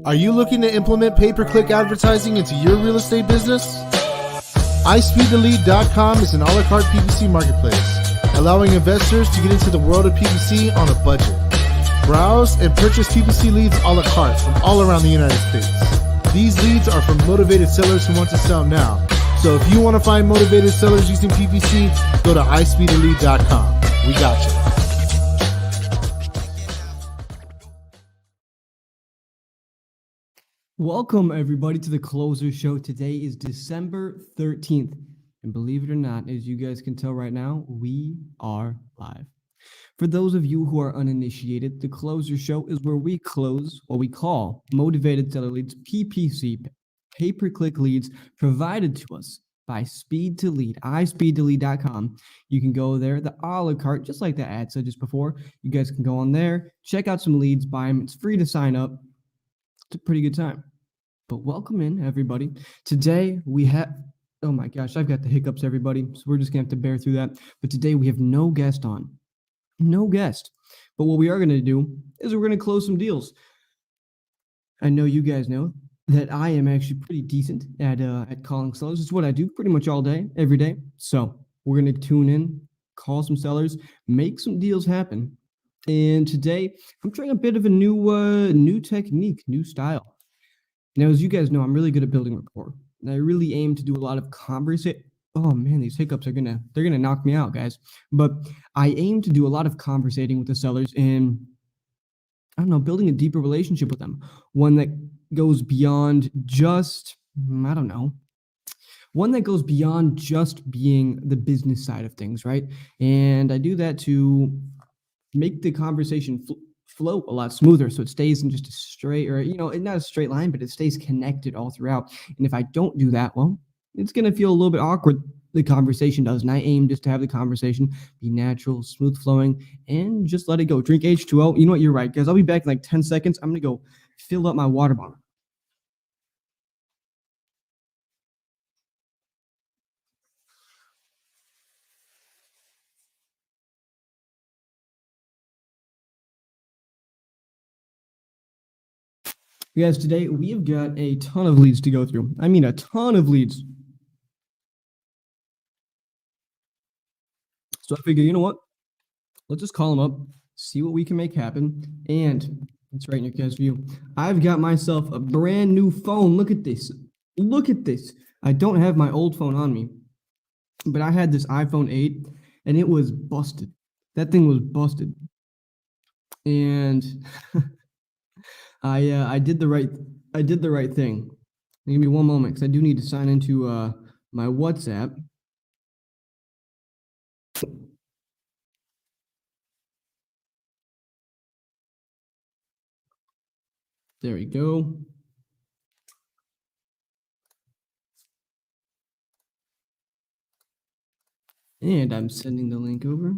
Are you looking to implement pay-per-click advertising into your real estate business? iSpeedToLead.com is an a la carte PPC marketplace, allowing investors to get into the world of PPC on a budget. Browse and purchase PPC leads a la carte from all around the United States. These leads are from motivated sellers who want to sell now. So if you want to find motivated sellers using PPC, go to iSpeedToLead.com. We got you. Welcome, everybody, to the Closer Show. Today is December 13th, and believe it or not, as you guys can tell right now, we are live. For those of you who are uninitiated, the Closer Show is where we close what we call motivated seller leads, PPC, pay-per-click leads provided to us by iSpeedToLead, iSpeedToLead.com. You can go there, the a la carte, just like the ad said just before. You guys can go on there, check out some leads, buy them. It's free to sign up. It's a pretty good time. But welcome in, everybody. Today we have, oh my gosh, I've got the hiccups, everybody. So we're just going to have to bear through that. But today we have no guest on. No guest. But what we are going to do is we're going to close some deals. I know you guys know that I am actually pretty decent at calling sellers. It's what I do pretty much all day, every day. So we're going to tune in, call some sellers, make some deals happen. And today, I'm trying a bit of a new technique, new style. Now, as you guys know, I'm really good at building rapport. And I really aim to do a lot of conversation. Oh man, these hiccups they're gonna knock me out, guys. But I aim to do a lot of conversating with the sellers and, I don't know, building a deeper relationship with them. One that goes beyond just, one that goes beyond just being the business side of things, right? And I do that to make the conversation flow a lot smoother, so it stays in just a straight, or not a straight line, but it stays connected all throughout. And if I don't do that, well, it's going to feel a little bit awkward. The conversation does, and I aim just to have the conversation be natural, smooth flowing, and just let it go. Drink H2O. You know what? You're right, guys. I'll be back in like 10 seconds. I'm going to go fill up my water bottle. Guys, today we have got a ton of leads to go through. I mean, a ton of leads. So I figure, you know what? Let's just call them up, see what we can make happen. And it's right in your guys' view. I've got myself a brand new phone. Look at this. Look at this. I don't have my old phone on me, but I had this iPhone 8 and it was busted. That thing was busted. And I did the right thing. Give me one moment, because I do need to sign into my WhatsApp. There we go. And I'm sending the link over.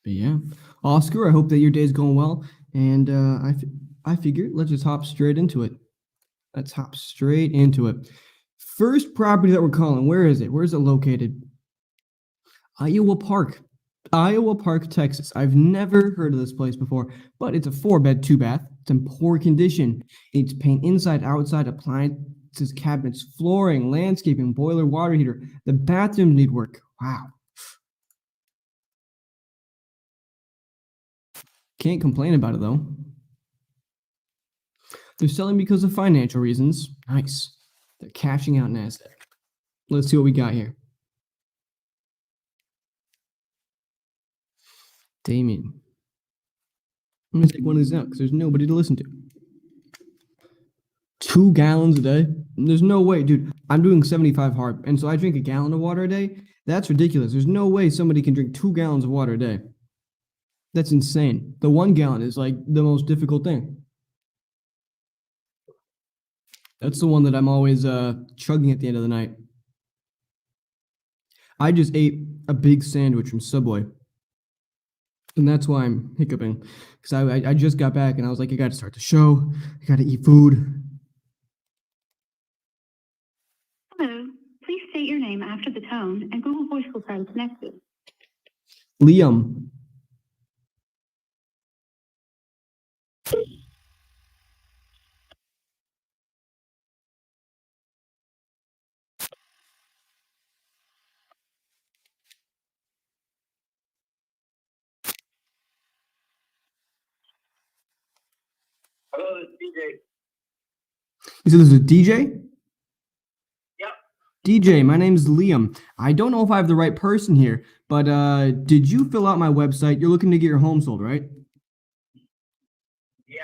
But yeah, Oscar, I hope that your day's going well. And I figured let's just hop straight into it. Let's hop straight into it. First property that we're calling, where is it? Where is it located? Iowa Park, Texas. I've never heard of this place before, but it's a 4-bed, 2-bath. It's in poor condition. It's paint inside, outside, appliances, cabinets, flooring, landscaping, boiler, water heater. The bathrooms need work. Wow. Can't complain about it, though. They're selling because of financial reasons. Nice. They're cashing out NASDAQ. Let's see what we got here. Damien. I'm going to take one of these out because there's nobody to listen to. 2 gallons a day? There's no way, dude. I'm doing 75 hard, and so I drink a gallon of water a day? That's ridiculous. There's no way somebody can drink 2 gallons of water a day. That's insane. The 1 gallon is like the most difficult thing. That's the one that I'm always chugging at the end of the night. I just ate a big sandwich from Subway. And that's why I'm hiccuping. Because I just got back and I was like, I got to start the show. I got to eat food. Hello. Please state your name after the tone and Google Voice will try to connect you. Liam. Hello, this is DJ. You said this is a DJ? Yep. DJ, my name's Liam. I don't know if I have the right person here, but did you fill out my website? You're looking to get your home sold, right? Yeah,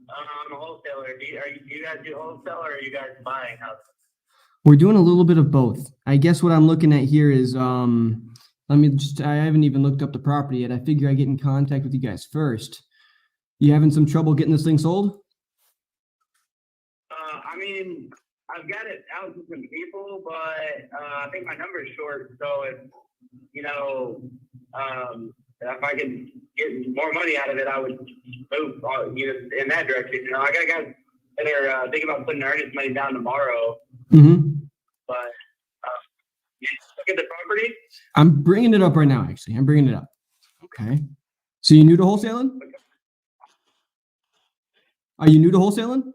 I'm a wholesaler. Do you guys do wholesale or are you guys buying houses? We're doing a little bit of both. I guess what I'm looking at here is I haven't even looked up the property yet. I figure I get in contact with you guys first. You having some trouble getting this thing sold? I mean, I've got it out to some people, but I think my number is short. So if if I could get more money out of it, I would move in that direction. I got guys that are thinking about putting earnest money down tomorrow. Mm-hmm. But you look at the property. I'm bringing it up right now, actually. I'm bringing it up. Okay. So you new to wholesaling? Are you new to wholesaling?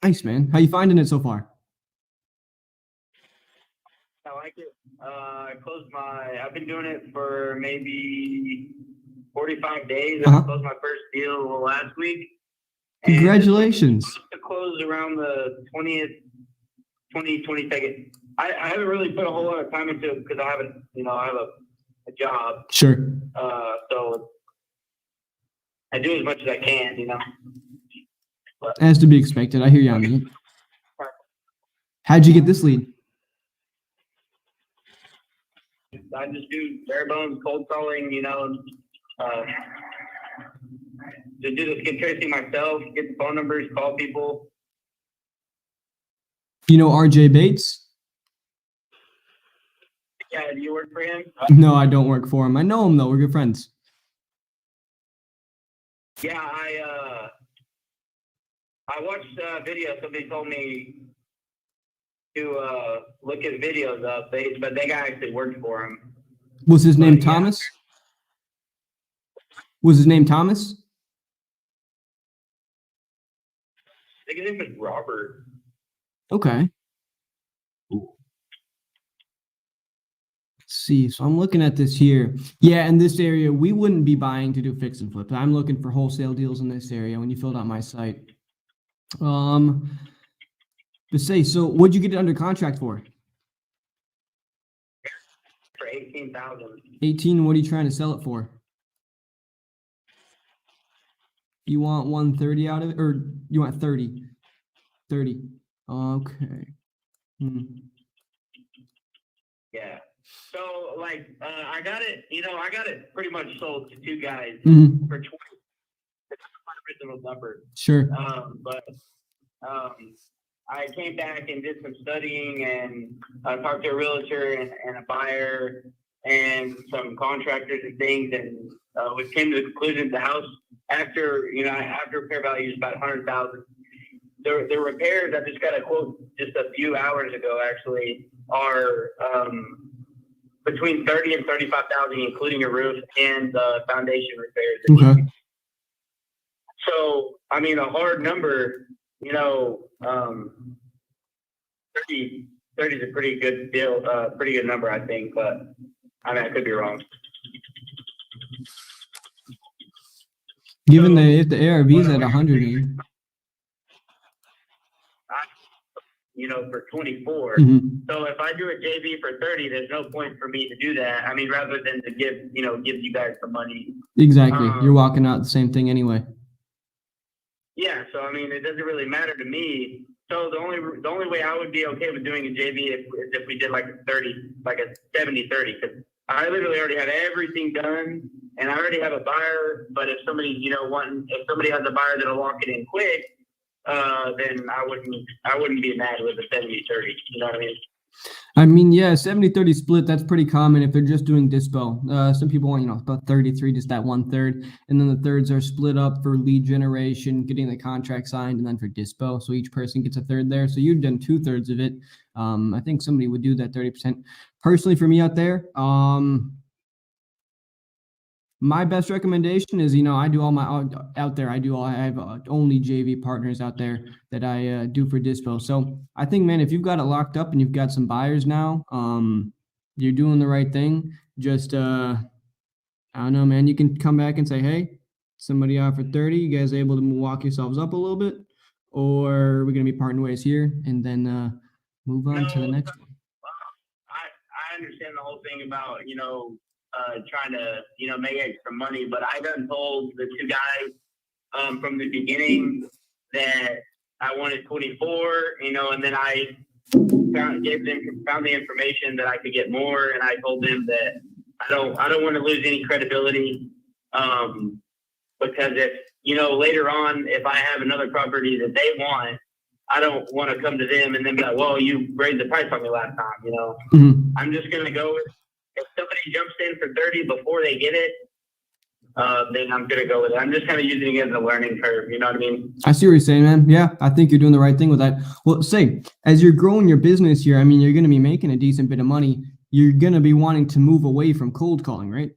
Nice, man. How you finding it so far? I like it. I've been doing it for maybe 45 days. I closed my first deal last week. Congratulations. To close around the 22nd. I haven't really put a whole lot of time into it because I have a job. Sure. So I do as much as I can, But, as to be expected. I hear you on that. How'd you get this lead? I just do bare bones cold calling, just do the skin tracing myself, get the phone numbers, call people. You know RJ Bates? Yeah, do you work for him? No, I don't work for him. I know him though. We're good friends. Yeah, I watched a video. Somebody told me to look his videos up, but that guy actually worked for him. Was his name Thomas? Was his name Thomas? I think his name was Robert. Okay. Let's see. So I'm looking at this here. Yeah, in this area, we wouldn't be buying to do fix and flip. I'm looking for wholesale deals in this area when you filled out my site. So what'd you get it under contract for? For 18,000. 18, what are you trying to sell it for? You want 130 out of it, or you want 30? 30. Okay. Yeah. So I got it pretty much sold to two guys for 20. That's my original number. Sure. But I came back and did some studying and I talked to a realtor and a buyer and some contractors and things, and we came to the conclusion the house after repair value is about $100,000. The repairs, I just got a quote just a few hours ago actually, are between $30,000 and $35,000, including a roof and foundation repairs. Okay. So I mean, a hard number, 30 is a pretty good deal, pretty good number, I think, but I mean, I could be wrong. Given if the ARV is at 100, for 24. So if I do a JV for 30, there's no point for me to do that. I mean, rather than to give you guys some money. Exactly. You're walking out the same thing anyway. Yeah. So, I mean, it doesn't really matter to me. So the only way I would be okay with doing a JV is if we did like a 30, like a 70-30, because I literally already have everything done and I already have a buyer. But if somebody, if somebody has a buyer that'll lock it in quick, then I wouldn't be mad with a 70-30. You know what I mean? I mean, yeah, 70-30 split, that's pretty common if they're just doing dispo. Some people want, about 33, just that 1/3. And then the thirds are split up for lead generation, getting the contract signed, and then for dispo. So each person gets a third there. So you've done 2/3 of it. I think somebody would do that 30%. Personally, for me out there, my best recommendation is, I do all my out there. I have only JV partners out there that I do for dispo. So I think, man, if you've got it locked up and you've got some buyers now, you're doing the right thing. Just, I don't know, man, you can come back and say, hey, Somebody offered 30. You guys able to walk yourselves up a little bit, or are we gonna be parting ways here and then move on to the next one? I understand the whole thing about, trying to, make extra money, but I done told the two guys from the beginning that I wanted 24, and then I found the information that I could get more, and I told them that I don't want to lose any credibility, because if, later on, if I have another property that they want, I don't want to come to them and then be like, well, you raised the price on me last time, Mhm. I'm just going to go with, if somebody jumps in for 30 before they get it, then I'm going to go with it. I'm just kind of using it as a learning curve. You know what I mean? I see what you're saying, man. Yeah, I think you're doing the right thing with that. Well, say, as you're growing your business here, I mean, you're going to be making a decent bit of money. You're going to be wanting to move away from cold calling, right?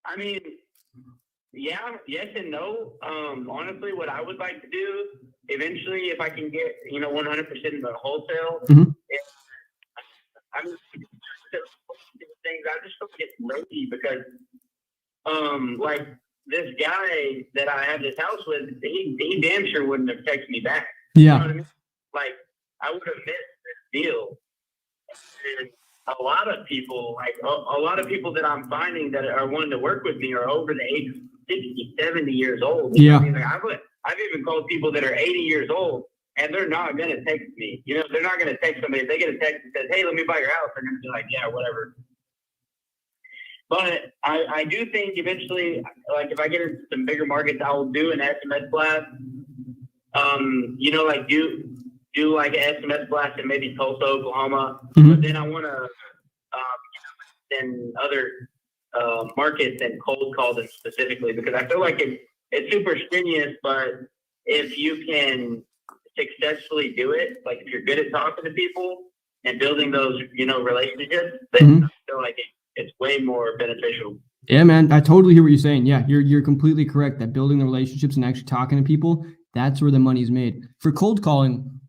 I mean, yeah, yes and no. Honestly, what I would like to do eventually, if I can get, 100% of the wholesale, Mhm. I'm just things. I just don't get lazy because, like this guy that I have this house with, he damn sure wouldn't have texted me back. Yeah. You know what I mean? Like I would have missed this deal. And a lot of people, that I'm finding that are wanting to work with me are over the age of 60, 70 years old. You know what I mean? Like I've even called people that are 80 years old, and they're not going to text me. They're not going to text somebody. If they get a text that says, hey, let me buy your house, they're going to be like, yeah, whatever. But I do think eventually, like if I get into some bigger markets, I'll do an SMS blast. Like do like an SMS blast in maybe Tulsa, Oklahoma. Mhm. But then I want to in other markets and cold call them specifically, because I feel like it's super strenuous, but if you can successfully do it, like if you're good at talking to people and building those, relationships, then I feel like it's way more beneficial. Yeah, man, I totally hear what you're saying. Yeah, you're completely correct that building the relationships and actually talking to people, that's where the money's made. For cold calling,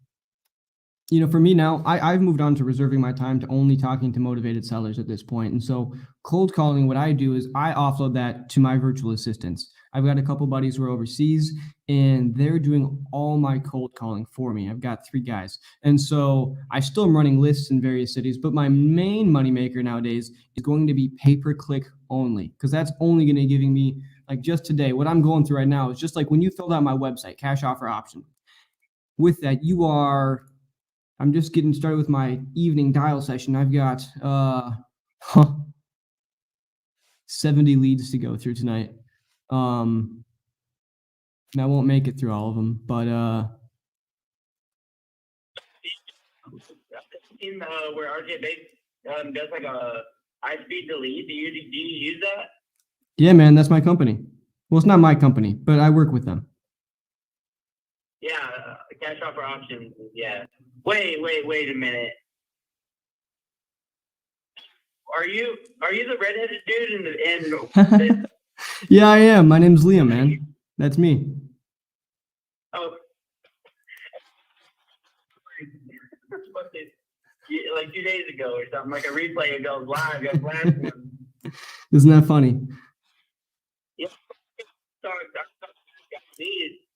for me now, I've moved on to reserving my time to only talking to motivated sellers at this point. And so cold calling, what I do is I offload that to my virtual assistants. I've got a couple buddies who are overseas and they're doing all my cold calling for me. I've got 3 guys. And so I still am running lists in various cities, but my main moneymaker nowadays is going to be pay-per-click only, because that's only going to be giving me, like just today, what I'm going through right now is just like when you filled out my website, cash offer option. With that, I'm just getting started with my evening dial session. I've got 70 leads to go through tonight. And I won't make it through all of them, but In where RJ Bates does like a iSpeedToLead, do you use that? yeah, man, that's my company. Well, it's not my company, but I work with them. Yeah, cash offer options. Yeah. Wait a minute. Are you the redheaded dude in Yeah, I am. My name's Liam, man. That's me. Oh, like 2 days ago or something, like a replay it goes live. Goes last one. Isn't that funny? Yeah.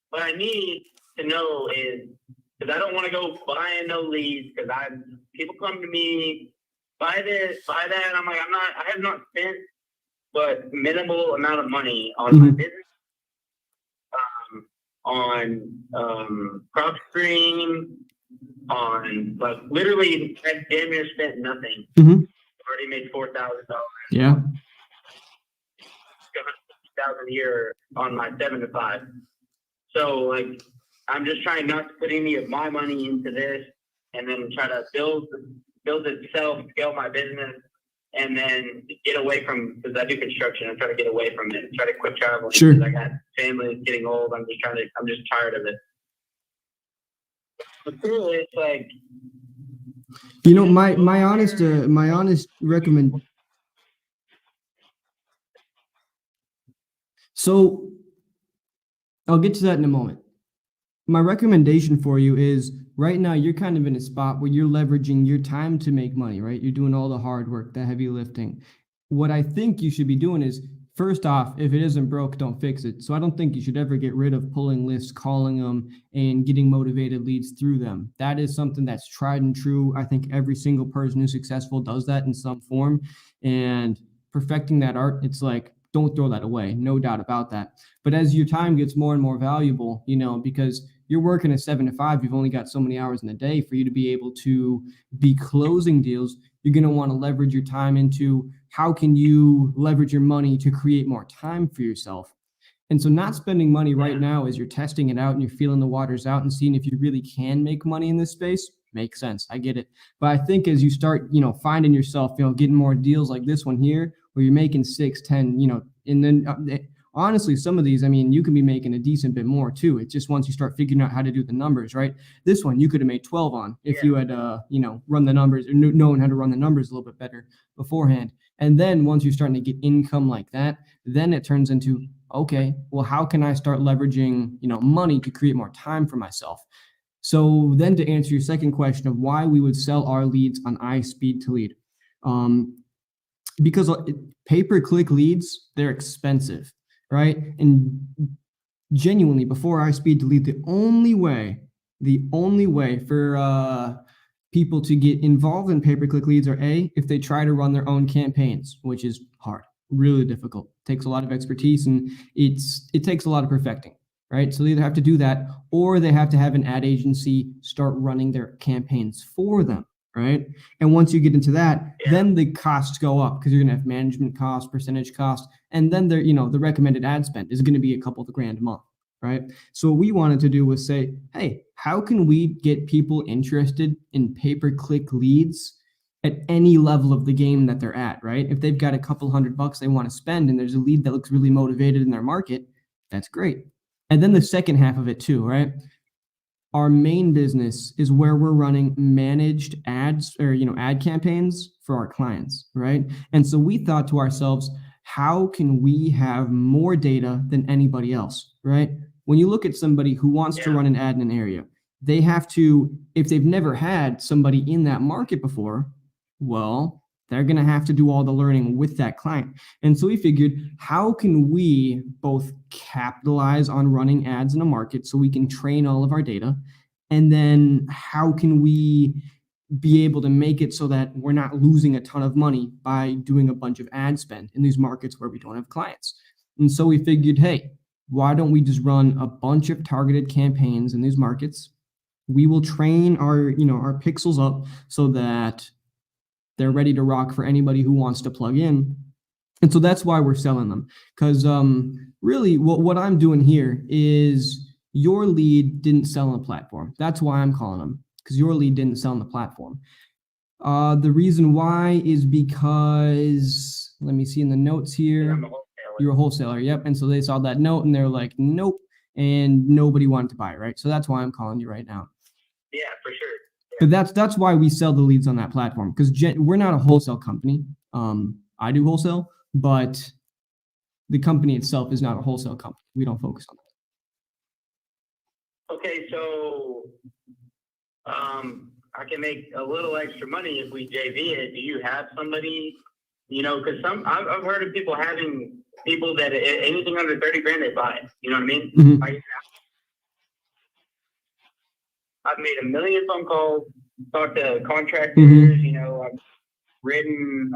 What I need to know is, because I don't want to go buying no leads, because people come to me, buy this, buy that. I'm like, I have not spent but minimal amount of money on my business, on crop stream, on like literally I damn near spent nothing. Already made $4,000. Yeah. $100,000 a year on my 7 to 5. So like I'm just trying not to put any of my money into this, and then try to build itself, scale my business, and then get away from, because I do construction. I'm trying to get away from it, try to quit traveling. Sure. Because I got family getting old. I'm just tired of it. But really, it's like, my honest recommend. So I'll get to that in a moment. My recommendation for you is right now you're kind of in a spot where you're leveraging your time to make money, right? You're doing all the hard work, the heavy lifting. What I think you should be doing is first off, if it isn't broke, don't fix it. So I don't think you should ever get rid of pulling lists, calling them, and getting motivated leads through them. That is something that's tried and true. I think every single person who's successful does that in some form. And perfecting that art, it's like, don't throw that away. No doubt about that. But as your time gets more and more valuable, because you're working a 7 to 5, you've only got so many hours in a day for you to be able to be closing deals. You're going to want to leverage your time into how can you leverage your money to create more time for yourself. And so not spending money right now as you're testing it out and you're feeling the waters out and seeing if you really can make money in this space makes sense. I get it. But I think as you start, finding yourself, getting more deals like this one here, where you're making 6, 10, and then honestly, some of these, you can be making a decent bit more too. It's just once you start figuring out how to do the numbers, right? This one you could have made 12 on if you had, run the numbers or known how to run the numbers a little bit better beforehand. And then once you're starting to get income like that, then it turns into, okay, well, how can I start leveraging, money to create more time for myself? So then to answer your second question of why we would sell our leads on iSpeedToLead, because pay-per-click leads, they're expensive, right? And genuinely, before iSpeedToLead, the only way for people to get involved in pay-per-click leads are if they try to run their own campaigns, which is hard, really difficult, takes a lot of expertise, and it takes a lot of perfecting, right? So they either have to do that, or they have to have an ad agency start running their campaigns for them, right? And once you get into that, then the costs go up because you're going to have management costs, percentage costs, and then the recommended ad spend is going to be a couple of grand a month, right? So what we wanted to do was say, hey, how can we get people interested in pay-per-click leads at any level of the game that they're at, right? If they've got a couple $100 they want to spend and there's a lead that looks really motivated in their market, that's great. And then the second half of it too, right? Our main business is where we're running managed ads or, ad campaigns for our clients, right? And so we thought to ourselves, how can we have more data than anybody else, right? When you look at somebody who wants to run an ad in an area, they have to, if they've never had somebody in that market before, well, they're going to have to do all the learning with that client. And so we figured, how can we both capitalize on running ads in a market so we can train all of our data? And then how can we be able to make it so that we're not losing a ton of money by doing a bunch of ad spend in these markets where we don't have clients? And so we figured, hey, why don't we just run a bunch of targeted campaigns in these markets? We will train our pixels up so that they're ready to rock for anybody who wants to plug in. And so that's why we're selling them. Because really what I'm doing here is your lead didn't sell on the platform. That's why I'm calling them, because your lead didn't sell on the platform. The reason why is because, let me see in the notes here. You're a wholesaler. Yep. And so they saw that note and they're like, nope. And nobody wanted to buy it, right? So that's why I'm calling you right now. Yeah, for sure. But that's why we sell the leads on that platform, because we're not a wholesale company. I do wholesale, but the company itself is not a wholesale company. We don't focus on that. Okay, so I can make a little extra money if we JV it. Do you have somebody, because I've heard of people having people that anything under 30 grand they buy it. You know what I mean? Mm-hmm. I've made a million phone calls, talked to contractors, I've written,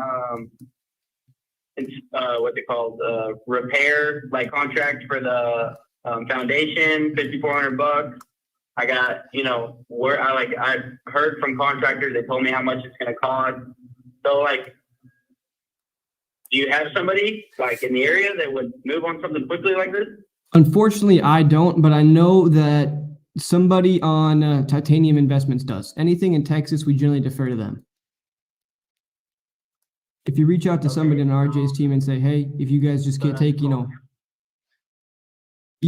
what they call repair, like contract for the foundation, $5,400. I got, I've heard from contractors, they told me how much it's going to cost. So do you have somebody in the area that would move on something quickly like this? Unfortunately, I don't, but I know that somebody on Titanium Investments does. Anything in Texas, we generally defer to them. If you reach out to somebody on RJ's team and say, hey, if you guys just can't take, you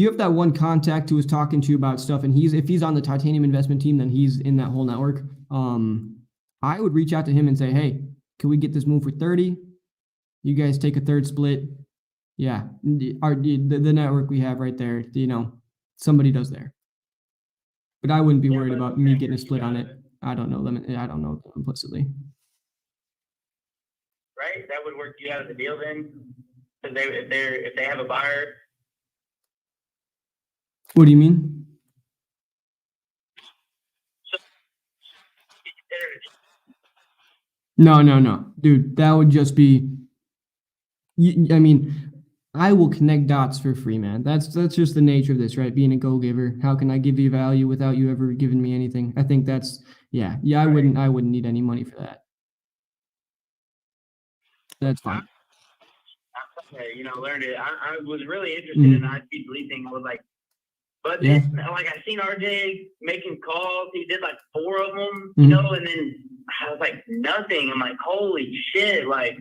have that one contact who was talking to you about stuff, and if he's on the Titanium Investment team, then he's in that whole network. I would reach out to him and say, hey, can we get this move for 30? You guys take a third split. Yeah, the network we have right there, somebody does there. But I wouldn't be worried about me getting a split on it. I don't know them. I don't know them implicitly. Right? That would work you out of the deal then? So if they have a buyer. What do you mean? No, dude. That would just be. I mean, I will connect dots for free, man. That's just the nature of this, right? Being a go-giver. How can I give you value without you ever giving me anything? I think that's yeah. I wouldn't need any money for that. That's fine. Learned it. I was really interested in the iSpeedToLead thing. I was like, but then like I seen RJ making calls. He did like 4 of them, and then I was like nothing. I'm like, holy shit! Like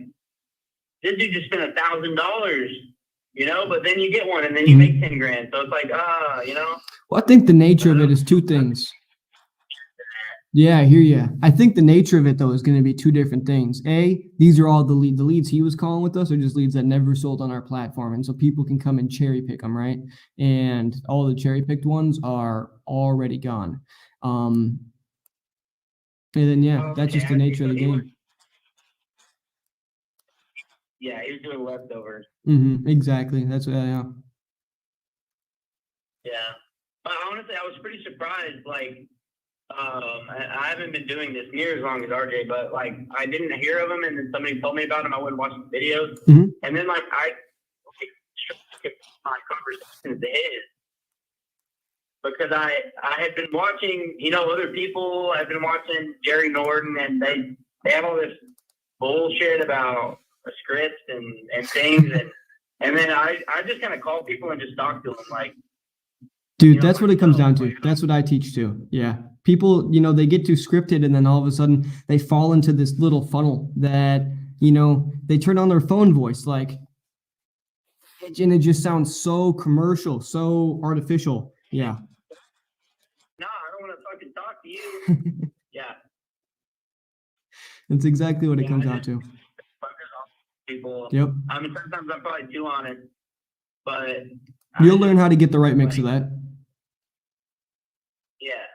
this dude just spent $1,000, but then you get one, and then you make 10 grand. So it's like, Well, I think the nature of it is 2 things. Yeah, I hear you. I think the nature of it, though, is going to be 2 different things. A, these are all the leads he was calling with us are just leads that never sold on our platform. And so people can come and cherry pick them, right? And all the cherry picked ones are already gone. And then, that's just the nature of the game. Yeah, he was doing leftovers. Exactly. That's Yeah. But honestly, I was pretty surprised. Like, I haven't been doing this near as long as RJ, but like I didn't hear of him, and then somebody told me about him. I wouldn't watch the videos, and then like I my conversations to his because I had been watching other people. I've been watching Jerry Norton, and they have all this bullshit about scripts and things, and then I just kind of call people and just talk to them like. Dude, that's what it comes down to. That's what I teach too. Yeah. People, they get too scripted and then all of a sudden they fall into this little funnel that, they turn on their phone voice like, and it just sounds so commercial, so artificial. Yeah. No, I don't want to fucking talk to you. Yeah. That's exactly what it comes down to. People. Yep. I mean, sometimes I'm probably too honest, but you'll learn how to get the right mix of that. Yeah.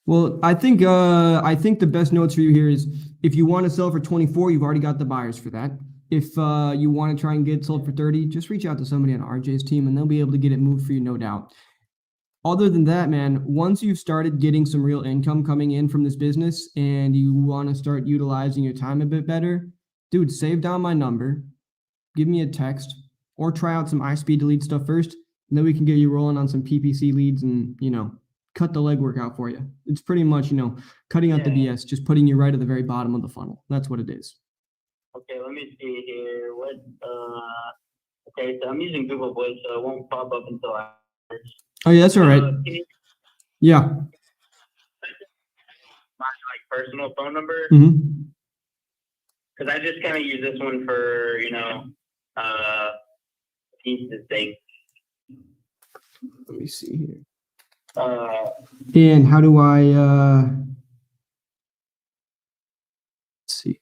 Well, I think the best notes for you here is if you want to sell for 24, you've already got the buyers for that. If you want to try and get it sold for 30, just reach out to somebody on RJ's team and they'll be able to get it moved for you, no doubt. Other than that, man, once you've started getting some real income coming in from this business and you want to start utilizing your time a bit better, dude, save down my number, give me a text, or try out some iSpeedToLead stuff first, and then we can get you rolling on some PPC leads and, cut the legwork out for you. It's pretty much, cutting out the BS, just putting you right at the very bottom of the funnel. That's what it is. Okay, let me see here. Okay, so I'm using Google Voice, so it won't pop up until after. Oh, yeah, that's all right. Yeah. My personal phone number? Because I just kind of use this one for, pieces thing. Let me see here. And how do I let's see.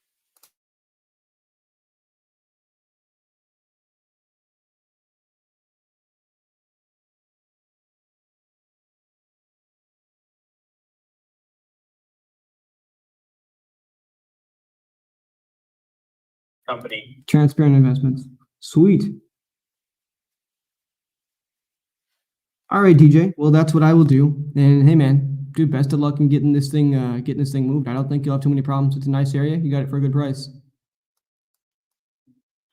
Company. Transparent investments. Sweet. All right, DJ. Well, that's what I will do. And hey, man, dude, best of luck in getting this thing moved. I don't think you'll have too many problems. It's a nice area. You got it for a good price.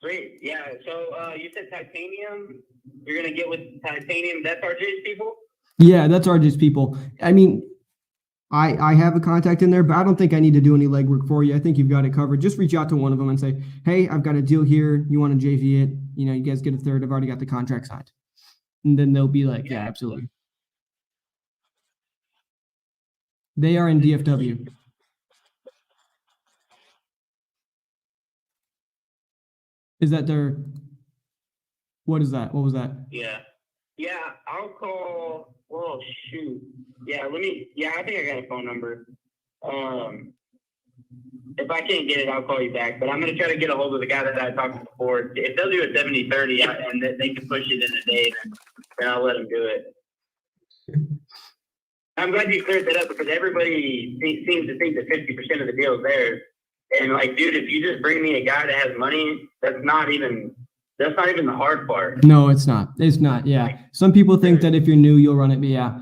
Great. Yeah. So you said titanium. You're gonna get with titanium. That's RJ's people. Yeah, that's RJ's people. I mean, I have a contact in there, but I don't think I need to do any legwork for you. I think you've got it covered. Just reach out to one of them and say, hey, I've got a deal here. You want to JV it? You guys get a third. I've already got the contract signed. And then they'll be like, yeah, absolutely. They are in DFW. Is that their, what is that? What was that? Yeah. Yeah, I'll call, well, shoot. Yeah, I think I got a phone number. If I can't get it, I'll call you back. But I'm going to try to get a hold of the guy that I talked to before. If they'll do a 70-30 and they can push it in a day, then I'll let them do it. I'm glad you cleared that up because everybody seems to think that 50% of the deal is theirs. And like, dude, if you just bring me a guy that has money, that's not even That's not even the hard part. No, it's not. It's not. Yeah. Some people think that if you're new, you'll run it. But yeah,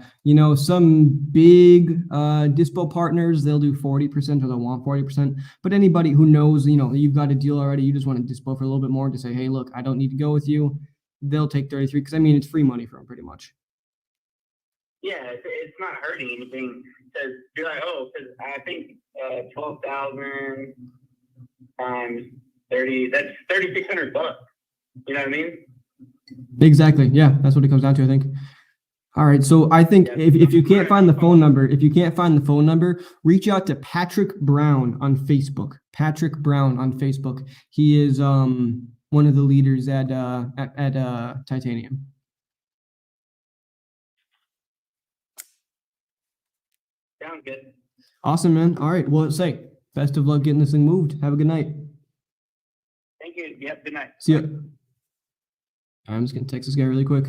some big dispo partners, they'll do 40% or they'll want 40%. But anybody who knows, you've got a deal already, you just want to dispo for a little bit more to say, hey, look, I don't need to go with you. They'll take 33 because it's free money for them pretty much. Yeah, it's not hurting anything to be like, because I think 12,000 times 30, that's $3,600. You know what I mean? Exactly. Yeah, that's what it comes down to, I think. All right. So I think if you can't find the phone number, reach out to Patrick Brown on Facebook. Patrick Brown on Facebook. He is one of the leaders at Titanium. Sounds good. Awesome, man. All right. Well, best of luck getting this thing moved. Have a good night. Thank you. Yep. Good night. See ya. I'm just gonna text this guy really quick.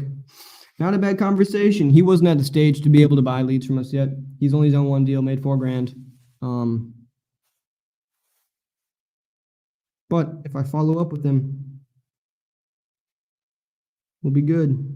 Not a bad conversation. He wasn't at the stage to be able to buy leads from us yet. He's only done one deal, made $4,000. But if I follow up with him, we'll be good.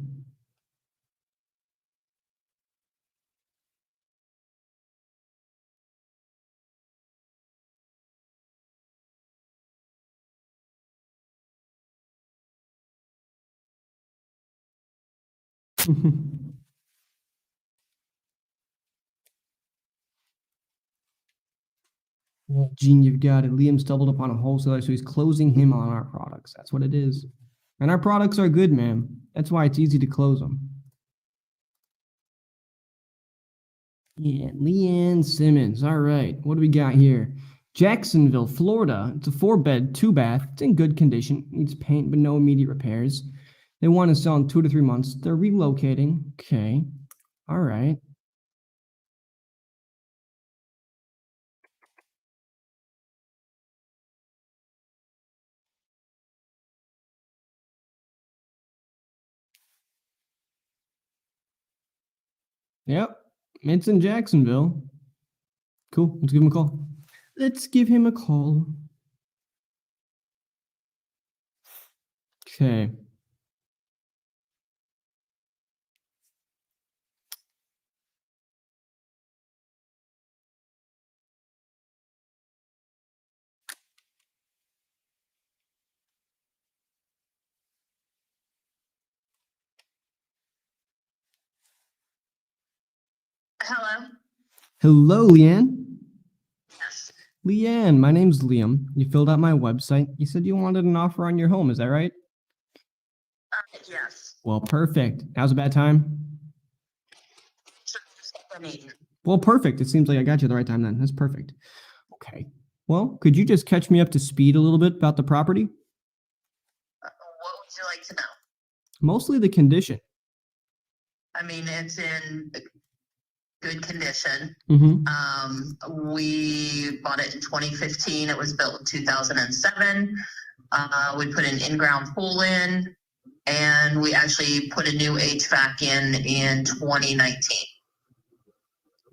Gene, you've got it. Liam stumbled upon a wholesaler, so he's closing him on our products. That's what it is. And our products are good, man. That's why it's easy to close them. Yeah, Leanne Simmons. All right. What do we got here? Jacksonville, Florida. It's a 4-bed, 2-bath. It's in good condition. Needs paint, but no immediate repairs. They want to sell in 2 to 3 months. They're relocating. Okay. All right. Yep. It's in Jacksonville. Cool. Let's give him a call. Okay. Hello. Hello, Leanne. Yes. Leanne, my name's Liam. You filled out my website. You said you wanted an offer on your home. Is that right? Yes. Well, perfect. Now's a bad time? Sure, just keep meeting. Well, perfect. It seems like I got you the right time then. That's perfect. Okay. Well, could you just catch me up to speed a little bit about the property? What would you like to know? Mostly the condition. It's in good condition. Mm-hmm. We bought it in 2015. It was built in 2007. We put an in-ground pool in, and we actually put a new HVAC in 2019.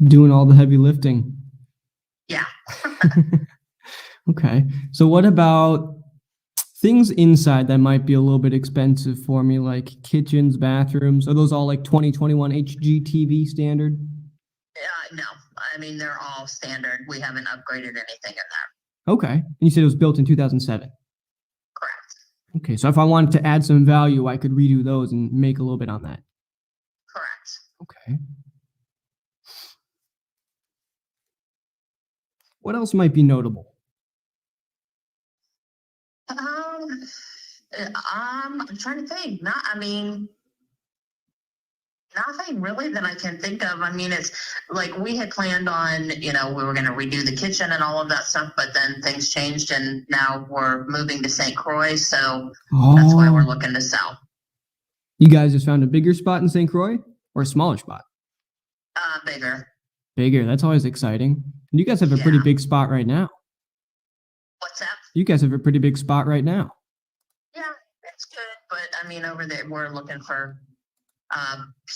Doing all the heavy lifting. Yeah. Okay. So what about things inside that might be a little bit expensive for me, like kitchens, bathrooms? Are those all like 2021 HGTV standard? No. They're all standard. We haven't upgraded anything in there. Okay. And you said it was built in 2007? Correct. Okay. So if I wanted to add some value, I could redo those and make a little bit on that. Correct. Okay. What else might be notable? I'm trying to think. Nothing really that I can think of. It's like we had planned on, we were going to redo the kitchen and all of that stuff, but then things changed and now we're moving to St. Croix. So that's why we're looking to sell. You guys just found a bigger spot in St. Croix or a smaller spot? Bigger. Bigger. That's always exciting. And you guys have a pretty big spot right now. What's that? You guys have a pretty big spot right now. Yeah, it's good. But over there, we're looking for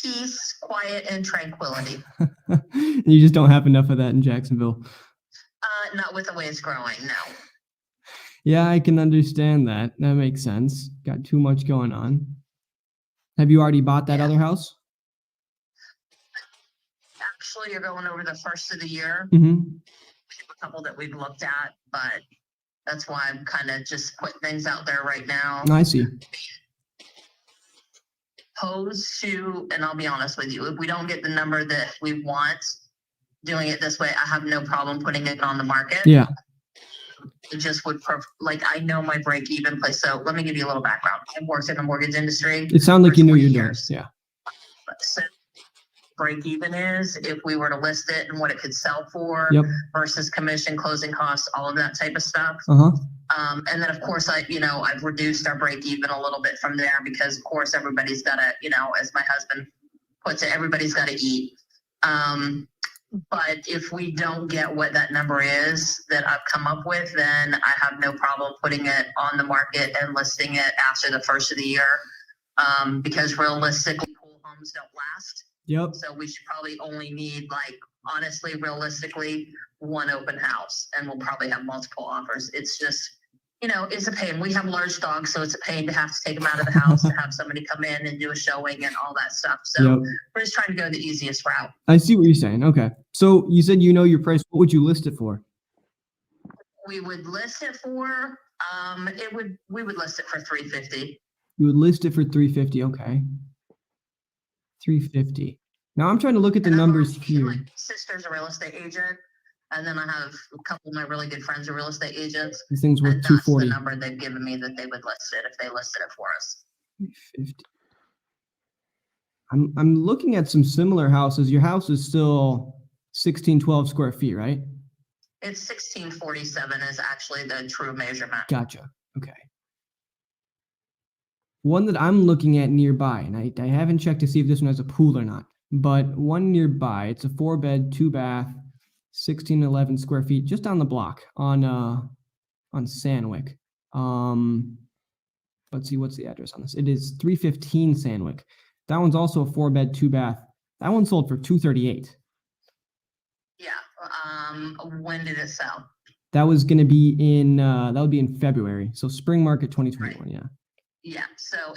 peace, quiet, and tranquility. You just don't have enough of that in Jacksonville. Not with the way it's growing, no. Yeah, I can understand that. That makes sense. Got too much going on. Have you already bought that Yeah. other house? Actually, you're going over the first of the year. Mm-hmm. A couple that we've looked at, but that's why I'm kind of just putting things out there right now. I see. Opposed to, and I'll be honest with you, if we don't get the number that we want, doing it this way, I have no problem putting it on the market. Yeah. It just would, like, I know my break even place. So let me give you a little background. I've worked in the mortgage industry. It sounds like for you knew 20 you're doing. years. Yeah. So break even is if we were to list it and what it could sell for Yep. versus commission, closing costs, all of that type of stuff. Uh-huh. And then of course I've reduced our break even a little bit from there because of course everybody's gotta, as my husband puts it, everybody's gotta eat. But if we don't get what that number is that I've come up with, then I have no problem putting it on the market and listing it after the first of the year. Because realistically, pool homes don't last. Yep. So we should probably only need, like, honestly, realistically, one open house, and we'll probably have multiple offers. It's just, it's a pain. We have large dogs, so it's a pain to have to take them out of the house, to have somebody come in and do a showing and all that stuff. So Yep. we're just trying to go the easiest route. I see what you're saying. Okay. So you said your price. What would you list it for? We would list it for, we would list it for $350. You would list it for $350. Okay. $350. Now I'm trying to look at the And I've numbers already- here. My sister's a real estate agent, and then I have a couple of my really good friends are real estate agents. This thing's worth And that's the $240. number they've given me that they would list it if they listed it for us. $350. I'm looking at some similar houses. Your house is still 1612 square feet, right? It's 1647 is actually the true measurement. Gotcha. Okay. One that I'm looking at nearby, and I haven't checked to see if this one has a pool or not, but one nearby, it's a 4-bed, 2-bath, 1611 square feet, just on the block on Sandwick. Let's see, what's the address on this? It is 315 Sandwick. That one's also a 4-bed, 2-bath. That one sold for $238. Yeah. When did it sell? That was going to be that would be in February. So spring market 2021. Right. Yeah. Yeah. So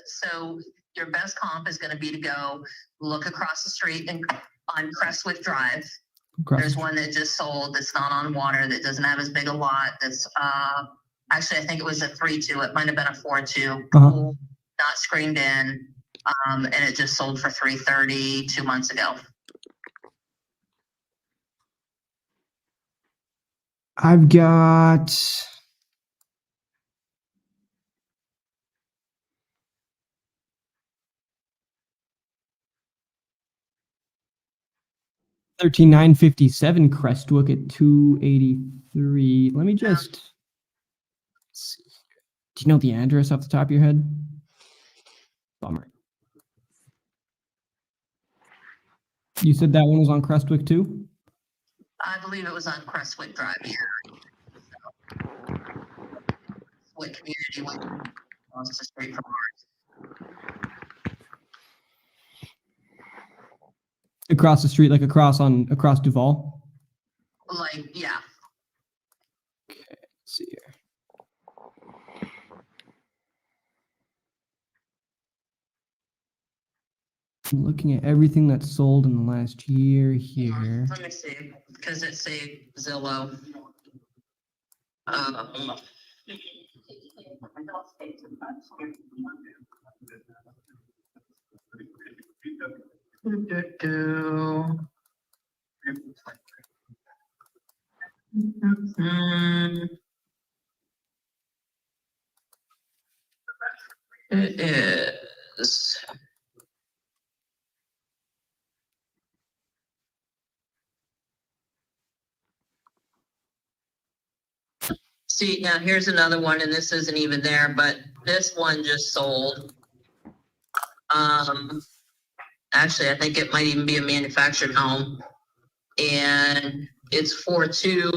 so your best comp is going to be to go look across the street and on Crestwood Drive. There's one that just sold that's not on water, that doesn't have as big a lot. That's actually, I think it was a 3-2. It might have been a 4-2. Pool, not screened in. And it just sold for $330 2 months ago. I've got 13957 Crestwood at 283. Let me just see. Do you know the address off the top of your head? Bummer. You said that one was on Crestwick too? I believe it was on Crestwood Drive here. What community went across the street from ours? Across the street, like across Duval? Like, yeah. Okay, let's see here. I'm looking at everything that's sold in the last year here. Let me see, because it say Zillow. It is. See, now here's another one, and this isn't even there, but this one just sold. Actually, I think it might even be a manufactured home, and it's 4-2.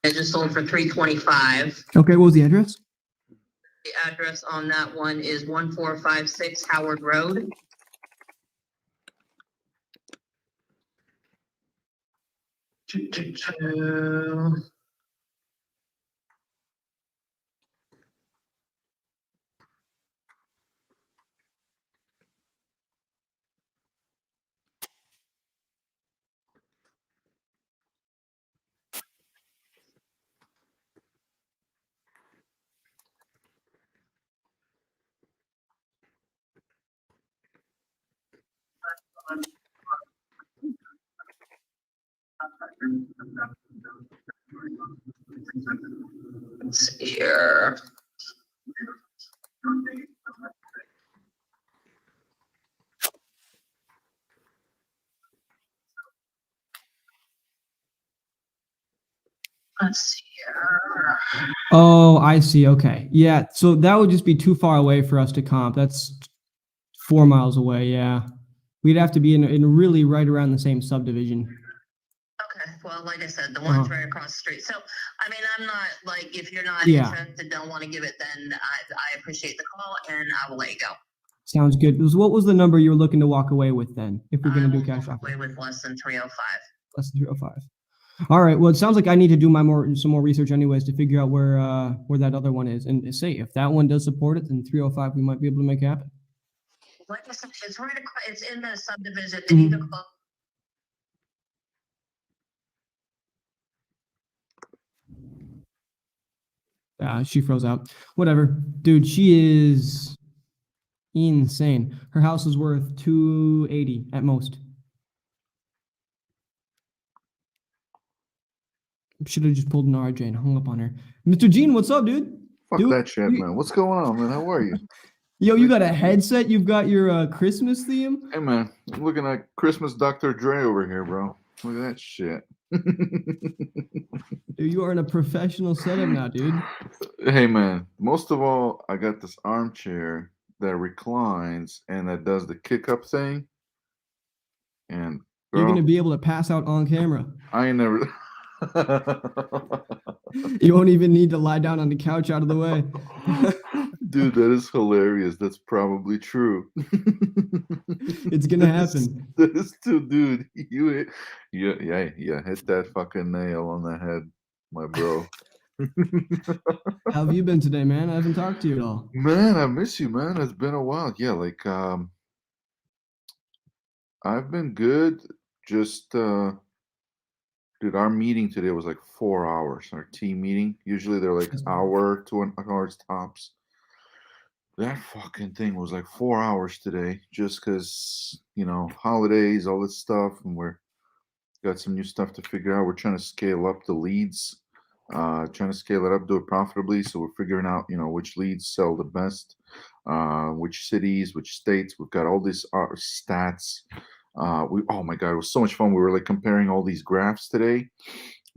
It just sold for $325. Okay, what was the address? The address on that one is 1456 Howard Road. Let's see here. Let's see here. Oh, I see. Okay. Yeah. So that would just be too far away for us to comp. That's 4 miles away. Yeah. We'd have to be in really right around the same subdivision. Okay, well, like I said, the one's Uh-huh. right across the street. So, I mean, I'm not like, if you're not Yeah. interested, don't want to give it, then I appreciate the call and I will let you go. Sounds good. What was the number you were looking to walk away with then? If we're I going to do will cash walk offer, away with less than 305. less than 305. All right. Well, it sounds like I need to do some more research anyways to figure out where that other one is. And say if that one does support it, then 305 we might be able to make happen. Like I said, it's right across, it's in the subdivision. Mhm. Either close. She froze out. Whatever, dude. She is insane. Her house is worth 280 at most. Should have just pulled an RJ and hung up on her. Mr. Gene, what's up, dude? Fuck Dude, that shit, man. What's going on, man? How are you? Yo, you got a headset? You've got your Christmas theme? Hey, man. I'm looking at Christmas Dr. Dre over here, bro. Look at that shit. Dude, you are in a professional setup now, dude. Hey, man. Most of all, I got this armchair that reclines and that does the kick up thing. And You're girl, gonna be able to pass out on camera. I ain't never. You won't even need to lie down on the couch out of the way. Dude, that is hilarious. That's probably true. It's gonna happen. That is too, dude. Yeah, hit that fucking nail on the head, my bro. How have you been today, man? I haven't talked to you at all. Man, I miss you, man. It's been a while. Yeah, like I've been good. Just dude, our meeting today was like 4 hours. Our team meeting. Usually they're like hour, 2 hours tops. That fucking thing was like 4 hours today, just because, holidays, all this stuff, and we're got some new stuff to figure out. We're trying to scale up the leads, trying to scale it up, do it profitably. So we're figuring out, which leads sell the best, which cities, which states. We've got all these stats. Oh my God, it was so much fun. We were like comparing all these graphs today.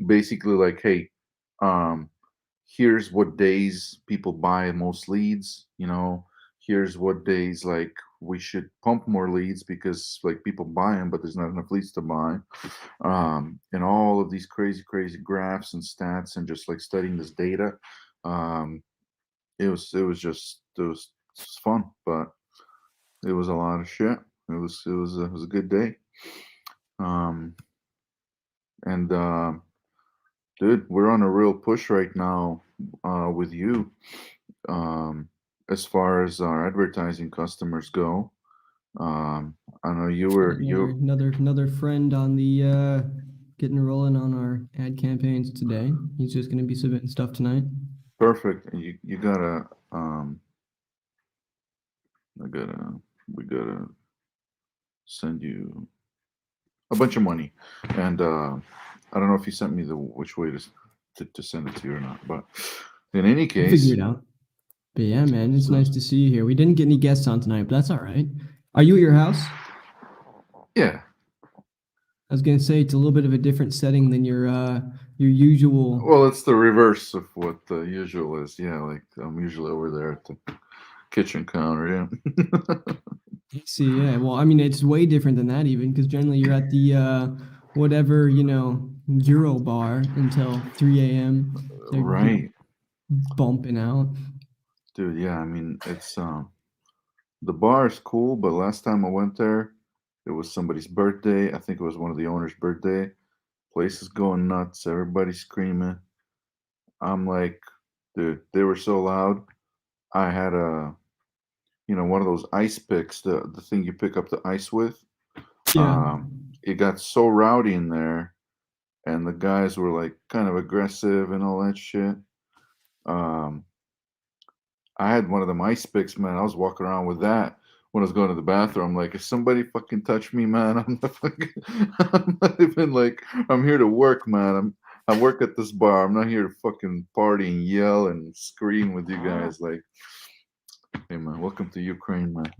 Basically, like, hey, here's what days people buy most leads. Here's what days like we should pump more leads because like people buy them, but there's not enough leads to buy. And all of these crazy graphs and stats and just like studying this data. It was fun, but it was a lot of shit. It was a good day. And dude, we're on a real push right now with you as far as our advertising customers go. I know another friend on the getting rolling on our ad campaigns today. He's just gonna be submitting stuff tonight. Perfect. You gotta we gotta send you a bunch of money, and I don't know if you sent me which way to send it to you or not, but in any case, figure it out. But yeah, man, it's nice to see you here. We didn't get any guests on tonight, but that's all right. Are you at your house? Yeah. I was gonna say it's a little bit of a different setting than your usual. Well, it's the reverse of what the usual is. Yeah, like I'm usually over there at the kitchen counter. Yeah. See, yeah. Well, I mean, it's way different than that even because generally you're at the whatever Euro bar until 3 a.m. They're, right. Bumping out. Dude, yeah. I mean, it's the bar is cool, but last time I went there, it was somebody's birthday. I think it was one of the owner's birthday. Place is going nuts. Everybody's screaming. I'm like, dude, they were so loud. I had one of those ice picks, the thing you pick up the ice with. Yeah. It got so rowdy in there, and the guys were like kind of aggressive and all that shit. I had one of them ice picks, man. I was walking around with that when I was going to the bathroom. I'm like, if somebody fucking touch me, man, I'm not even like, I'm here to work, man. I work at this bar. I'm not here to fucking party and yell and scream with you guys. Like, hey, man, welcome to Ukraine, man.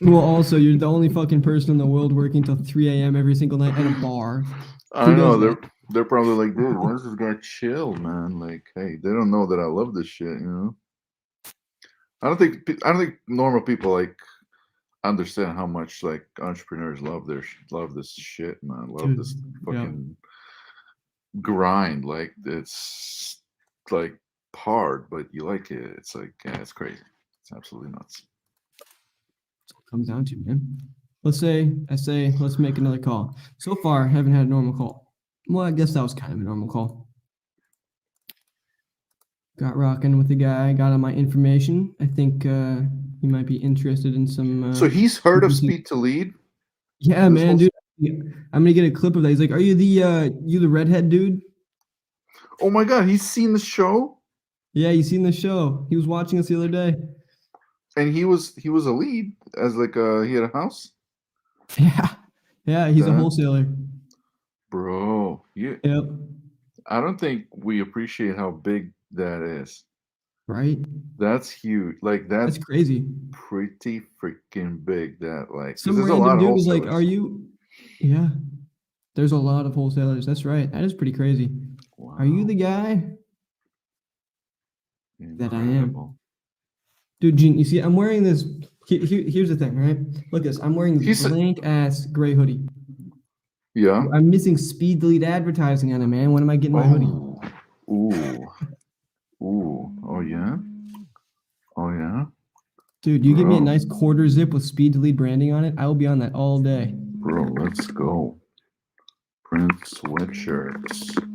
Well, also, you're the only fucking person in the world working till 3 a.m. every single night at a bar. I Who know does they're probably like, dude, why does this guy chill, man? Like, hey, they don't know that I love this shit, you know. I don't think normal people like understand how much like entrepreneurs love this shit, man. Love this Dude, yeah. fucking grind. Like it's like hard, but you like it. It's like it's crazy. It's absolutely nuts. That's what it comes down to, man. Let's make another call. So far, I haven't had a normal call. Well, I guess that was kind of a normal call. Got rocking with the guy, got all my information. I think he might be interested in some. So he's heard of PPC. iSpeedToLead? Yeah, This man, whole- dude. I'm gonna get a clip of that. He's like, "Are you the redhead dude?" Oh my god, he's seen the show, Yeah, you seen the show? He was watching us the other day. and he was a lead as like he had a house. Yeah, he's a That- wholesaler. Bro, Yep. I don't think we appreciate how big that is. Right. That's huge. Like That's that's crazy. pretty freaking big. That like 'cause Some there's a random lot of dude was like, wholesalers. "Are you?" Yeah. There's a lot of wholesalers. That's right. That is pretty crazy. Are you Wow. the guy? That I am. Incredible. Dude, Gene, you see, I'm wearing this. Here's the thing, right? Look at this. I'm wearing this He's a- blank ass gray hoodie. Yeah. I'm missing SpeedToLead advertising on it, man. When am I getting my hoodie? Ooh. Ooh. Oh yeah. Oh yeah. Dude, you give me a Bro. nice quarter zip with SpeedToLead branding on it. I will be on that all day. Bro, let's go. Print sweatshirts.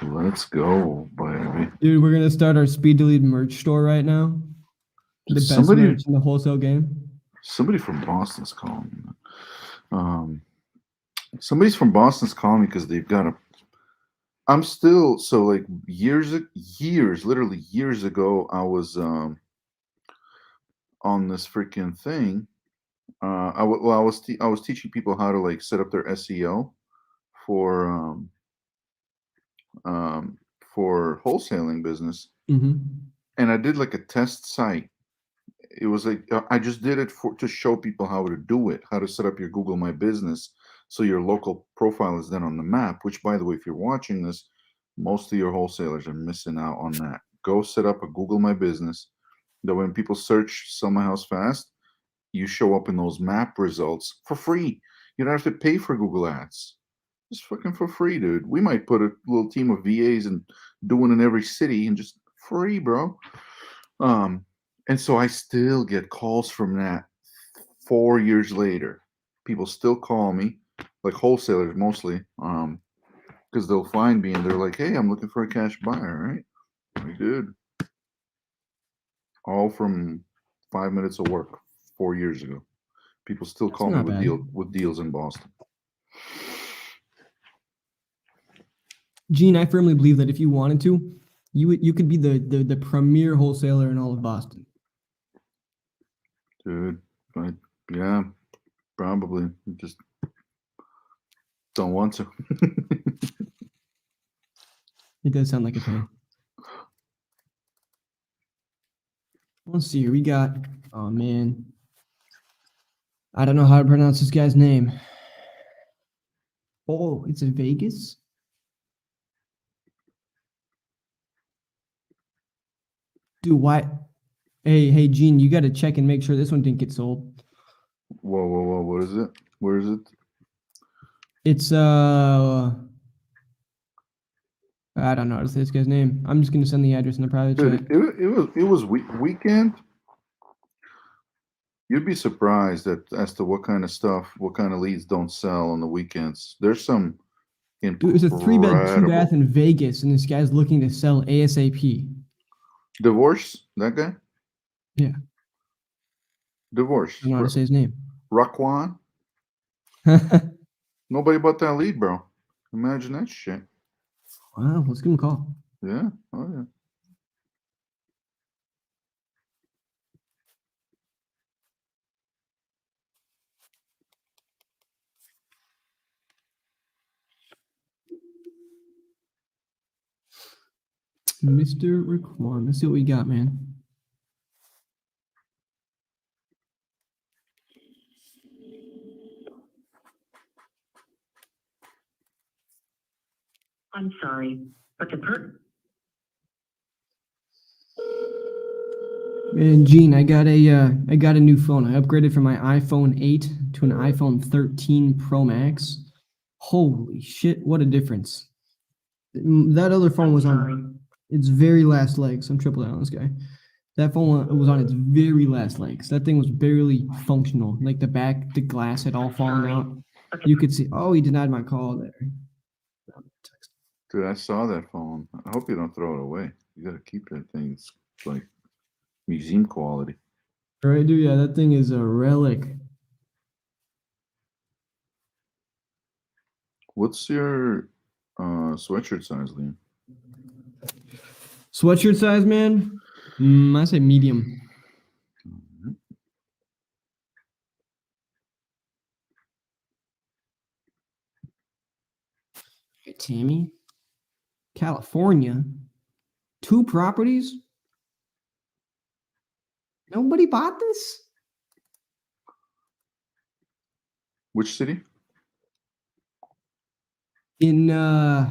Let's go, baby. Dude, we're gonna start our SpeedToLead merch store right now. The best Somebody- merch in the wholesale game. Somebody from Boston's calling me. Somebody's from Boston's calling me because they've got a. I'm still so like literally years ago. I was on this freaking thing. I was teaching people how to like set up their SEO for wholesaling business, Mm-hmm. and I did like a test site. It was like I just did it to show people how to do it, how to set up your Google My Business, so your local profile is then on the map. Which, by the way, if you're watching this, most of your wholesalers are missing out on that. Go set up a Google My Business. That when people search "sell my house fast," you show up in those map results for free. You don't have to pay for Google Ads. Just fucking for free, dude. We might put a little team of VAs and do it in every city and just free, bro. And so I still get calls from that 4 years later. People still call me, like wholesalers mostly, because they'll find me and they're like, "Hey, I'm looking for a cash buyer." Right? We did. All from 5 minutes of work 4 years ago. People still That's call me not bad. with deals in Boston. Gene, I firmly believe that if you wanted to, you could be the premier wholesaler in all of Boston. Dude, yeah, probably. Just don't want to. It does sound like a pain. Let's see here. We got, oh man, I don't know how to pronounce this guy's name. Oh, it's in Vegas? Dude, why? Hey, Gene, you got to check and make sure this one didn't get sold. Whoa. What is it? Where is it? It's, I don't know how to say this guy's name. I'm just going to send the address in the private chat. Dude, it was weekend. You'd be surprised as to what kind of leads don't sell on the weekends. There's some Dude, it's a 3-bed, 2-bath incredible. in Vegas, and this guy's looking to sell ASAP. Divorce, that guy? Yeah. Divorce. I don't know how to say his name. Raquan? Nobody bought that lead, bro. Imagine that shit. Wow, let's give him a call. Yeah. Oh yeah. Mr. Raquan. Let's see what we got, man. I'm sorry, but And Gene, I got a new phone. I upgraded from my iPhone 8 to an iPhone 13 Pro Max. Holy shit, what a difference. That other phone was on its very last legs. I'm triple down on this guy. That phone was on its very last legs. That thing was barely functional. Like the glass had all fallen out. You could see, oh, he denied my call there. Dude, I saw that phone. I hope you don't throw it away. You gotta keep that thing. It's like museum quality. Right, dude, yeah, that thing is a relic. What's your sweatshirt size, Liam? Sweatshirt size, man? I say medium. Hey, Tammy, California, 2 properties. Nobody bought this? Which city? In oh,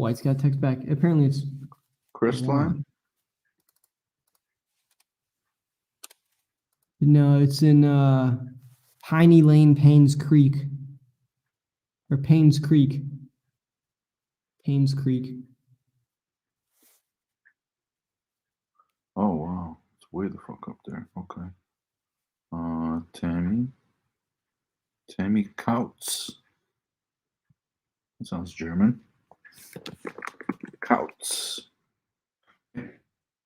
it's got text back. Apparently it's Crestline? No, it's in Piney Lane, Paynes Creek. Or Paynes Creek. Paynes Creek. Oh wow. It's way the fuck up there. Okay. Tammy Kautz. That sounds German. Kautz.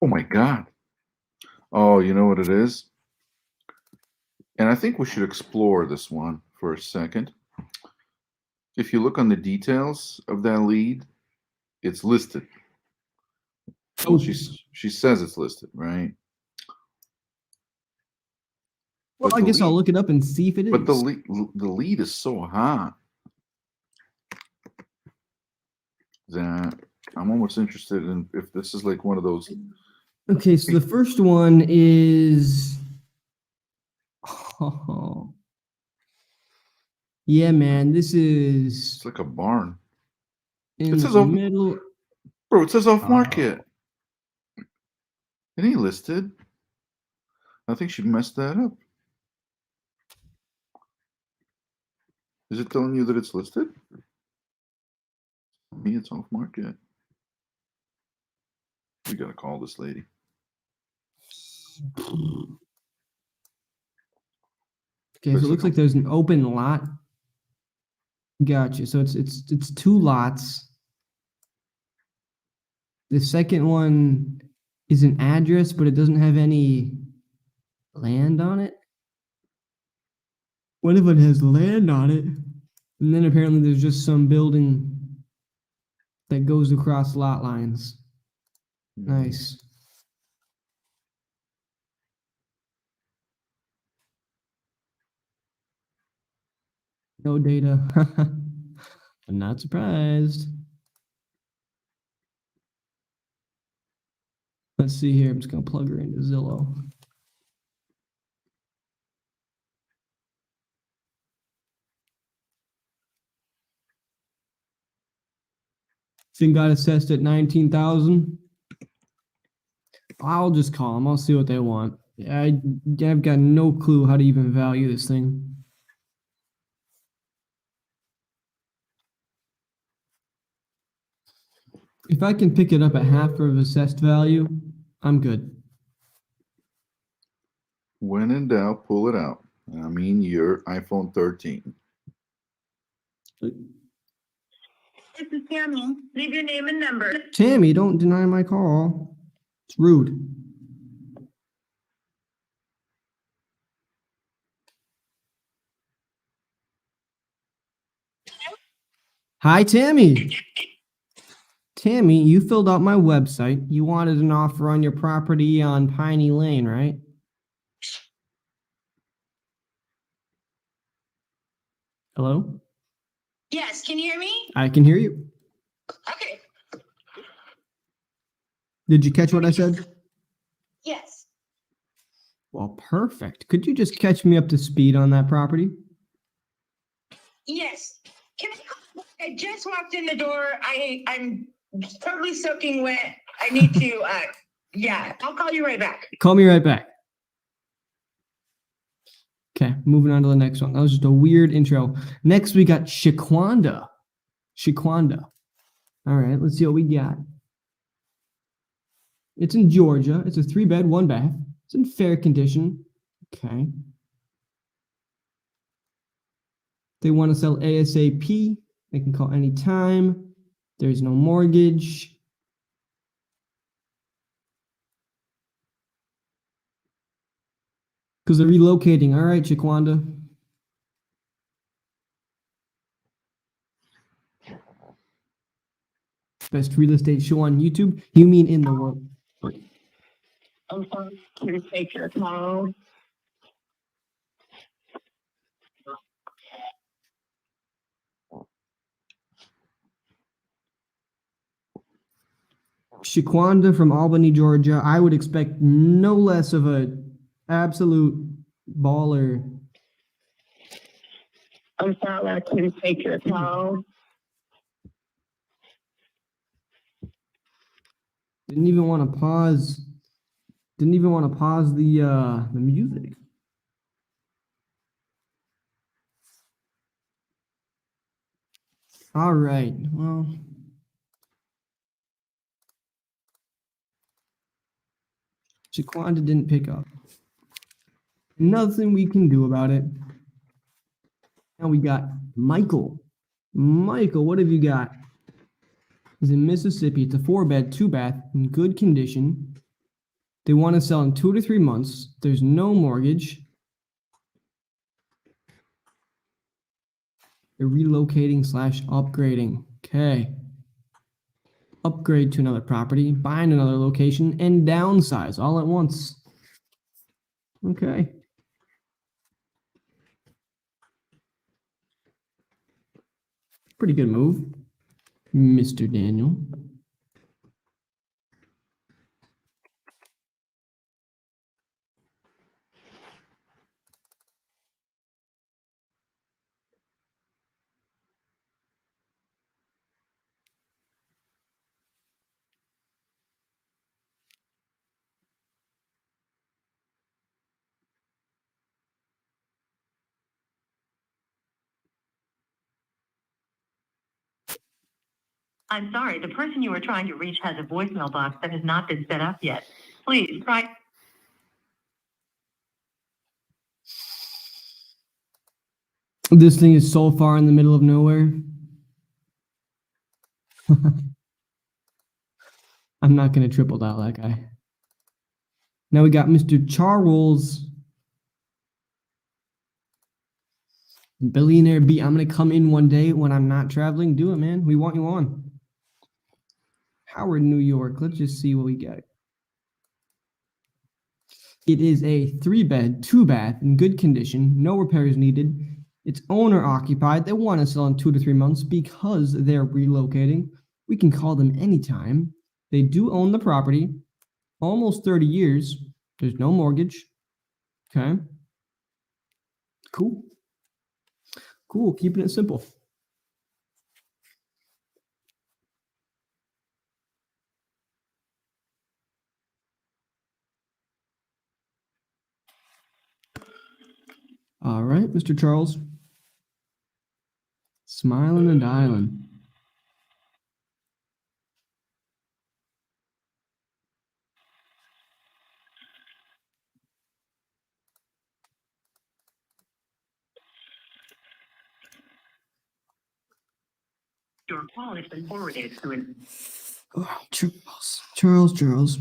Oh my god. Oh, you know what it is? And I think we should explore this one for a second. If you look on the details of that lead, it's listed. Well, she says it's listed, right? Well, I guess I'll look it up and see if it is. But the lead is so hot that I'm almost interested in if this is like one of those. Okay, so the first one is. Oh. Yeah, man, this is. It's like a barn. In It says the off, middle. bro. It says off market. It ain't listed. I think she messed that up. Is it telling you that it's listed? Me, it's off market. We gotta call this lady. Okay, so it looks like there's an open lot. Gotcha. So it's 2 lots. The second one is an address, but it doesn't have any land on it. One of it has land on it, and then apparently there's just some building that goes across lot lines. Nice. No data. I'm not surprised. Let's see here. I'm just gonna plug her into Zillow. Thing got assessed at 19,000. I'll just call them. I'll see what they want. I've got no clue how to even value this thing. If I can pick it up at half of assessed value, I'm good. When in doubt, pull it out. I mean, your iPhone 13. This is Tammy. Leave your name and number. Tammy, don't deny my call. It's rude. Hi, Tammy. Tammy, you filled out my website. You wanted an offer on your property on Piney Lane, right? Hello? Yes, can you hear me? I can hear you. Okay. Did you catch what I said? Yes. Well, perfect. Could you just catch me up to speed on that property? Yes. Can I just walked in the door. I'm totally soaking wet. I need to yeah, I'll call you right back. Call me right back. Okay, moving on to the next one. That was just a weird intro. Next, we got Shaquanda. Shaquanda. All right, let's see what we got. It's in Georgia. It's a 3-bed, 1-bath. It's in fair condition. Okay. They want to sell ASAP. They can call anytime. There's no mortgage. Because they're relocating. All right, Shaquanda. Best real estate show on YouTube? You mean in the world? I'm sorry to take your call. Shaquanda from Albany, Georgia. I would expect no less of a absolute baller. I'm sorry to take your call. Didn't even want to pause. Didn't even want to pause the music. All right. Well, Shaquanda didn't pick up. Nothing we can do about it. Now we got Michael. Michael, what have you got? He's in Mississippi. It's a 4-bed, 2-bath in good condition. They want to sell in 2 to 3 months. There's no mortgage. They're relocating / upgrading. Okay. Upgrade to another property, buying another location, and downsize all at once. Okay. Pretty good move, Mr. Daniel. I'm sorry, the person you are trying to reach has a voicemail box that has not been set up yet. Please try. This thing is so far in the middle of nowhere. I'm not going to triple dial that guy. Now we got Mr. Charles. Billionaire B. I'm going to come in one day when I'm not traveling. Do it, man. We want you on. Howard, New York. Let's just see what we get. It is a 3-bed, 2-bath in good condition. No repairs needed. It's owner occupied. They want to sell in 2 to 3 months because they're relocating. We can call them anytime. They do own the property. Almost 30 years. There's no mortgage. Okay. Cool. Cool. Keeping it simple. All right, Mr. Charles. Smiling and dialing. Your call has been forwarded to an. Oh, Charles.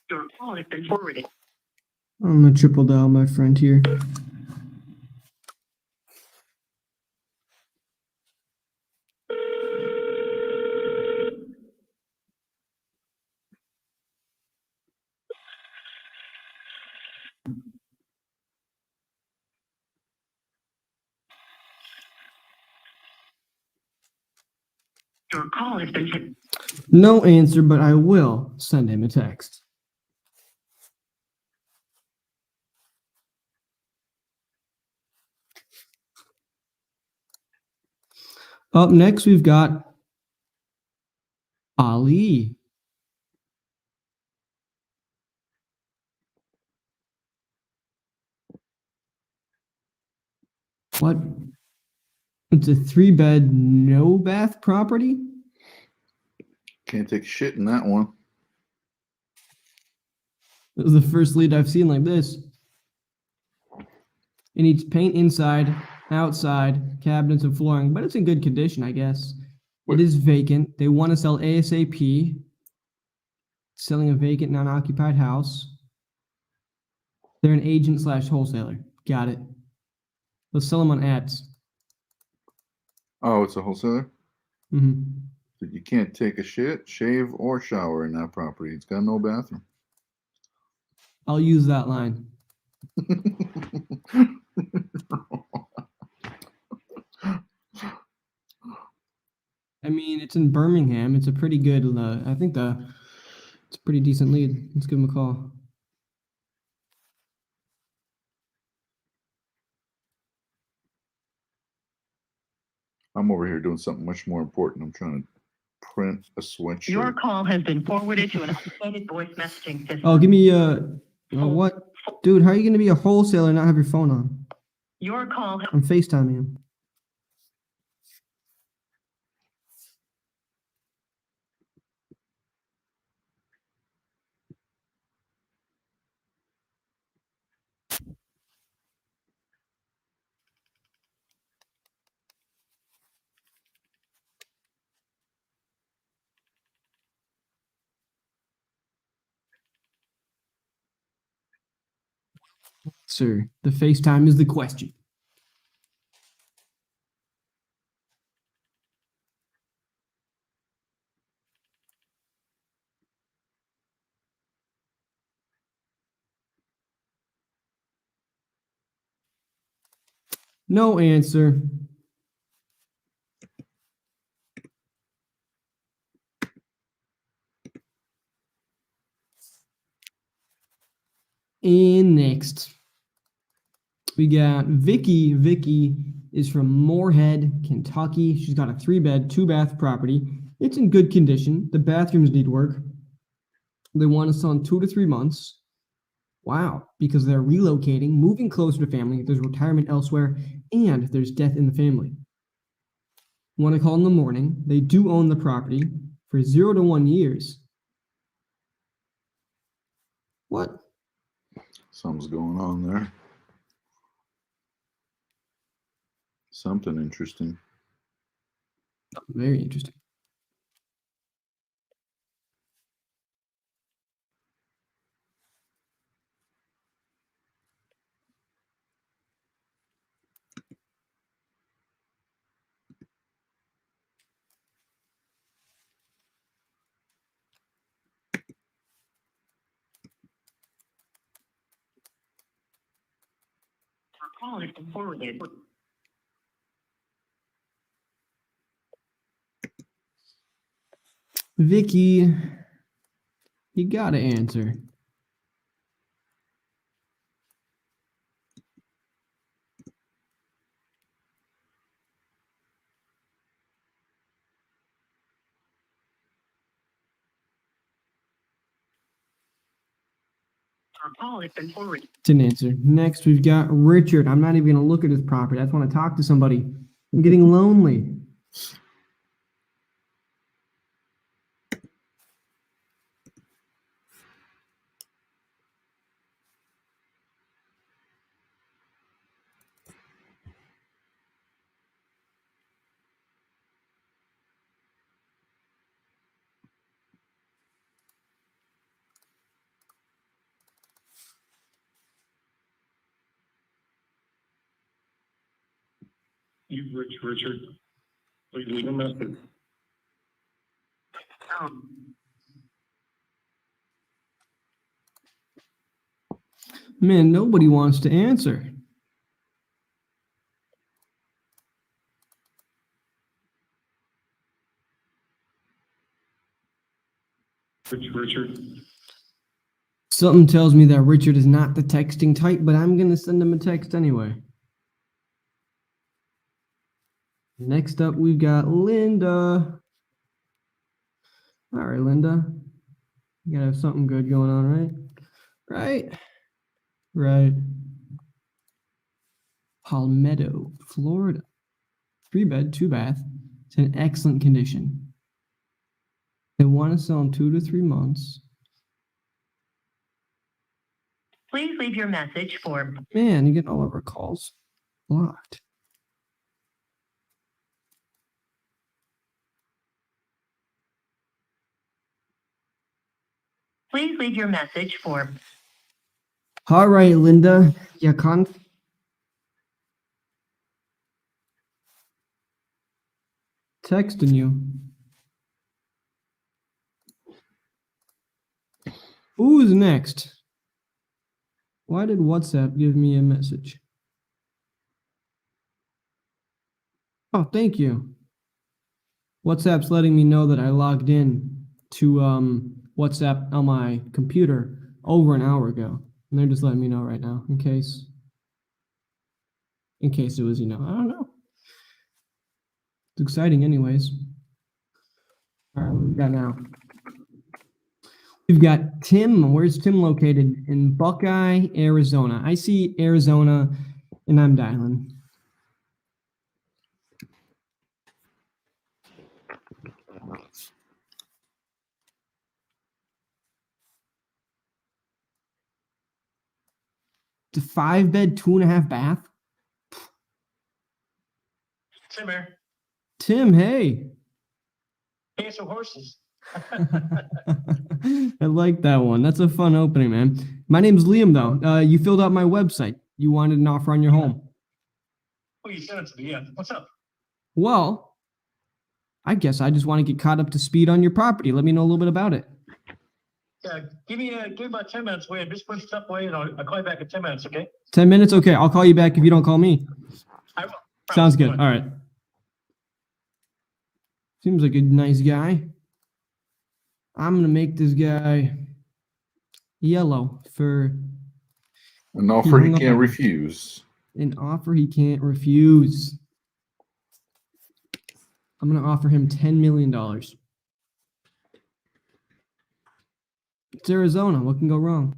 Your call has been forwarded. I'm gonna triple dial my friend here. Your call has been. No answer, but I will send him a text. Up next, we've got Ali. What? It's a 3-bed, no bath property? Can't take shit in that one. This is the first lead I've seen like this. It needs paint inside, outside, cabinets and flooring, but it's in good condition, I guess. It is vacant. They want to sell ASAP. Selling a vacant, non-occupied house. They're an agent / wholesaler. Got it. Let's sell them on ads. Oh, it's a wholesaler? Mm-hmm. So you can't take a shit, shave, or shower in that property. It's got no bathroom. I'll use that line. I mean, it's in Birmingham. It's a pretty good, I think it's a pretty decent lead. Let's give him a call. I'm over here doing something much more important. I'm trying to print a sweatshirt. Your call has been forwarded to an automated voice messaging system. Oh, give me what? Dude, how are you going to be a wholesaler and not have your phone on? Your call. I'm FaceTiming him. Sir, the FaceTime is the question. No answer. And next, we got Vicky. Vicky is from Moorhead, Kentucky. She's got a 3-bed, 2-bath property. It's in good condition. The bathrooms need work. They want to sell in 2 to 3 months. Wow, because they're relocating, moving closer to family. There's retirement elsewhere, and there's death in the family. Want to call in the morning. They do own the property for 0 to 1 years. What? Something's going on there. Something interesting. Very interesting. Your call has been forwarded. Vicky, you gotta answer. Your call has been forwarded. Didn't answer. Next, we've got Richard. I'm not even gonna look at his property. I just want to talk to somebody. I'm getting lonely. Richard, please leave a message. Man, nobody wants to answer. Richard. Something tells me that Richard is not the texting type, but I'm going to send him a text anyway. Next up, we've got Linda. All right, Linda. You got to have something good going on, right? Right. Palmetto, Florida. 3-bed, 2-bath. It's in excellent condition. They want to sell in 2 to 3 months. Please leave your message for. Man, you get all of our calls blocked. Please leave your message for. All right, Linda. Yeah, texting you. Who's next? Why did WhatsApp give me a message? Oh, thank you. WhatsApp's letting me know that I logged in to WhatsApp on my computer over an hour ago. And they're just letting me know right now in case it was, I don't know. It's exciting anyways. All right, what we got now? We've got Tim. Where's Tim located? In Buckeye, Arizona. I see Arizona, and I'm dialing. It's a 5-bed, 2.5 bath. Tim here. Tim, hey. Hey, some horses. I like that one. That's a fun opening, man. My name's Liam, though. You filled out my website. You wanted an offer on your home. Oh, you sent it to me. Yeah. What's up? Well, I guess I just want to get caught up to speed on your property. Let me know a little bit about it. Yeah, give me about 10 minutes away. I'm just putting stuff away, and I'll call you back in 10 minutes, okay? 10 minutes? Okay, I'll call you back if you don't call me. I will. Sounds good. All right. Seems like a nice guy. I'm going to make this guy yellow for An offer he can't refuse. an offer he can't refuse. I'm going to offer him $10 million. It's Arizona. What can go wrong?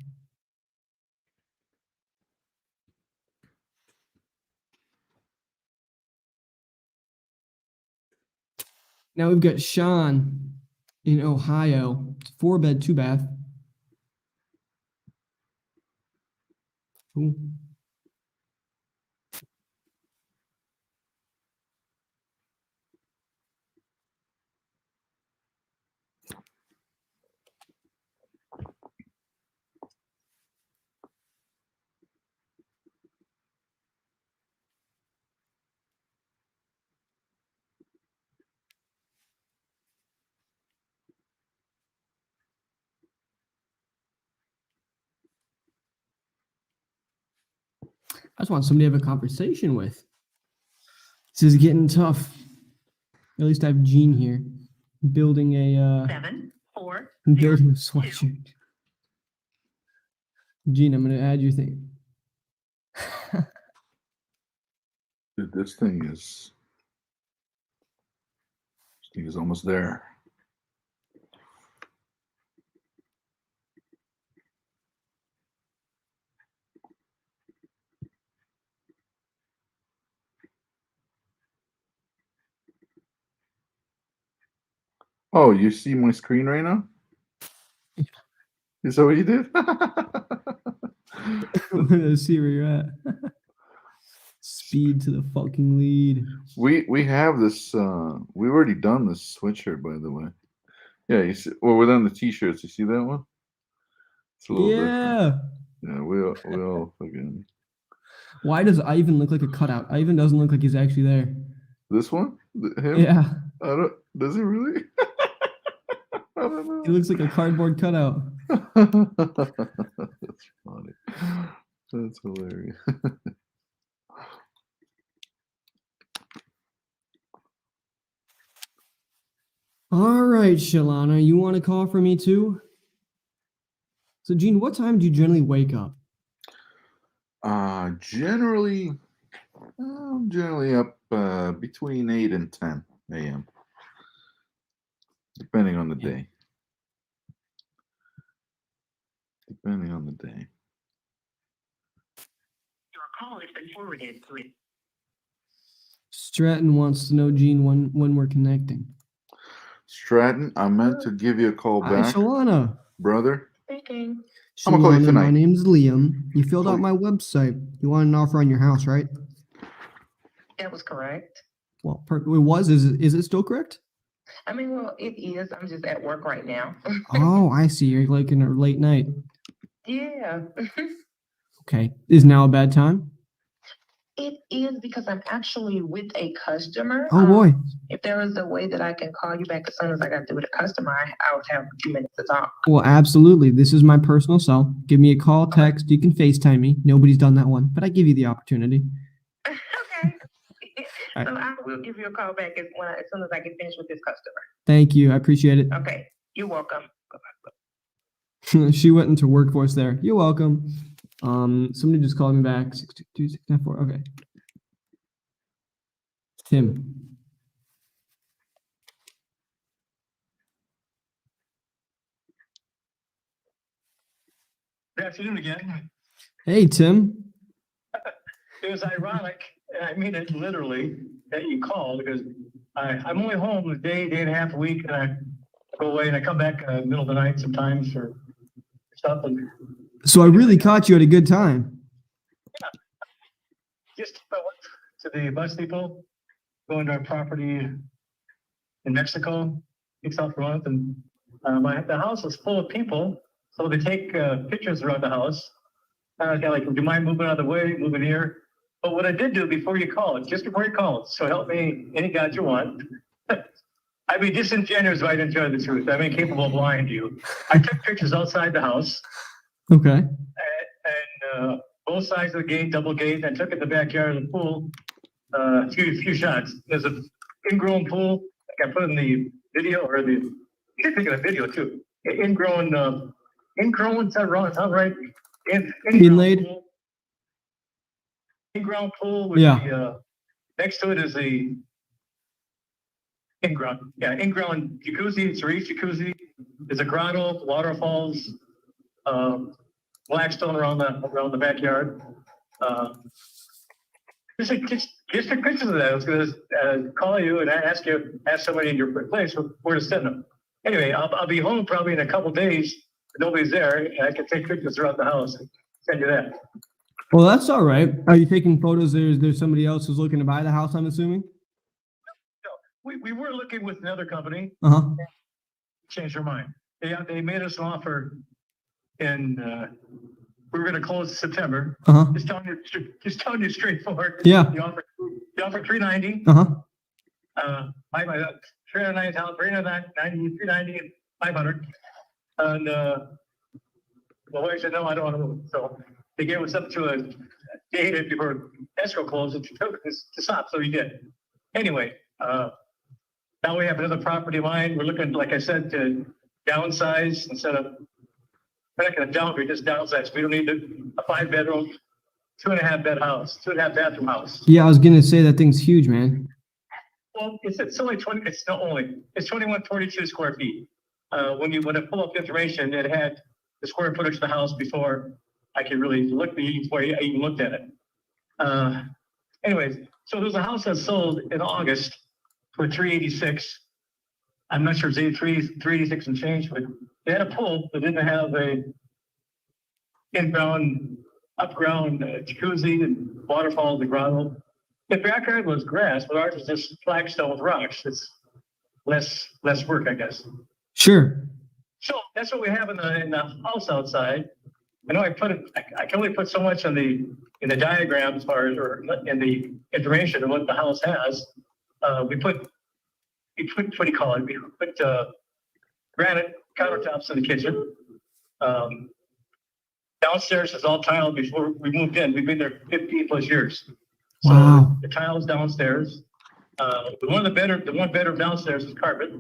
Now we've got Sean in Ohio. It's 4-bed, 2-bath. Ooh. I just want somebody to have a conversation with. This is getting tough. At least I have Gene here, building a 7 4 building a sweatshirt. Gene, I'm gonna add your thing. Dude, this thing is almost there. Oh, you see my screen right now? Is that what you did? I'm gonna see where you're at. Speed to the fucking lead. We have this. We've already done this sweatshirt, by the way. Yeah, you see. Well, we're done the t-shirts. You see that one? It's a little different. Yeah. Yeah, we all fucking. Why does Ivan look like a cutout? Ivan doesn't look like he's actually there. This one? Him? Yeah, I don't. Does he really? I don't he looks like a cardboard cutout. know. That's funny. That's hilarious. All right, Shalana, you want to call for me too? So, Gene, what time do you generally wake up? Generally, I'm generally up between 8 and 10 a.m. Depending on the Yeah. day. Depending on the day. Your call has been forwarded to it. Stratton wants to know, Gene, when we're connecting. Stratton, I meant to give you a call Hi, back, Shalana. brother. Speaking. I'm gonna call you Shalana, my tonight. name's Liam. You filled Call out you- my website. You want an offer on your house, right? That was correct. Well, it was. Is it still correct? I mean, well, it is. I'm just at work right now. Oh, I see. You're like in a late night. Yeah. Okay. Is now a bad time? It is because I'm actually with a customer. Oh boy. If there is a way that I can call you back as soon as I got through with a customer, I would have a few minutes to talk. Well, absolutely. This is my personal cell. Give me a call, text. You can FaceTime me. Nobody's done that one, but I give you the opportunity. Okay. All So I will give you a call back as soon as I get finished with this customer. Thank you. I appreciate it. Okay. You're welcome. She went into workforce there. You're welcome. Somebody just called me back. 622-694. Okay. Tim. Good afternoon again. Hey, Tim. It was ironic, and I mean it literally, that you called because I'm only home a day and a half a week, and I go away and I come back middle of the night sometimes for stuff. And So I really caught you at a good time. just went to the bus depot, going to our property in Mexico, 6 months for a month, and the house was full of people, so they take pictures around the house. I was like, would you mind moving out of the way, moving here? But what I did do before you called, just before you called, so help me, any God you want. I'd be disingenuous if I didn't tell you the truth. I'm incapable of lying to you. I took pictures outside the house Okay. and both sides of the gate, double gate. I took it in the backyard of the pool, a few shots. There's an ingrown pool. Like I put in the video or the, you can take a video too. Ingrown, is that wrong? Is that right? Inlaid? Pool. In-ground pool with Yeah. the, next to it is the in-ground jacuzzi. It's a reach jacuzzi. There's a grotto, waterfalls, blackstone around the backyard. Just take pictures of that. I was going to call you and ask somebody in your place where to send them. Anyway, I'll be home probably in a couple days. Nobody's there, and I can take pictures around the house and send you that. Well, that's all right. Are you taking photos? There's somebody else who's looking to buy the house, I'm assuming? We were looking with another company, Uh-huh. changed their mind. They made us an offer, and we were going to close in September. Uh-huh. Just telling you straightforward. Yeah. The offer $390. Uh-huh. My $390 and $500. And the wife said, no, I don't want to move. So they gave us up to a date before escrow closed and took us to stop. So we did. Anyway, now we have another property line. We're looking, like I said, to downsize instead of, we're not going to downgrade, just downsize. We don't need a 5-bedroom, 2.5 bed house, 2.5 bathroom house. Yeah, I was gonna say that thing's huge, man. Well, it's only 20, it's 2142 square feet. When I pull up the information, it had the square footage of the house before I could really before I even looked at it. Anyways, so there's a house that sold in August for $386. I'm not sure if it's 386 and change, but they had a pool that didn't have a upground jacuzzi and waterfall, the grotto. The backyard was grass, but ours was just flagstone with rocks. It's less work, I guess. Sure. So that's what we have in the house outside. I know I can only put so much on the in the diagram as far as, or in the information of what the house has, we put, what do you call it? We put granite countertops in the kitchen. Downstairs is all tiled before we moved in. We've been there 15 plus years. So Wow. the tiles downstairs. The one bedroom downstairs is carpet.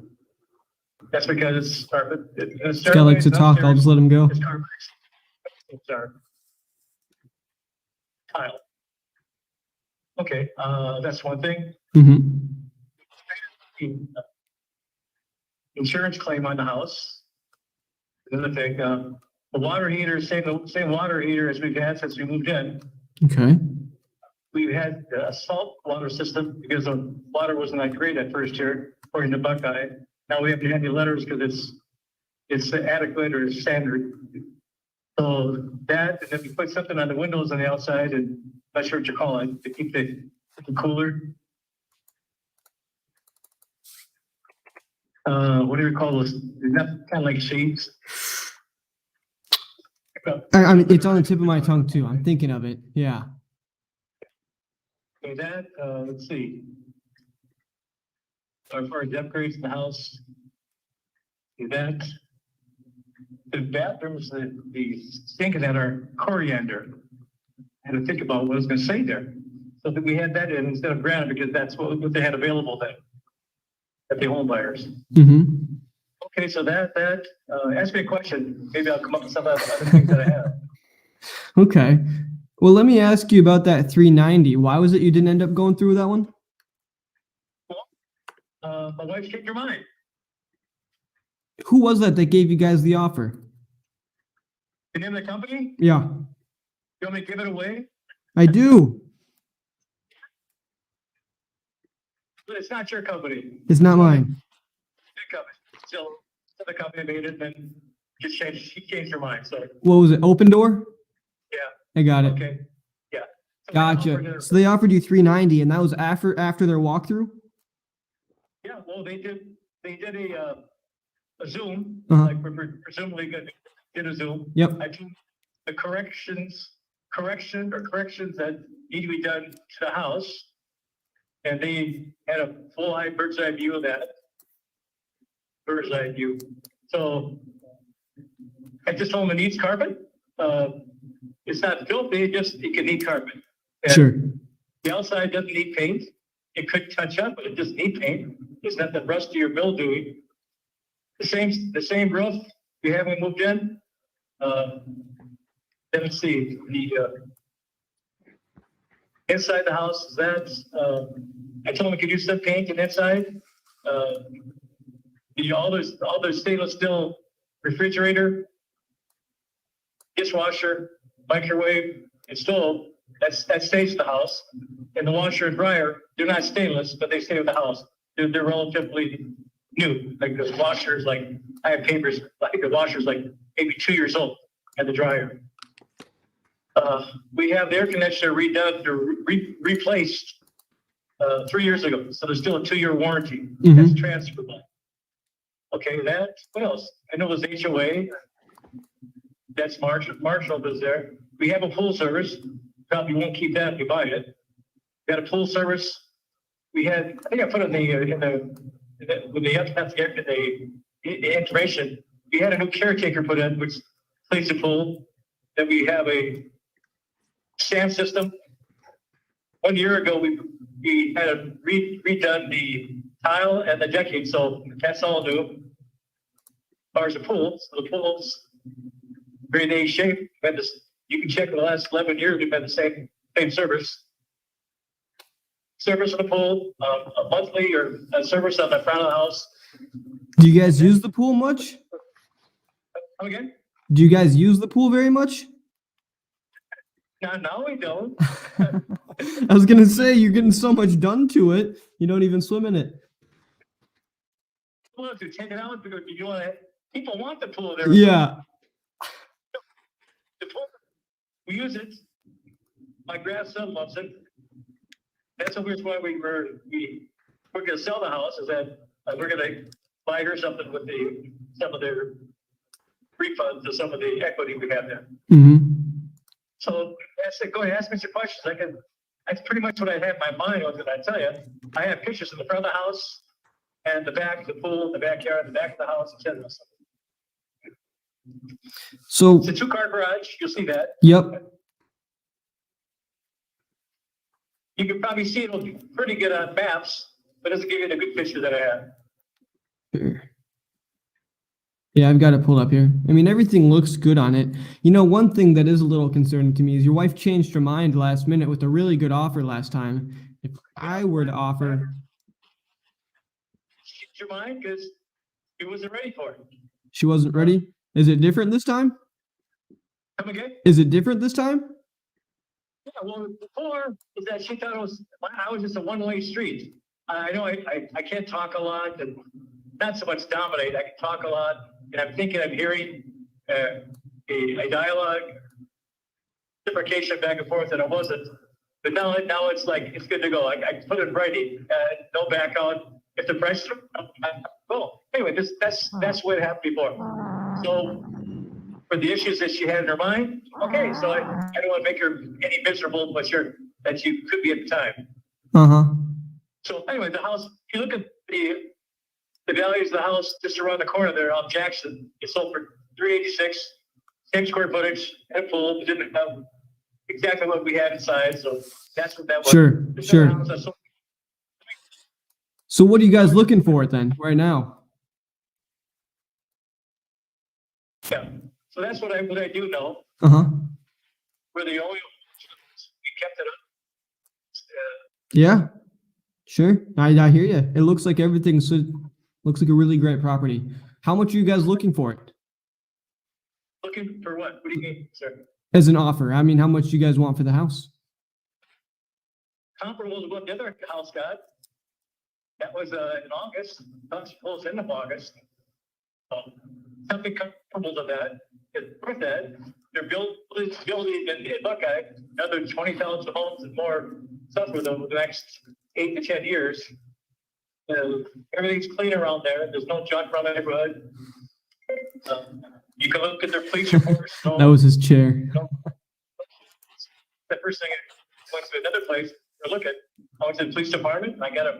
That's because it's carpet. This guy likes to talk. I'll just let him go. It's carpet. It's our tile. Okay, that's one thing. Mm-hmm. Insurance claim on the house. Another thing, the water heater, same water heater as we've had since we moved in. Okay. We've had a salt water system because the water wasn't that great at first year, according to Buckeye. Now we have to have the letters because it's adequate or standard. So that, and then we put something on the windows on the outside, and I'm not sure what you call it, to keep the cooler. What do you call those? Is that kind of like shades? I mean, it's on the tip of my tongue too. I'm thinking of it. Yeah. Okay, that, let's see. As far as upgrades in the house, that the bathrooms, the sink that are coriander. I had to think about what I was going to say there. So that we had that in instead of granite because that's what they had available then at the home buyers. Mm-hmm. Okay, so that ask me a question. Maybe I'll come up with some other things that I have. Okay. Well, let me ask you about that 390. Why was it you didn't end up going through with that one? My wife changed her mind. Who was that gave you guys the offer? The name of the company? Yeah, You want me to give it away? I do. But it's not your company. It's not mine. Big company. So the company made it, and then she changed her mind. So What was it? Open Door? yeah, I got it. okay, yeah. So they offered Gotcha. her- So they offered you 390, and that was after their walkthrough? Yeah, well, they did a Zoom, Uh-huh. like we're presumably gonna did a Zoom. Yep. I do the corrections that need to be done to the house. And they had a full eye bird's eye view of that. Bird's eye view. So I just told them it needs carpet. It's not filthy, it can need carpet. And Sure. the outside doesn't need paint. It could touch up, but it doesn't need paint. It's not the rusty or mildewy. The same roof we have when we moved in. Then let's see, the inside the house, I told them we could use some paint and inside. All those stainless steel refrigerator, dishwasher, microwave, and stove, that stays in the house. And the washer and dryer, they're not stainless, but they stay with the house. They're relatively new. Like the washers, like I have papers, like the washer's like maybe 2 years old, and the dryer. We have the air conditioner redone or replaced 3 years ago. So there's still a 2-year warranty. Mhm. That's transferable. Okay, what else? I know there's HOA. That's Marshall is there. We have a pool service. Probably won't keep that if you buy it. We had a pool service. We had, I think I put in the information. We had a new caretaker put in, which plays the pool. Then we have a sand system. 1 year ago, we had redone the tile and the decking, so that's all new. As far as the pool, so the pool's very nice shape. You can check the last 11 years, we've had the same service. Service of the pool, a monthly or a service on the front of the house. Do you guys use the pool much? Come again? Do you guys use the pool very much? No, we don't. I was gonna say, you're getting so much done to it, you don't even swim in it. Well, to take it out because you want to. People want the pool there. Yeah. The pool, we use it. My grandson loves it. That's why we're going to sell the house. Is that we're going to buy her something with some of their refunds or some of the equity we have there. Mm-hmm. So I said, go ahead, ask me some questions. That's pretty much what I had in my mind. I was going to tell you. I have pictures of the front of the house and the back, the pool, the backyard, the back of the house, etc. So, It's a 2-car garage. You'll see that. yep. You can probably see it'll be pretty good on maps, but it doesn't give you the good picture that I have. Sure. Yeah, I've got it pulled up here. I mean, everything looks good on it. You know, one thing that is a little concerning to me is your wife changed her mind last minute with a really good offer last time. If I were to offer, Change your mind because he wasn't ready for it. she wasn't ready. Is it different this time? Come again? Is it different this time? Yeah, well, before is that she thought I was just a one-way street. I know I can't talk a lot and not so much dominate. I can talk a lot, and I'm thinking I'm hearing a dialogue, reciprocation back and forth, and I wasn't. But now it's like it's good to go. I put it in writing, no back out. If the price, well, anyway, that's what happened before. So for the issues that she had in her mind, okay. So I don't want to make her any miserable, but sure that she could be at the time. Uh-huh. So anyway, the house. If you look at the values of the house just around the corner there on Jackson, it sold for $386, same square footage, and a pool. It didn't have exactly what we had inside, so that's what that was. Sure, This sure. other house I sold- So what are you guys looking for it then, right now? Yeah. So that's what I do know. Uh-huh. We're the only we kept it up. Yeah, sure. I hear you. It looks like looks like a really great property. How much are you guys looking for it Looking for what? What do you mean, sir? as an offer? I mean, how much you guys want for the house? Comparable to what the other house got. That was in August. That's close end of August. Something comparable to that. It's worth that. They're building in Buckeye another 20,000 homes and more stuff for the next 8 to 10 years. Everything's clean around there. There's no junk around the neighborhood. You can look at their police reports. That was his chair. The first thing I went to another place to look at. I went to the police department. I got a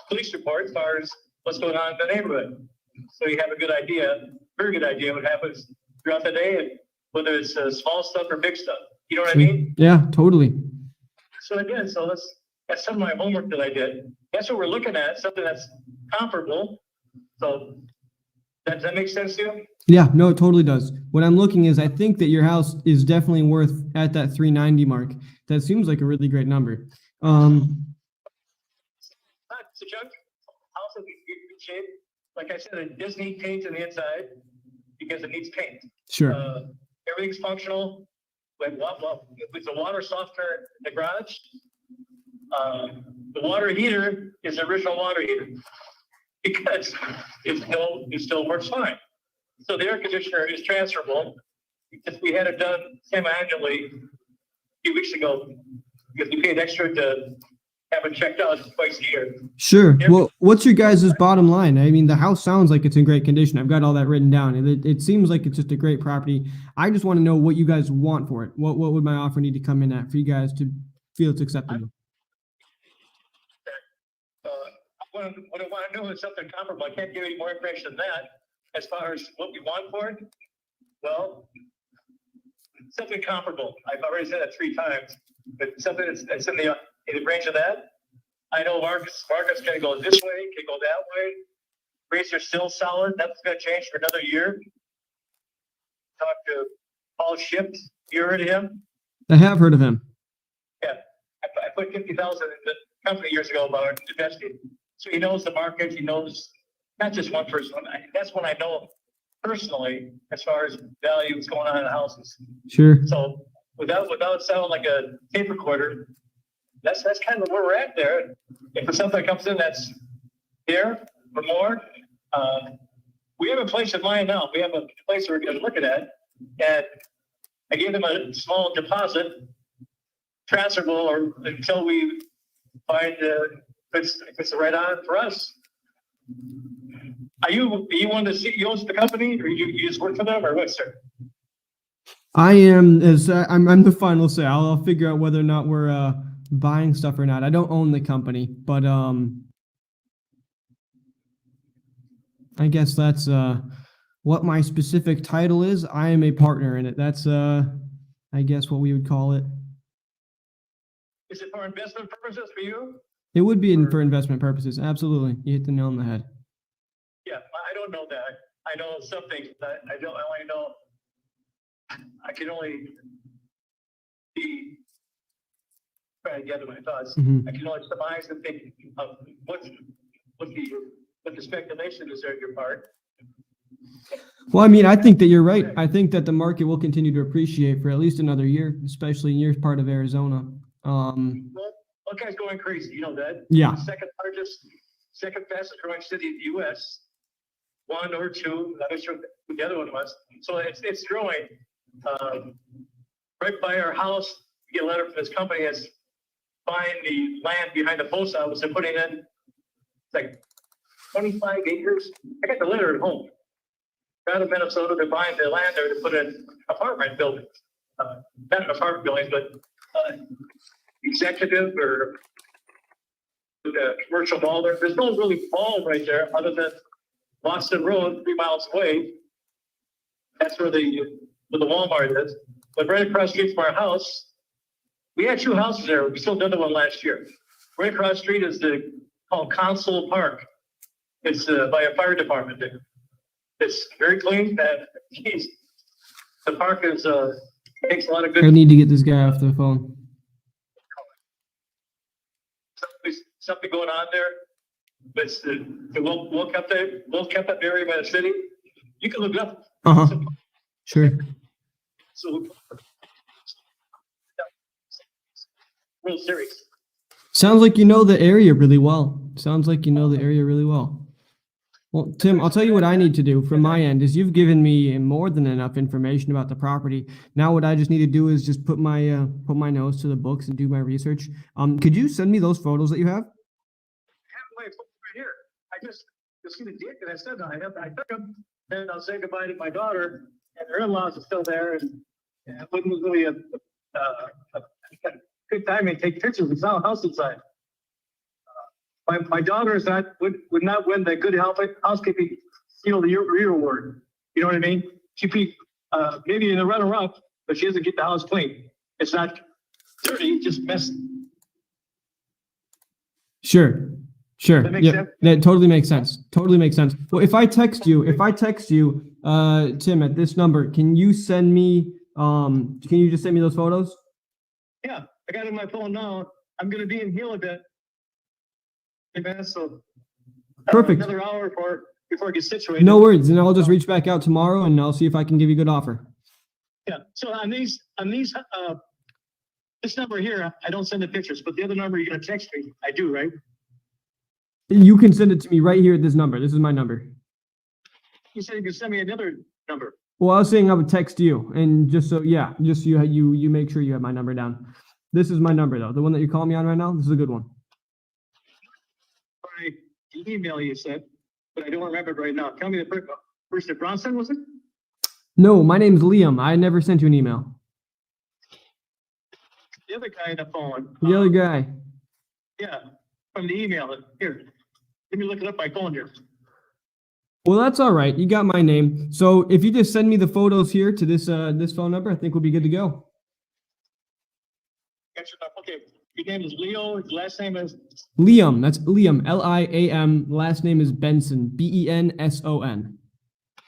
police report as far as what's going on in the neighborhood. So you have a good idea, very good idea what happens throughout the day, and whether it's small stuff or big stuff. You know what I mean? Yeah, totally. So again, that's some of my homework that I did. That's what we're looking at, something that's comparable. So does that make sense to you? Yeah, no, it totally does. What I'm looking is, I think that your house is definitely worth at that 390 mark. That seems like a really great number. It's a junk house in good shape. Like I said, it does need paint on the inside because it needs paint. Sure. Everything's functional. With the water softener in the garage. The water heater is the original water heater because it still works fine. So the air conditioner is transferable. Because we had it done semi-annually a few weeks ago because we paid extra to have it checked out twice a year. Sure. Well, what's your guys' bottom line? I mean, the house sounds like it's in great condition. I've got all that written down. It seems like it's just a great property. I just want to know what you guys want for it. What would my offer need to come in at for you guys to feel it's acceptable? What I want to know is something comparable. I can't give you any more information than that. As far as what we want for it, well, something comparable. I've already said that 3 times, but something that's in the range of that. I know market's going to go this way, can go that way. Rates are still solid. That's going to change for another year. Talk to Paul Shipp. You heard of him? I have heard of him. Yeah, I put 50,000 in the company years ago about investing. So he knows the market. He knows not just one person. That's what I know personally as far as value is going on in houses. Sure. So without sounding like a tape recorder, that's kind of where we're at there. If there's something that comes in that's there or more, we have a place in mind now. We have a place we're looking at, and I gave them a small deposit, transferable, or until we find if it's the right on for us. Are you one of the CEOs of the company, or you just work for them, or what, sir? I am as I'm the final say. I'll figure out whether or not we're buying stuff or not. I don't own the company, but I guess that's what my specific title is. I am a partner in it. That's I guess what we would call it. Is it for investment purposes for you? It would be for investment purposes. Absolutely. You hit the nail on the head. Yeah, I don't know that. I know some things, but I only know, I can only be, trying to gather my thoughts. Mhm. I can only surmise and think of what the speculation is there on your part. Well, I mean, I think that you're right. I think that the market will continue to appreciate for at least another year, especially in your part of Arizona. Well, Buckeye's going crazy, you know that? Yeah. Second fastest growing city in the US. One or two, I'm not sure who the other one was. So it's growing. Right by our house, we get a letter from this company that's buying the land behind the post office and putting in, it's like 25 acres. I got the letter at home. Out of Minnesota, they're buying the land there to put in apartment buildings. Not an apartment building, but executive or the commercial mall there. There's no really mall right there other than Boston Road, 3 miles away. That's where the Walmart is. But right across the street from our house, we had 2 houses there. We sold the other one last year. Right across the street is called Console Park. It's by a fire department there. It's very clean. Geez, the park is takes a lot of good. I need to get this guy off the phone. Something going on there. But it's the well kept area by the city. You can look it up. Sure. So World Series. Sounds like you know the area really well. Well, Tim, I'll tell you what I need to do from my end is you've given me more than enough information about the property. Now what I just need to do is just put my nose to the books and do my research. Could you send me those photos that you have? Right here. I just see the dick that I said I took them and I'll say goodbye to my daughter and her in-laws are still there and it wasn't really a good time to take pictures of the house inside. My daughter is would not win the good housekeeping the year award. You know what I mean? She'd be maybe in the runner-up, but she doesn't get the house clean. It's not dirty, just messy. Sure. That makes sense? That totally makes sense. Well, if I text you, Tim, at this number, can you just send me those photos? Yeah, I got it on my phone now. I'm going to be in here a bit. So Perfect. Another hour before it gets situated. No worries, and I'll just reach back out tomorrow and I'll see if I can give you a good offer. Yeah. So on these, this number here, I don't send the pictures, but the other number you're gonna text me, I do, right? You can send it to me right here at this number. This is my number. You said you could send me another number. Well, I was saying I would text you, and just you make sure you have my number down. This is my number though, the one that you're calling me on right now. This is a good one. The email you said, but I don't remember it right now. Tell me the person. Bronson, was it? No, my name's Liam. I never sent you an email. The other guy on the phone. The other guy. Yeah, from the email. Here, let me look it up my phone here. Well, that's all right. You got my name. So if you just send me the photos here to this phone number, I think we'll be good to go. Okay. Your name is Leo. His last name is Liam. That's Liam. Liam. Last name is Benson. Benson.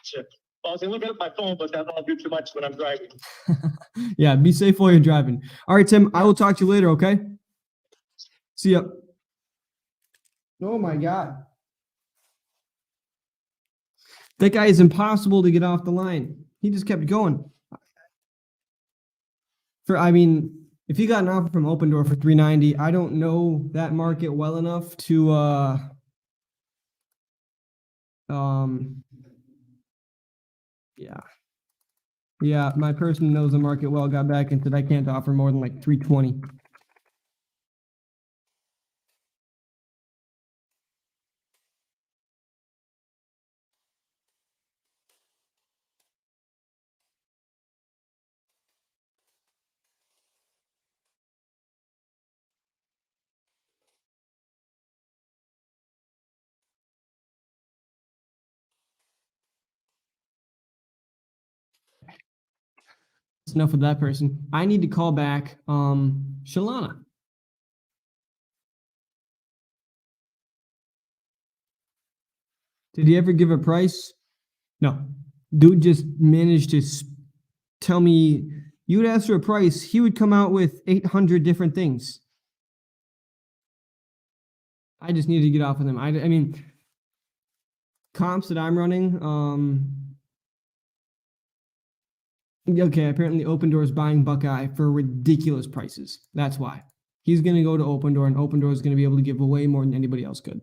Shit. Well, I was looking at my phone, but that won't do too much when I'm driving. Yeah, be safe while you're driving. All right, Tim. I will talk to you later. Okay. See ya. Oh my God. That guy is impossible to get off the line. He just kept going. If you got an offer from Open Door for $390, I don't know that market well enough to yeah, my person who knows the market well got back and said I can't offer more than like $320. enough with that person. I need to call back Shalana. Did he ever give a price? No. Dude just managed to tell me, you would ask for a price, he would come out with 800 different things. I just need to get off with him. I mean, comps that I'm running, okay, apparently Open Door is buying Buckeye for ridiculous prices. That's why. He's going to go to Open Door, and Open Door is going to be able to give away more than anybody else could.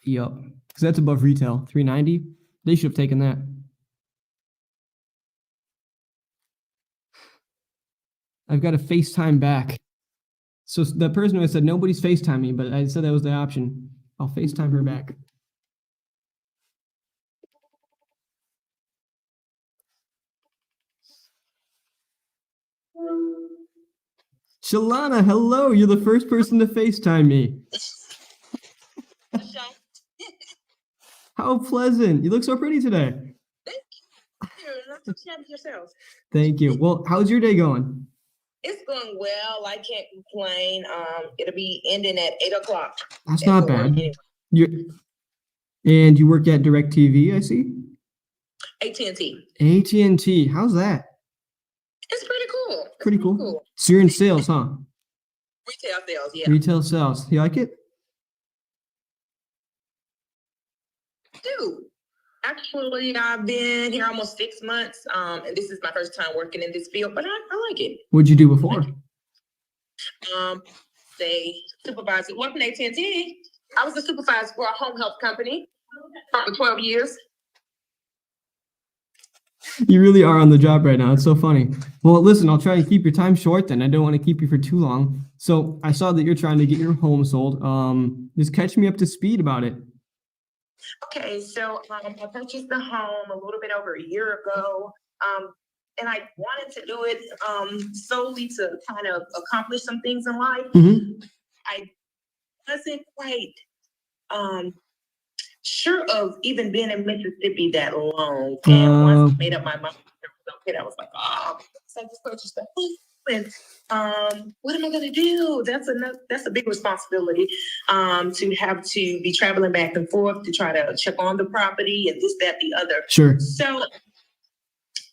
Yup. Because that's above retail. $390. They should have taken that. I've got a FaceTime back. So the person who had said nobody's FaceTime me, but I said that was the option. I'll FaceTime her back. Shalana, hello. You're the first person to FaceTime me. How pleasant. You look so pretty today. Thank you. Not so shabby yourself. Thank you. Well, how's your day going? It's going well. I can't complain. It'll be ending at 8:00. That's not bad. And you work at DirecTV, I see? AT&T. AT&T. How's that? It's pretty cool. Pretty cool. So you're in sales, huh? Retail sales, yeah. Retail sales. You like it? Dude, actually, I've been here almost 6 months, and this is my first time working in this field, but I like it. What'd you do before? They supervisor. Working at AT&T, I was a supervisor for a home health company for 12 years. You really are on the job right now. It's so funny. Well, listen, I'll try to keep your time short then. I don't want to keep you for too long. So I saw that you're trying to get your home sold. Just catch me up to speed about it. Okay, so I purchased the home a little bit over a year ago. And I wanted to do it solely to kind of accomplish some things in life. Mm-hmm. I wasn't quite sure of even being in Mississippi that long. And once I made up my mind, I was like, oh, so I just purchased the home. And what am I gonna do? That's a big responsibility. To have to be traveling back and forth to try to check on the property and this, that, the other. Sure. So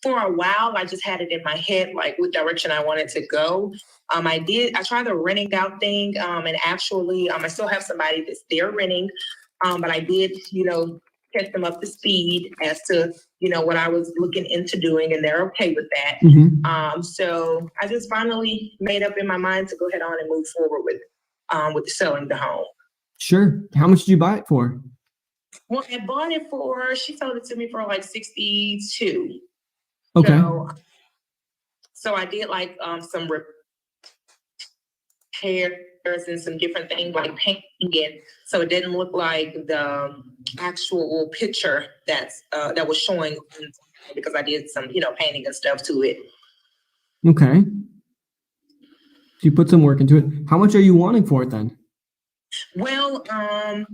for a while, I just had it in my head, like what direction I wanted to go. I tried the renting out thing, and actually, I still have somebody that's there renting, but I did, catch them up to speed as to, what I was looking into doing, and they're okay with that. Mm-hmm. So I just finally made up in my mind to go ahead on and move forward with selling the home. Sure. How much did you buy it for? Well, I bought it she sold it to me for like 62. Okay. So I did like some repairs and some different things like painting it, so it didn't look like the actual picture that was showing, because I did some painting and stuff to it. Okay. So you put some work into it. How much are you wanting for it then? Well, I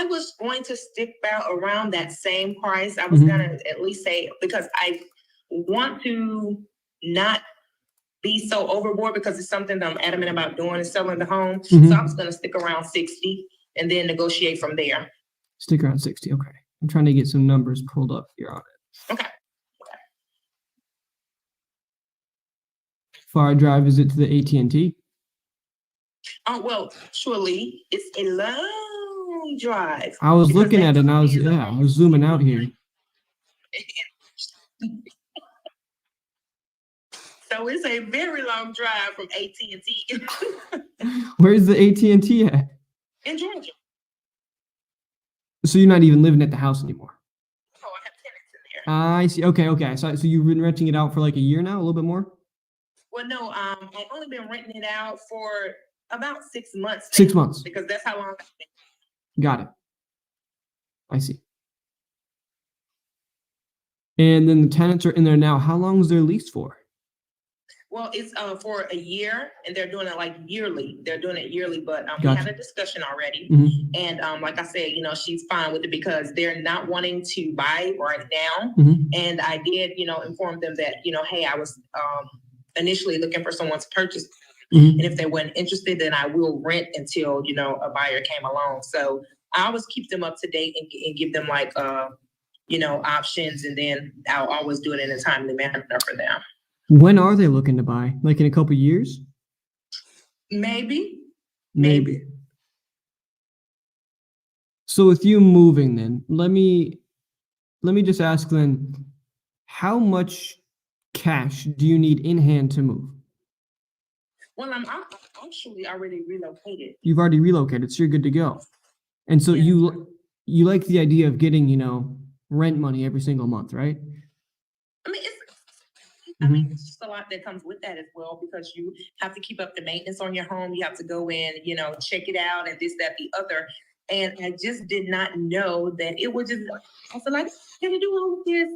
was going to stick around that same price. I was gonna at least say, because I want to not be so overboard, because it's something that I'm adamant about doing, is selling the home. Mm-hmm. So I was going to stick around 60 and then negotiate from there. Stick around 60. Okay. I'm trying to get some numbers pulled up here on it. Okay. Far drive is it to the AT&T? Oh, well, surely it's a long drive. I was looking at it and I was zooming out here. So it's a very long drive from AT&T. Where's the AT&T at? In Georgia. So you're not even living at the house anymore? Oh, I have tenants in there. I see. Okay. So you've been renting it out for like a year now, a little bit more? Well, no, I've only been renting it out for about 6 months. 6 months. Because that's how long I've been. Got it. I see. And then the tenants are in there now. How long is their lease for? Well, it's for a year, and they're doing it like yearly. They're doing it yearly, but we Gotcha. had a discussion already, Mhm. and like I said, she's fine with it because they're not wanting to buy right now. Mhm. And I did, inform them that, hey, I was initially looking for someone to purchase, Mhm. and if they weren't interested, then I will rent until a buyer came along. So I always keep them up to date and give them like options, and then I'll always do it in a timely manner for them. When are they looking to buy? Like in a couple years? Maybe. Maybe. So with you moving then, let me just ask then, how much cash do you need in hand to move? Well, I'm actually already relocated. You've already relocated, so you're good to go. And so Yeah. you like the idea of getting, rent money every single month, right? I mean, it's just a lot that comes with that as well, because you have to keep up the maintenance on your home. You have to go in, check it out, and this, that, the other. And I just did not know that it would just, I feel like, can I do all of this?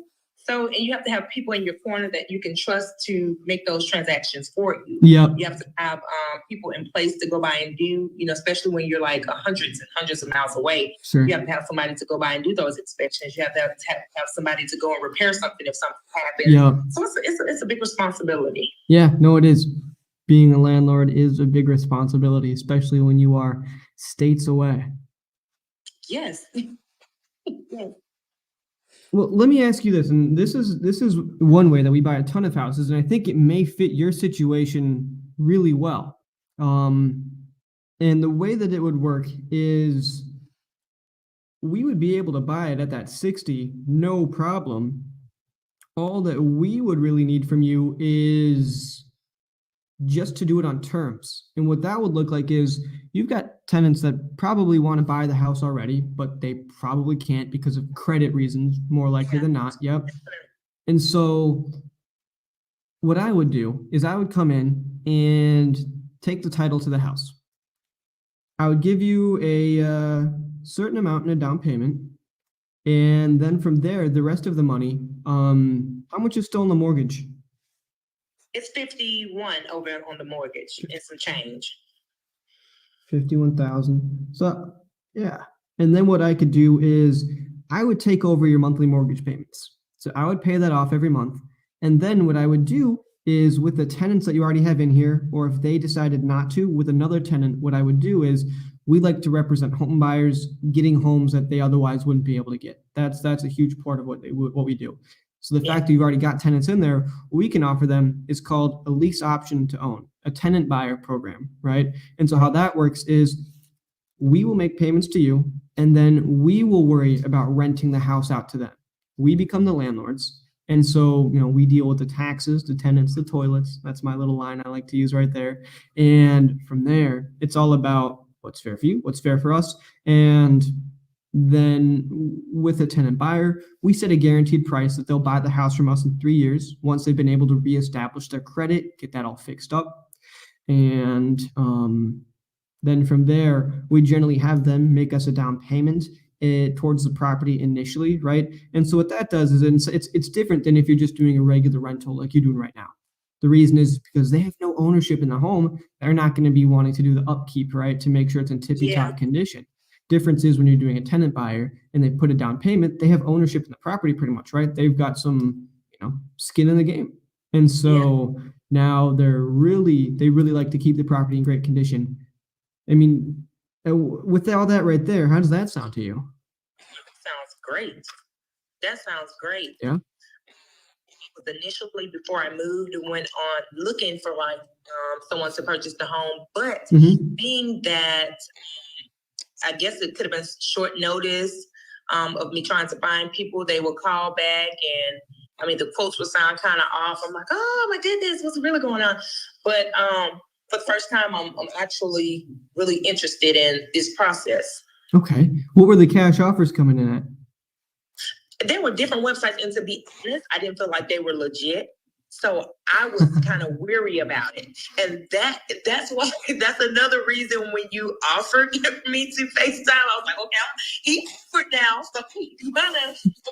So, and you have to have people in your corner that you can trust to make those transactions for you. Yep. You have to have people in place to go by and do, especially when you're like hundreds and hundreds of miles away. Sure. You have to have somebody to go by and do those inspections. You have to have somebody to go and repair something if something happens. Yeah. So it's a big responsibility. Yeah, no, it is. Being a landlord is a big responsibility, especially when you are states away. Yes. Yes. Well, let me ask you this, and this is one way that we buy a ton of houses, and I think it may fit your situation really well. And the way that it would work is we would be able to buy it at that 60, no problem. All that we would really need from you is just to do it on terms. And what that would look like is you've got tenants that probably want to buy the house already, but they probably can't because of credit reasons, more likely than not. Yep. And so what I would do is I would come in and take the title to the house. I would give you a certain amount in a down payment. And then from there, the rest of the money, how much is still on the mortgage? It's 51 over on the mortgage and some change. 51,000. So yeah. And then what I could do is I would take over your monthly mortgage payments. So I would pay that off every month. And then what I would do is with the tenants that you already have in here, or if they decided not to with another tenant, what I would do is we like to represent home buyers getting homes that they otherwise wouldn't be able to get. That's a huge part of what we do. So the fact that you've already got tenants in there, what we can offer them is called a lease option to own, a tenant buyer program, right? And so how that works is we will make payments to you, and then we will worry about renting the house out to them. We become the landlords. And so, we deal with the taxes, the tenants, the toilets. That's my little line I like to use right there. And from there, it's all about what's fair for you, what's fair for us. And then with a tenant buyer, we set a guaranteed price that they'll buy the house from us in 3 years once they've been able to reestablish their credit, get that all fixed up. And then from there, we generally have them make us a down payment towards the property initially, right? And so what that does is it's different than if you're just doing a regular rental like you're doing right now. The reason is because they have no ownership in the home. They're not going to be wanting to do the upkeep, right, to make sure it's in tippy-top condition. Difference is when you're doing a tenant buyer and they put a down payment, they have ownership in the property pretty much, right? They've got some, skin in the game. And so now they really like to keep the property in great condition. I mean, with all that right there, how does that sound to you? Sounds great. That sounds great. Yeah. Initially, before I moved, went on looking for someone to purchase the home, but being that I guess it could have been short notice of me trying to find people, they would call back, and the quotes would sound kind of off. I'm like, oh my goodness, what's really going on? But for the first time, I'm actually really interested in this process. Okay. What were the cash offers coming in at? There were different websites, and to be honest, I didn't feel like they were legit. So I was kind of weary about it. And that's why, that's another reason when you offered me to FaceTime, I was like, okay, he offered now. So I'm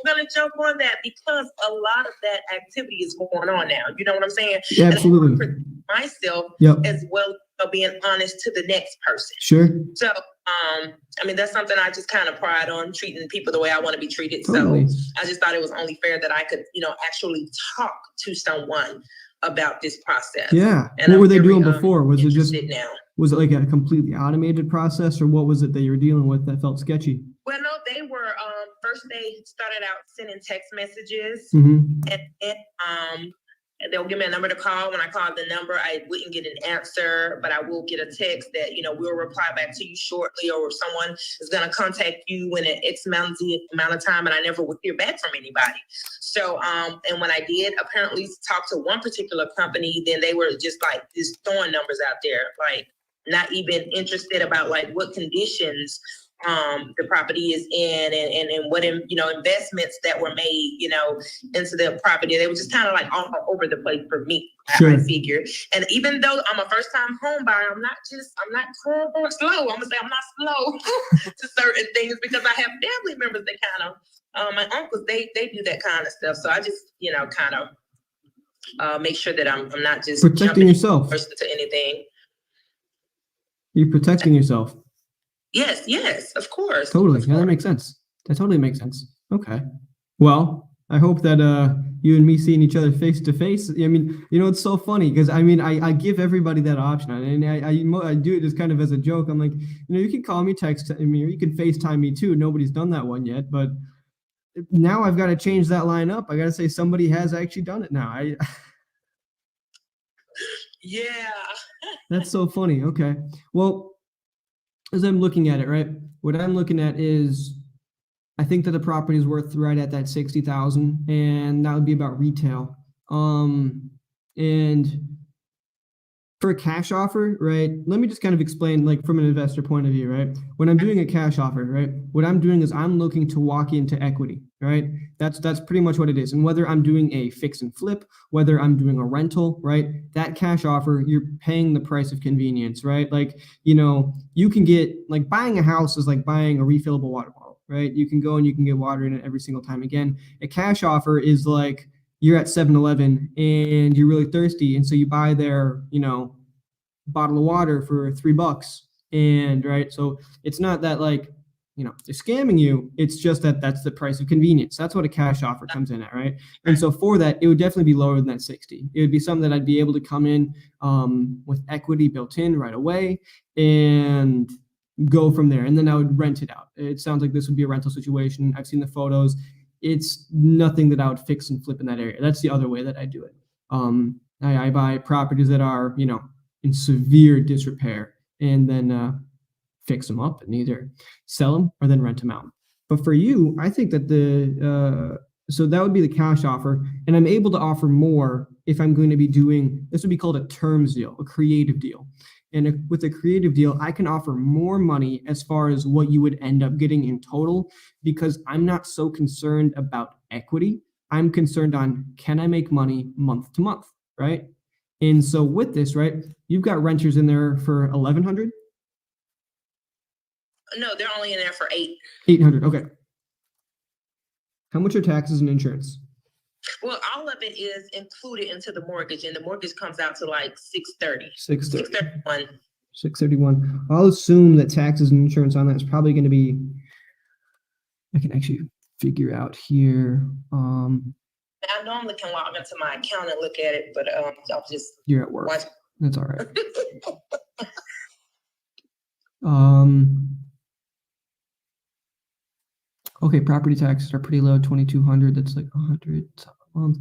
gonna jump on that because a lot of that activity is going on now. You know what I'm saying? Yeah, absolutely. And I myself Yep. as well as being honest to the next person. Sure. So, I mean, that's something I just kind of pride on, treating people the way I want to be treated. Totally. So I just thought it was only fair that I could, actually talk to someone about this process. Yeah. And what were they doing before? Was it just, now. was it like a completely automated process, or what was it that you were dealing with that felt sketchy? Well, no, they were, first they started out sending text messages Mm-hmm. and they'll give me a number to call. When I called the number, I wouldn't get an answer, but I will get a text that, we'll reply back to you shortly, or someone is going to contact you in an X amount of time, and I never would hear back from anybody. So, and when I did apparently talk to one particular company, then they were just throwing numbers out there, like not even interested about what conditions the property is in and what, investments that were made, into the property. They were just kind of all over the place for me, Sure. I figured. And even though I'm a first time home buyer, I'm not cold or slow. I'm gonna say I'm not slow to certain things because I have family members that kind of, my uncles, they do that kind of stuff. So I just, kind of make sure that I'm not just protecting yourself to anything. You're protecting yourself. Yes, of course. Totally. Yeah, that makes sense. That totally makes sense. Okay. Well, I hope that you and me seeing each other face to face. I mean, it's so funny because I give everybody that option, and I do it just kind of as a joke. I'm like, you can call me, text me, or you can FaceTime me too. Nobody's done that one yet, but now I've got to change that line up. I got to say somebody has actually done it now. Yeah. That's so funny. Okay. Well, as I'm looking at it, right, what I'm looking at is I think that the property is worth right at that 60,000, and that would be about retail. And for a cash offer, right, let me just kind of explain from an investor point of view, right? When I'm doing a cash offer, right, what I'm doing is I'm looking to walk into equity, right? That's pretty much what it is. And whether I'm doing a fix and flip, whether I'm doing a rental, right, that cash offer, you're paying the price of convenience, right? You can get, buying a house is like buying a refillable water bottle, right? You can go and you can get water in it every single time. Again, a cash offer is like you're at 7-Eleven and you're really thirsty, and so you buy their, bottle of water for $3, and right, so it's not that they're scamming you. It's just that's the price of convenience. That's what a cash offer comes in at, right? And so for that, it would definitely be lower than that 60. It would be something that I'd be able to come in with equity built in right away and go from there. And then I would rent it out. It sounds like this would be a rental situation. I've seen the photos. It's nothing that I would fix and flip in that area. That's the other way that I do it. I buy properties that are, in severe disrepair, and then fix them up and either sell them or then rent them out. But for you, I think that so that would be the cash offer, and I'm able to offer more if I'm going to be doing, this would be called a terms deal, a creative deal. And with a creative deal, I can offer more money as far as what you would end up getting in total, because I'm not so concerned about equity. I'm concerned on, can I make money month to month, right? And so with this, right, you've got renters in there for 1,100. No, they're only in there for 800. Okay. How much are taxes and insurance? Well, all of it is included into the mortgage, and the mortgage comes out to $630. 631. 631. I'll assume that taxes and insurance on that is probably going to be, I can actually figure out here. I normally can log into my account and look at it, but I'll just. You're at work. Watch. That's all right. Okay, property taxes are pretty low, 2,200. That's like 100 a month.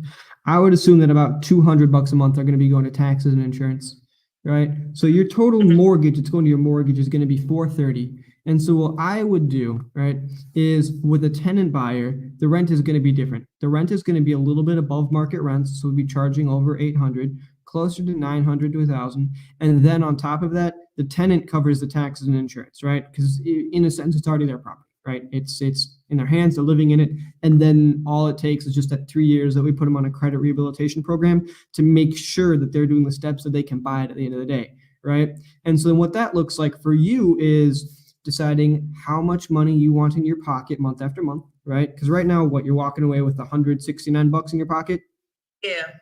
I would assume that about $200 a month are going to be going to taxes and insurance, right? So your total mortgage, it's going to your mortgage, is going to be $430. And so what I would do, right, is with a tenant buyer, the rent is going to be different. The rent is going to be a little bit above market rents, so we'll be charging over $800, closer to $900 to $1,000. And then on top of that, the tenant covers the taxes and insurance, right? Because in a sense, it's already their property. right? It's in their hands, they're living in it. And then all it takes is just that 3 years that we put them on a credit rehabilitation program to make sure that they're doing the steps that they can buy it at the end of the day, right? And so what that looks like for you is deciding how much money you want in your pocket month after month, right? Because right now, what, you're walking away with $169 in your pocket? Yeah.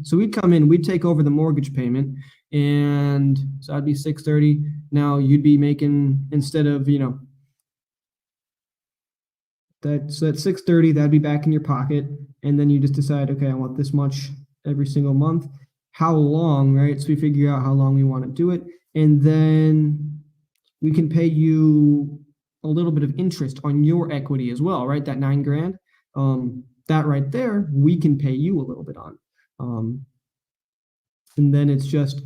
So we'd come in, we'd take over the mortgage payment, and so I'd be 630. Now you'd be making, instead of, so at 630, that'd be back in your pocket, and then you just decide, okay, I want this much every single month. How long, right? So we figure out how long we want to do it, and then we can pay you a little bit of interest on your equity as well, right? That $9,000. That right there, we can pay you a little bit on. And then it's just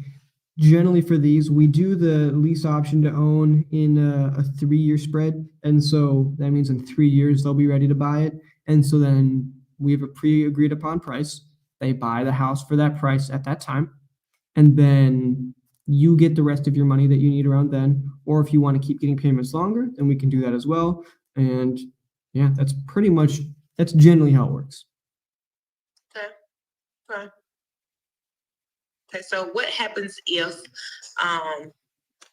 generally for these, we do the lease option to own in a 3-year spread. And so that means in 3 years, they'll be ready to buy it. And so then we have a pre-agreed upon price. They buy the house for that price at that time. And then you get the rest of your money that you need around then. Or if you want to keep getting payments longer, then we can do that as well. And yeah, that's generally how it works. Okay. Okay, so what happens if,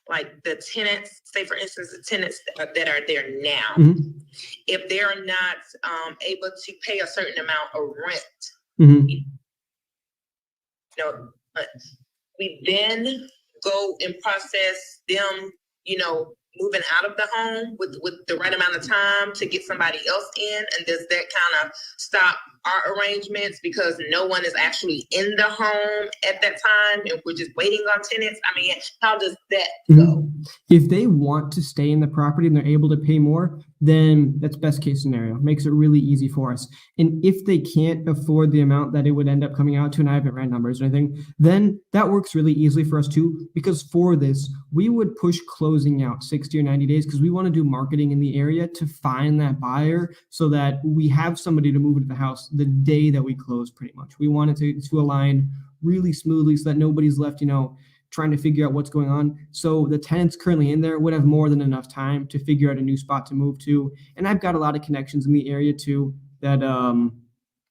like the tenants, say for instance, the tenants that are there now, Mm-hmm. if they're not able to pay a certain amount of rent, Mm-hmm. We then go and process them, moving out of the home with the right amount of time to get somebody else in, and does that kind of stop our arrangements because no one is actually in the home at that time and we're just waiting on tenants? I mean, how does that go? If they want to stay in the property and they're able to pay more, then that's best case scenario. Makes it really easy for us. And if they can't afford the amount that it would end up coming out to, and I haven't ran numbers or anything, then that works really easily for us too, because for this, we would push closing out 60 or 90 days because we want to do marketing in the area to find that buyer so that we have somebody to move into the house the day that we close, pretty much. We want it to align really smoothly so that nobody's left, trying to figure out what's going on. So the tenants currently in there would have more than enough time to figure out a new spot to move to. And I've got a lot of connections in the area too that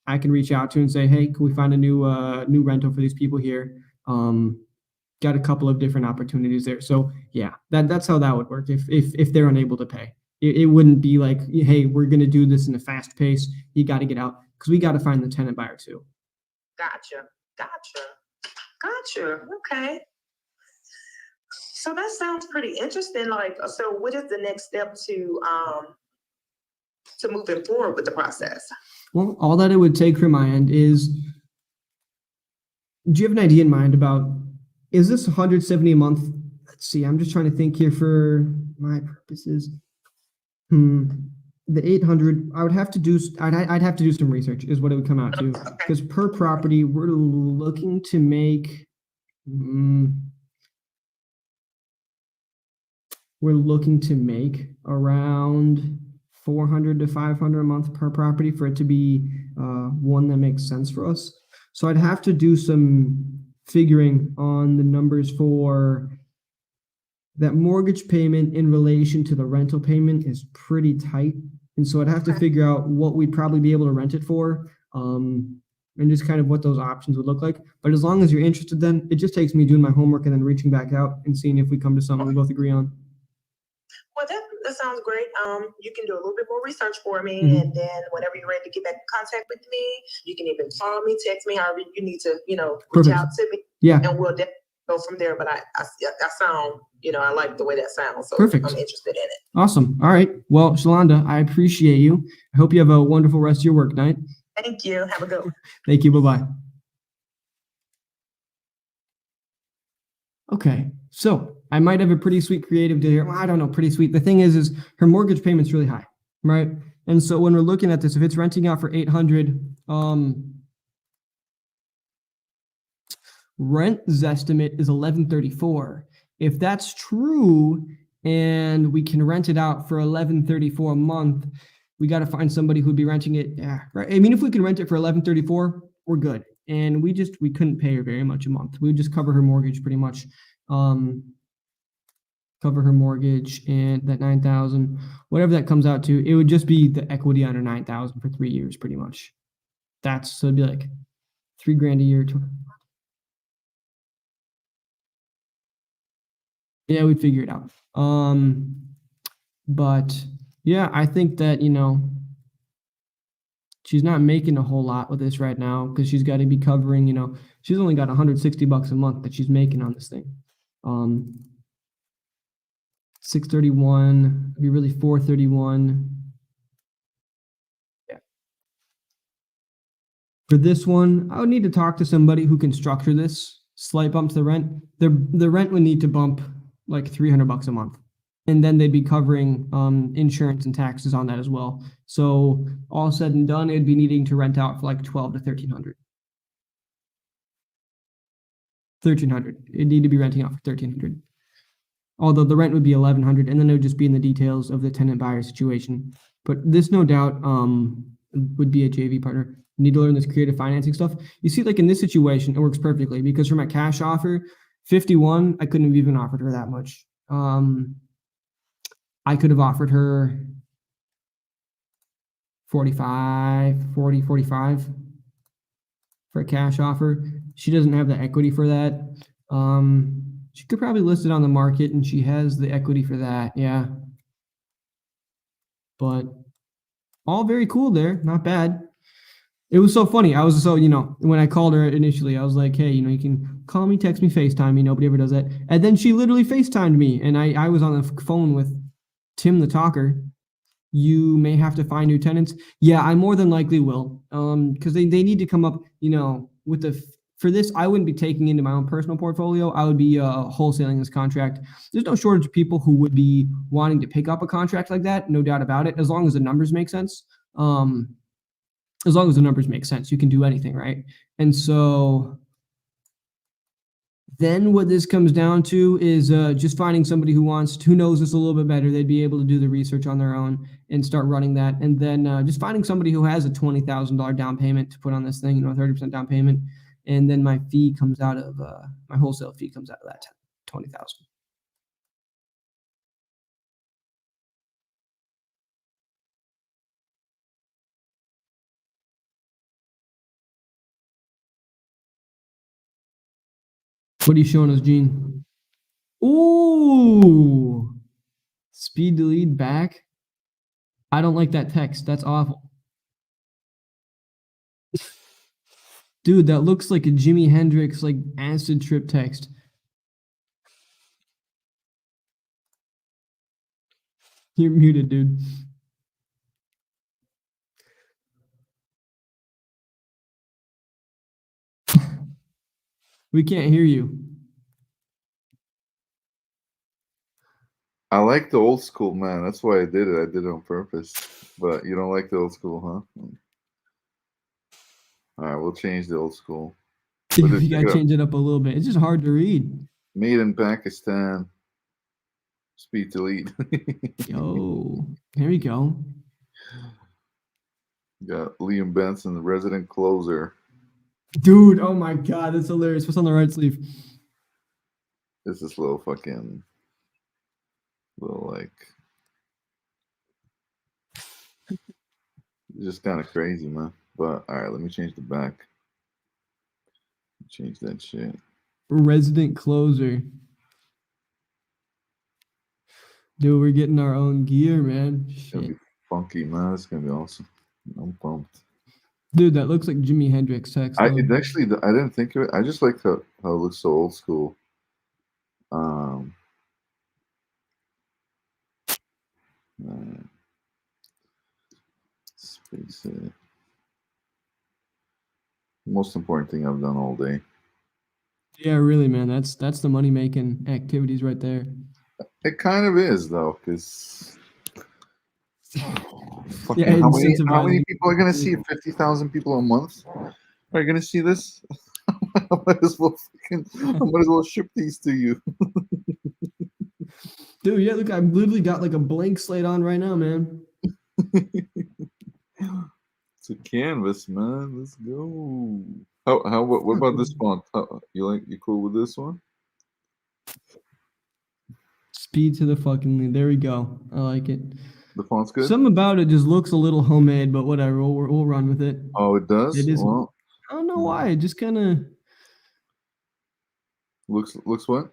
I can reach out to and say, hey, can we find a new rental for these people here? Got a couple of different opportunities there. So yeah, that's how that would work if they're unable to pay. It wouldn't be like, hey, we're going to do this in a fast pace. You got to get out, because we got to find the tenant buyer too. Gotcha. Okay. So that sounds pretty interesting. So what is the next step to moving forward with the process? Well, all that it would take from my end is, do you have an idea in mind about, is this 170 a month? Let's see, I'm just trying to think here for my purposes. The 800, I'd have to do some research is what it would come out to. Because per property, we're looking to make, around 400 to 500 a month per property for it to be one that makes sense for us. So I'd have to do some figuring on the numbers for that. Mortgage payment in relation to the rental payment is pretty tight. And so I'd have to figure out what we'd probably be able to rent it for, and just kind of what those options would look like. But as long as you're interested, then it just takes me doing my homework and then reaching back out and seeing if we come to something we both agree on. Well, that sounds great. You can do a little bit more research for me, and then whenever you're ready to get back in contact with me, you can even call me, text me, however you need to, reach out to me. Yeah. And we'll definitely go from there. But I sound, I like the way that sounds. So Perfect. I'm interested in it. Awesome. All right. Well, Shalonda, I appreciate you. I hope you have a wonderful rest of your work night. Thank you. Have a good one. Thank you. Bye-bye. Okay. So I might have a pretty sweet creative deal here. Well, I don't know, pretty sweet. The thing is her mortgage payment's really high, right? And so when we're looking at this, if it's renting out for 800, rent's estimate is 1134. If that's true, and we can rent it out for 1134 a month, we got to find somebody who'd be renting it. Yeah, right. I mean, if we can rent it for 1134, we're good. And we couldn't pay her very much a month. We would just cover her mortgage pretty much. cover her mortgage and that 9,000, whatever that comes out to. It would just be the equity on her 9,000 for 3 years, pretty much. So it'd be like $3,000 a year. Yeah, we'd figure it out. But yeah, I think that, she's not making a whole lot with this right now because she's got to be covering, she's only got $160 a month that she's making on this thing. 631, it'd be really 431. Yeah. For this one, I would need to talk to somebody who can structure this slight bump to the rent. The rent would need to bump like $300 a month. And then they'd be covering insurance and taxes on that as well. So all said and done, it'd be needing to rent out for like $1,200 to $1,300. $1,300. It'd need to be renting out for $1,300. Although the rent would be $1,100, and then it would just be in the details of the tenant buyer situation. But this, no doubt, would be a JV partner. You need to learn this creative financing stuff. You see, like in this situation, it works perfectly because for my cash offer, 51, I couldn't have even offered her that much. I could have offered her 45 for a cash offer. She doesn't have the equity for that. She could probably list it on the market and she has the equity for that. Yeah. But all very cool there. Not bad. It was so funny. I was when I called her initially, I was like, hey, you can call me, text me, FaceTime me. Nobody ever does that. And then she literally FaceTimed me and I was on the phone with Tim the talker. You may have to find new tenants. Yeah, I more than likely will. Because they need to come up, with for this, I wouldn't be taking into my own personal portfolio. I would be wholesaling this contract. There's no shortage of people who would be wanting to pick up a contract like that, no doubt about it, as long as the numbers make sense. As long as the numbers make sense, you can do anything, right? And so then what this comes down to is just finding somebody who knows this a little bit better. They'd be able to do the research on their own and start running that. And then just finding somebody who has a $20,000 down payment to put on this thing, 30% down payment. And then my fee comes out of, my wholesale fee comes out of that 20,000. What are you showing us, Gene? Ooh, SpeedToLead back. I don't like that text. That's awful. Dude, that looks like a Jimi Hendrix, like acid trip text. You're muted, dude. We can't hear you. I like the old school, man. That's why I did it. I did it on purpose. But you don't like the old school, huh? All right, we'll change the old school. You gotta change it up a little bit. It's just hard to read. Made in Pakistan. SpeedToLead. Yo, here we go. Got Liam Benson, the resident closer. Dude, oh my god, that's hilarious. What's on the right sleeve? This is little like just kind of crazy, man. But all right, let me change the back. Change that shit. Resident closer. Dude, we're getting our own gear, man. It's gonna be funky, man. It's gonna be awesome. I'm pumped. Dude, that looks like Jimi Hendrix text. I didn't think of it. I just like how it looks so old school. Space it. Most important thing I've done all day. Yeah, really, man. That's the money making activities right there. It kind of is though, because yeah, how many people are gonna see it? 50,000 people a month are gonna see this. I might as well ship these to you. Dude, yeah, look, I've literally got like a blank slate on right now, man. It's a canvas, man. Let's go. What about this font? You cool with this one? Speed to the fucking lead. There we go. I like it. The font's good. Something about it just looks a little homemade, but whatever. We'll run with it. Oh, it does. It is. Well, I don't know why. It just kind of looks what?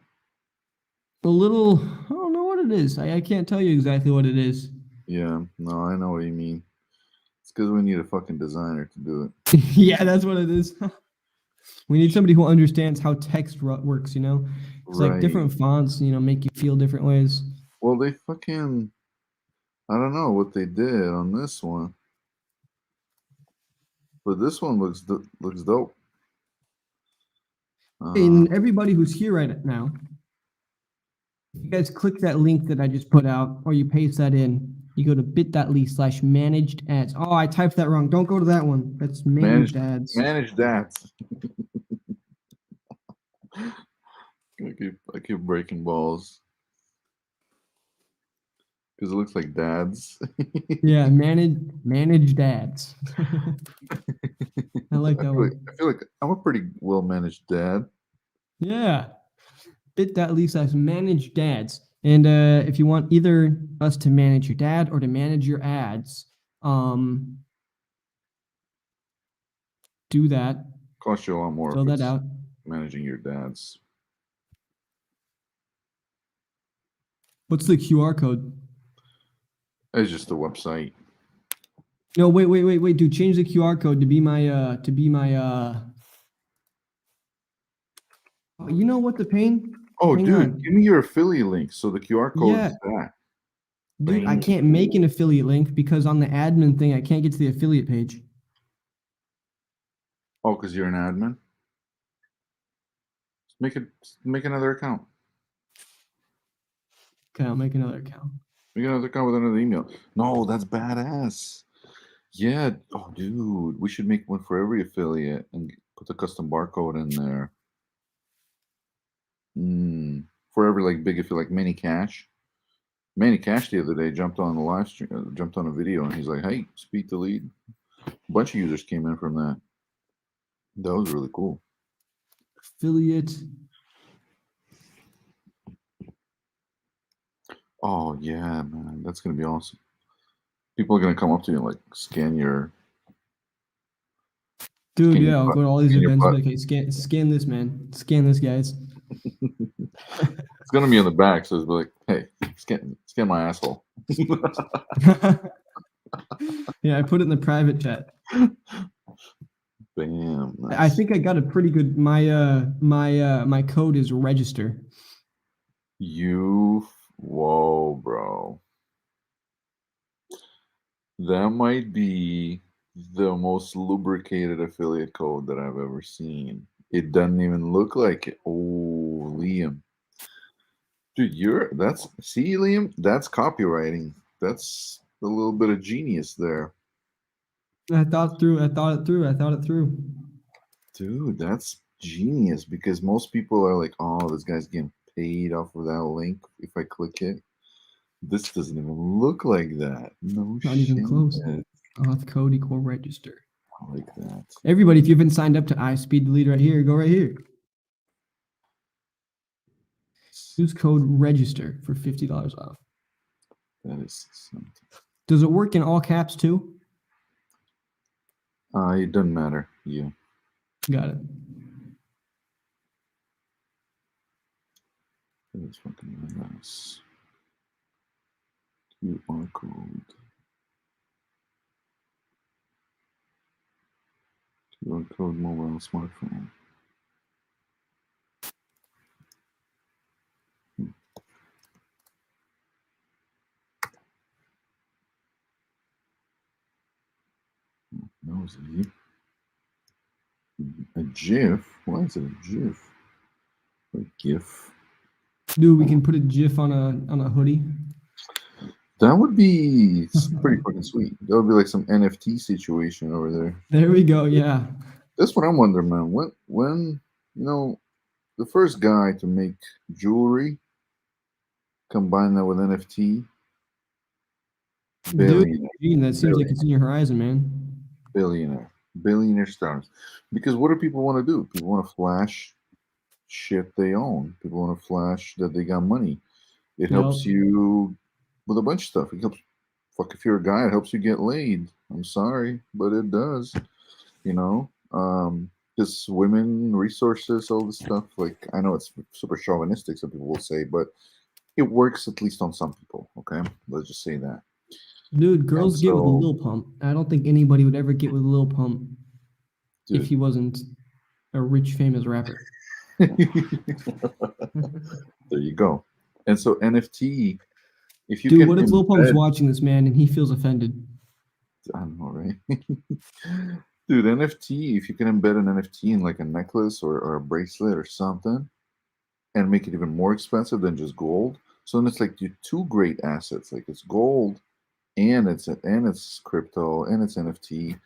a little. I don't know what it is. I can't tell you exactly what it is. Yeah, no, I know what you mean. It's because we need a fucking designer to do it. Yeah, that's what it is. We need somebody who understands how text works. You know, it's like different fonts. You know, make you feel different ways. Well, they fucking. I don't know what they did on this one, but this one looks dope. And everybody who's here right now, you guys click that link that I just put out, or you paste that in. You go to bit.ly/managed ads. Oh, I typed that wrong. Don't go to that one. That's managed ads. Managed ads. I keep breaking balls because it looks like dads. Yeah, managed ads. I like that one. I feel like I'm a pretty well managed dad. Yeah. Bit.ly/managed dads. And if you want either us to manage your dad or to manage your ads, do that. Cost you a lot more. Fill that out. Managing your dads. What's the QR code? It's just a website. No, wait, dude. Change the QR code to be my you know what the pain? Oh, Hang dude, on. give me your affiliate link. So the QR code Yeah. is that. Dude, I can't make an affiliate link because on the admin thing, I can't get to the affiliate page. Oh, because you're an admin? Make another account. Okay, I'll make another account. Make another account with another email. No, that's badass. Yeah. Oh, dude, we should make one for every affiliate and put the custom barcode in there. For every like big affiliate, like Manny Cash. Manny Cash the other day jumped on the live stream, jumped on a video, and he's like, "Hey, iSpeedToLead." A bunch of users came in from that. That was really cool. Affiliate. Oh yeah, man, that's gonna be awesome. People are gonna come up to you and like scan your. Dude, scan yeah, your I'll butt- go to all these scan your events. butt. Like, hey, scan this, man. Scan this, guys. It's gonna be on the back, so it's like, hey, scan my asshole. Yeah, I put it in the private chat. Bam. Nice. I think I got a pretty good. My code is register. Whoa, bro. That might be the most lubricated affiliate code that I've ever seen. It doesn't even look like it. Oh, Liam. Dude, Liam, that's copywriting. That's a little bit of genius there. I thought it through. Dude, that's genius because most people are like, oh, this guy's getting paid off of that link if I click it. This doesn't even look like that. No Not shit. even close. Auth code equal register. I like that. Everybody, if you haven't signed up to iSpeedToLead right here, go right here. Use code register for $50 off. That is something. Does it work in all caps too? It doesn't matter. Yeah. Got it. That's fucking nice. QR code. QR code mobile smartphone. That was a GIF. Why is it a GIF? A GIF. Dude, we can put a GIF on a hoodie. That would be pretty fucking sweet. That would be like some NFT situation over there. There we go. Yeah. That's what I'm wondering, man. When the first guy to make jewelry, combine that with NFT. Dude, that seems like it's in your horizon, man. Billionaire stars. Because what do people want to do? People want to flash shit they own. People want to flash that they got money. It helps you with a bunch of stuff. It helps. Fuck, if you're a guy, it helps you get laid. I'm sorry, but it does. You know, just women resources, all this stuff. Like, I know it's super chauvinistic, some people will say, but it works at least on some people. Okay, let's just say that. Dude, girls And get with a so- Lil Pump. I don't think anybody would ever get with Lil Pump Dude. if he wasn't a rich, famous rapper. There you go. And so NFT, if you Dude, can what if Lil Pump's embed- watching this, man, and he feels offended? I don't know, right? Dude, NFT, if you can embed an NFT in like a necklace or a bracelet or something and make it even more expensive than just gold. So then it's like you two great assets. Like it's gold and it's crypto and it's NFT.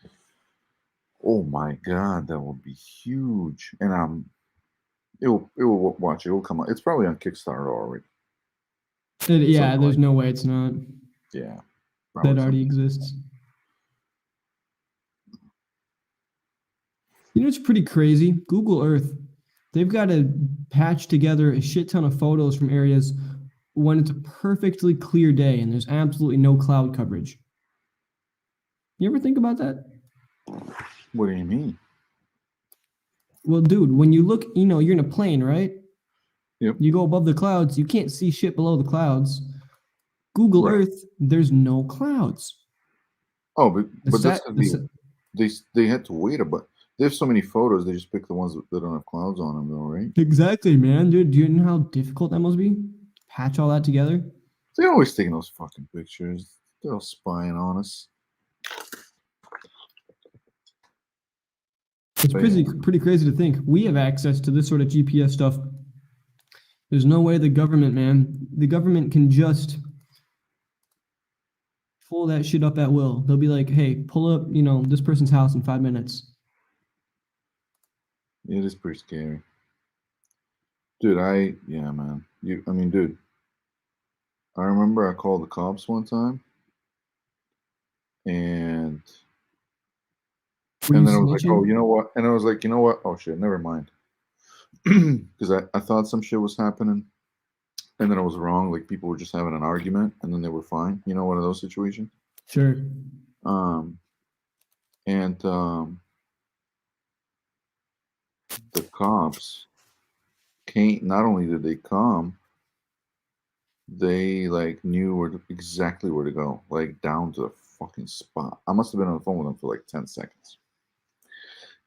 Oh my god, that would be huge. And it will watch, it will come out. It's probably on Kickstarter already. Yeah, there's no way it's not. Yeah. That already exists. You know, it's pretty crazy. Google Earth, they've got to patch together a shit ton of photos from areas when it's a perfectly clear day and there's absolutely no cloud coverage. You ever think about that? What do you mean? Well, dude, when you look, you know, you're in a plane, right? Yep. You go above the clouds, you can't see shit below the clouds. Google Right. Earth, there's no clouds. Oh, but that's sat- gonna the be, sa- they had to wait they have so many photos, they just pick the ones that don't have clouds on them, though, right? Exactly, man. Dude, do you know how difficult that must be? Patch all that together? They're always taking those fucking pictures. They're all spying on us. It's But pretty crazy to think we have access to this sort of GPS stuff. There's no way the government, man, the government can just pull that shit up at will. They'll be like, hey, pull up, you know, this person's house in 5 minutes. It is pretty scary. Dude, yeah, man. Dude, I remember I called the cops one time and Were you then I was like, snitching? oh, you know what? And I was like, you know what? Oh shit, never mind. Because I thought some shit was happening and then I was wrong. Like people were just having an argument and then they were fine. You know, one of those situations. Sure. The cops came. Not only did they come, they like knew exactly where to go, like down to the fucking spot. I must have been on the phone with them for like 10 seconds.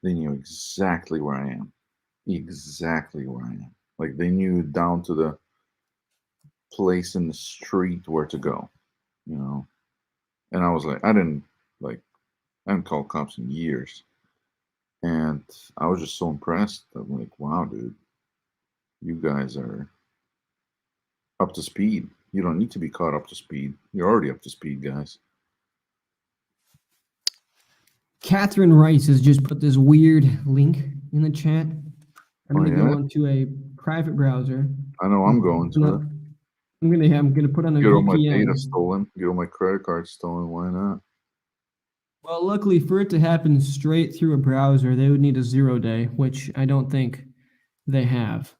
They knew exactly where I am. Exactly where I am. Like they knew down to the place in the street where to go, you know. And I was like, I haven't called cops in years. And I was just so impressed. I'm like, wow, dude, you guys are up to speed. You don't need to be caught up to speed. You're already up to speed, guys. Catherine Rice has just put this weird link in the chat. I'm gonna go onto a private browser. I know I'm going to it. I'm gonna put on a Get all my VPN. data stolen. Get all my credit cards stolen. Why not? Well, luckily for it to happen straight through a browser, they would need a 0-day, which I don't think they have.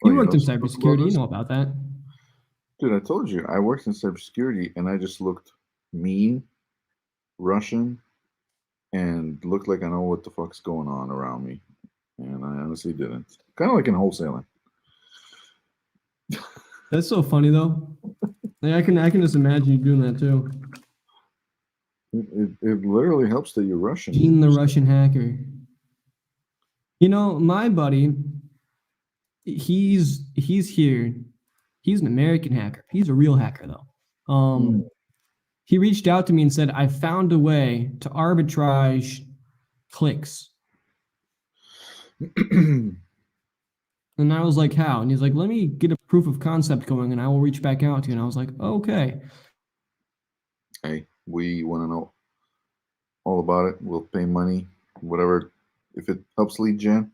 Oh, You you worked in know something cybersecurity, about you this? know about that. Dude, I told you I worked in cybersecurity, and I just looked mean, Russian, and looked like I know what the fuck's going on around me, and I honestly didn't. Kind of like in wholesaling. That's so funny though. Like, I can just imagine you doing that too. It literally helps that you're Russian. Gene the Russian hacker. You know, my buddy, he's here. He's an American hacker. He's a real hacker though. He reached out to me and said, I found a way to arbitrage clicks. And I was like, how? And he's like, let me get a proof of concept going and I will reach back out to you. And I was like, okay. Hey, we want to know all about it. We'll pay money, whatever. If it helps lead gen,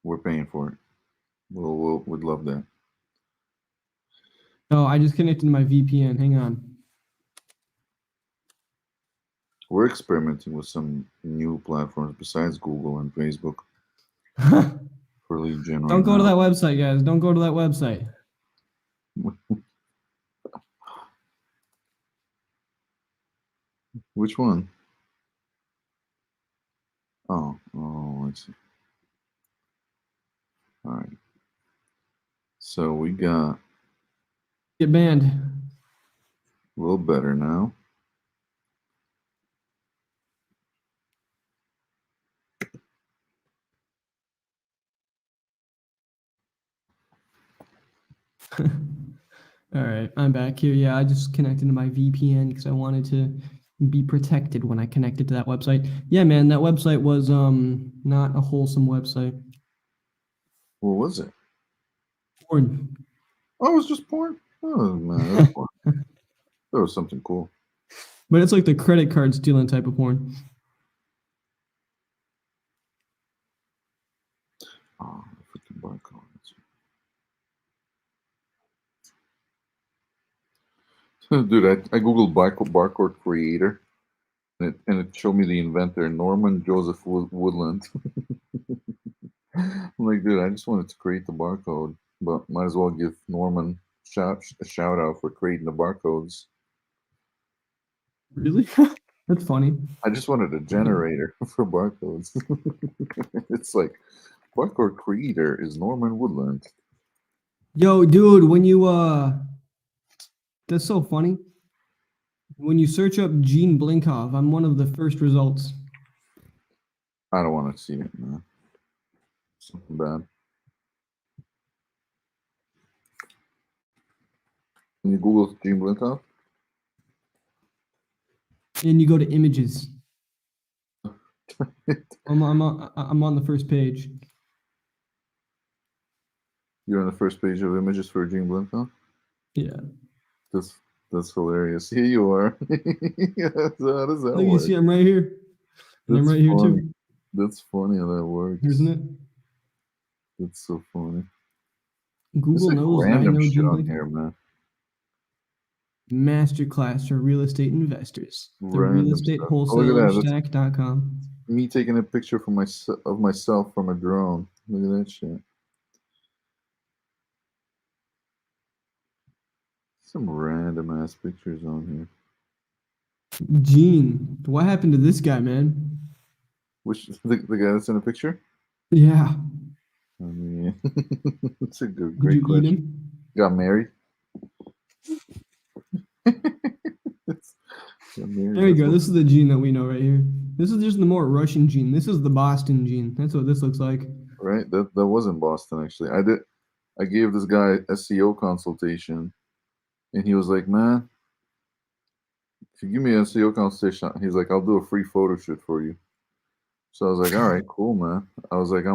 we're paying for it. We'd love that. Oh, I just connected to my VPN. Hang on. We're experimenting with some new platforms besides Google and Facebook for lead gen. Don't go to that website, guys. Don't go to that website. Which one? Oh, I see. All right. So we got Get banned. a little better now. All right, I'm back here. Yeah, I just connected to my VPN because I wanted to be protected when I connected to that website. Yeah, man, that website was not a wholesome website. What was it? Porn. Oh, it was just porn. Oh man, that's porn. That was something cool. But it's like the credit card stealing type of porn. Oh, freaking barcode. Dude, I googled barcode creator, and it showed me the inventor, Norman Joseph Woodland. I'm like, dude, I just wanted to create the barcode, but might as well give Norman a shout out for creating the barcodes. Really? That's funny. I just wanted a generator for barcodes. It's like barcode creator is Norman Woodland. Yo, dude, when you that's so funny. When you search up Gene Blinkov, I'm one of the first results. I don't want to see it, man. Something bad. Can you Google Gene Blinkoff? And you go to images. I'm on the first page. You're on the first page of images for Gene Blinkoff? Yeah. That's hilarious. Here you are. How does that Look, you work? see, I'm right here. And I'm That's right here funny. too. That's funny how that works. Isn't it? That's so funny. Google There's like knows that I random know shit Gene on Blinkov. here, man. Masterclass for real estate investors. The Random stuff. Oh, look at that. That's realestateWholesalerStack.com. me taking a picture of myself from a drone. Look at that shit. Some random ass pictures on here. Gene, what happened to this guy, man? Which the guy that's in the picture? Yeah. I mean, it's a Did great you eat question. him? Got married. There you go. This is the Gene that we know right here. This is just the more Russian Gene. This is the Boston Gene. That's what this looks like. Right. That was in Boston actually. I gave this guy SEO consultation, and he was like, "Man, if you give me an SEO consultation," he's like, "I'll do a free photo shoot for you." So I was like, "All right, cool, man." I was like,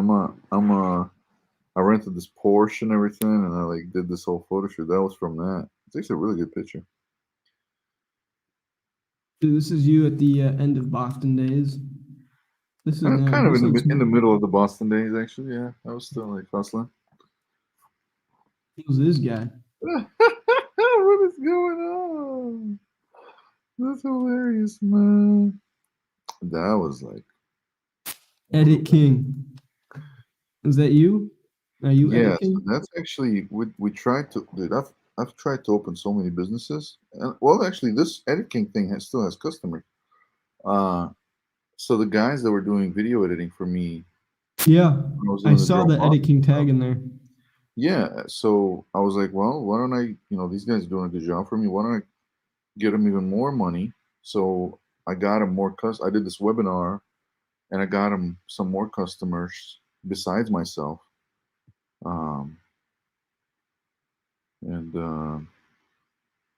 I rented this Porsche and everything, and I like did this whole photo shoot. That was from that. It's actually a really good picture. Dude, this is you at the end of Boston days. This is I'm kind of this looks in the middle of the Boston days, actually. Yeah, I was still like hustling. Who's this guy? What is going on? That's hilarious, man. That was like Edit King. Is that you? Are you yeah. Edit King? So that's actually we tried to. Dude, I've tried to open so many businesses, and well, actually, this Edit King thing still has customers. So the guys that were doing video editing for me, Yeah, I the saw drone the Edit King stuff. tag in there. Yeah, so I was like, well, why don't I, these guys are doing a good job for me. Why don't I get them even more money? So I got them more I did this webinar, and I got them some more customers besides myself. And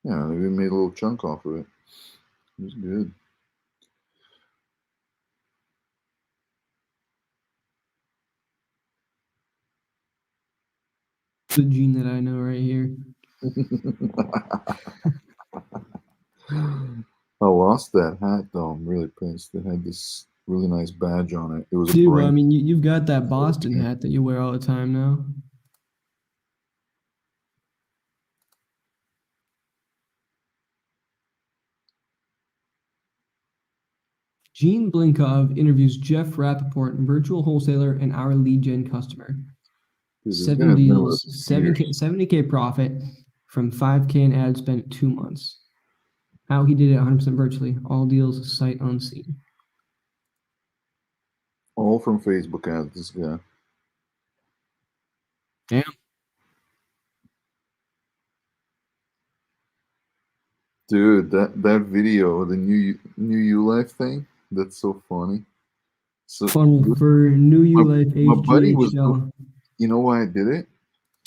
yeah, we made a little chunk off of it. It was good. The Gene that I know right here. I lost that hat though. I'm really pissed. It had this really nice badge on it. It was a Dude, well, brain. I mean, you've got that Boston hat that you wear all the time now. Gene Blinkov interviews Jeff Rappaport, virtual wholesaler and our lead gen customer. Dude, 7 deals, 70K profit. from 5K in ad spend in 2 months. How he did it 100% virtually. All deals sight unseen. All from Facebook ads, this guy. Damn. Dude, that video, the new you life thing, that's so funny. So Funnel for New You Life my buddy was HGHL. you know why I did it?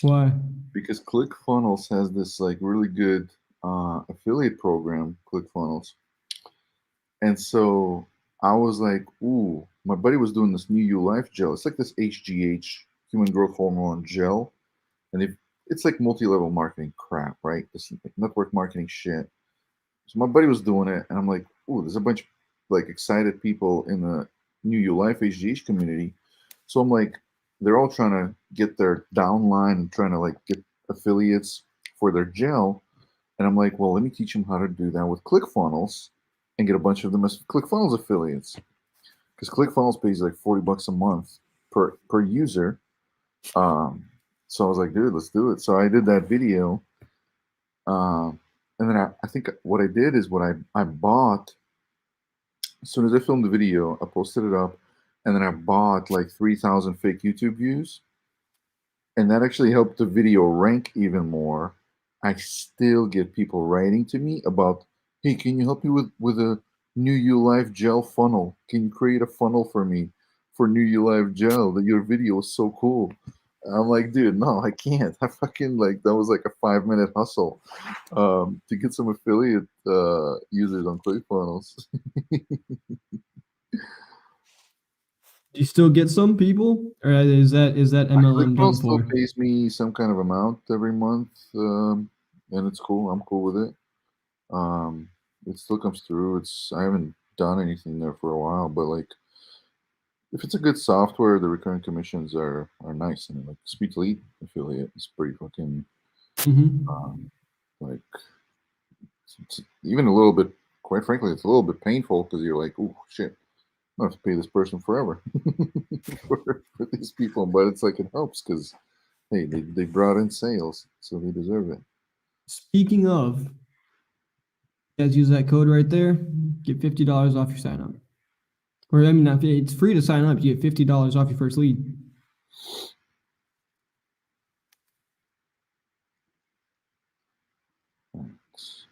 Why? Because ClickFunnels has this like really good affiliate program, ClickFunnels. And so I was like, ooh, my buddy was doing this New You Life gel. It's like this HGH, human growth hormone gel. And it's like multi-level marketing crap, right? This like network marketing shit. So my buddy was doing it, and I'm like, ooh, there's a bunch of like excited people in the New You Life HGH community. So I'm like, they're all trying to get their downline and trying to like get affiliates for their gel. And I'm like, well, let me teach them how to do that with ClickFunnels and get a bunch of them as ClickFunnels affiliates. Because ClickFunnels pays like $40 a month per user. So I was like, dude, let's do it. So I did that video. And then I think what I did is what I bought, as soon as I filmed the video, I posted it up, and then I bought like 3,000 fake YouTube views. And that actually helped the video rank even more. I still get people writing to me about, hey, can you help me with a New You Life gel funnel? Can you create a funnel for me for New You Life gel? That your video was so cool. I'm like, dude, no, I can't. I fucking like that was like a 5-minute hustle to get some affiliate users on ClickFunnels. Do you still get some people, or is that MLM done ClickFunnels still for? pays me some kind of amount every month, and it's cool. I'm cool with it. It still comes through. I haven't done anything there for a while, but like if it's a good software, the recurring commissions are nice. And like SpeedToLead affiliate is pretty fucking like it's even a little bit. Quite frankly, it's a little bit painful because you're like, oh shit, I have to pay this person forever for these people. But it's like it helps because hey, they brought in sales, so they deserve it. Speaking of, you guys use that code right there, get $50 off your sign up. Or I mean, it's free to sign up. You get $50 off your first lead. Thanks.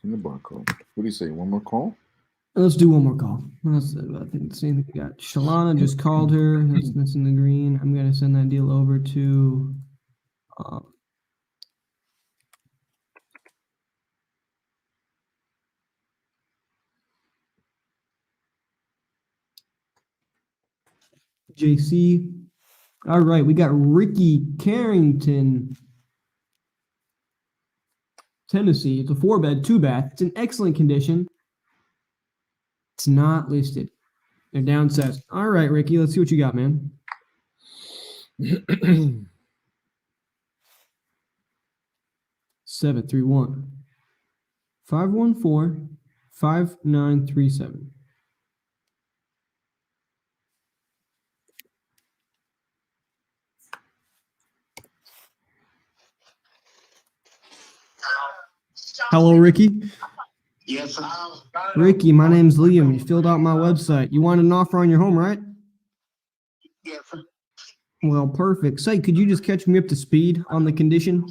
In the barcode. What do you say? One more call? Let's do one more call. I think the same thing we got. Shalana just called her. That's in the green. I'm gonna send that deal over to. JC. All right, we got Ricky Carrington, Tennessee. It's a 4-bed, 2-bath. It's in excellent condition. It's not listed. They're downsized. All right, Ricky, let's see what you got, man. 731-514-5937. Hello, Ricky. Yes, sir. Ricky, my name's Liam. You filled out my website. You wanted an offer on your home, right? Yes, sir. Well, perfect. Say, could you just catch me up to speed on the condition?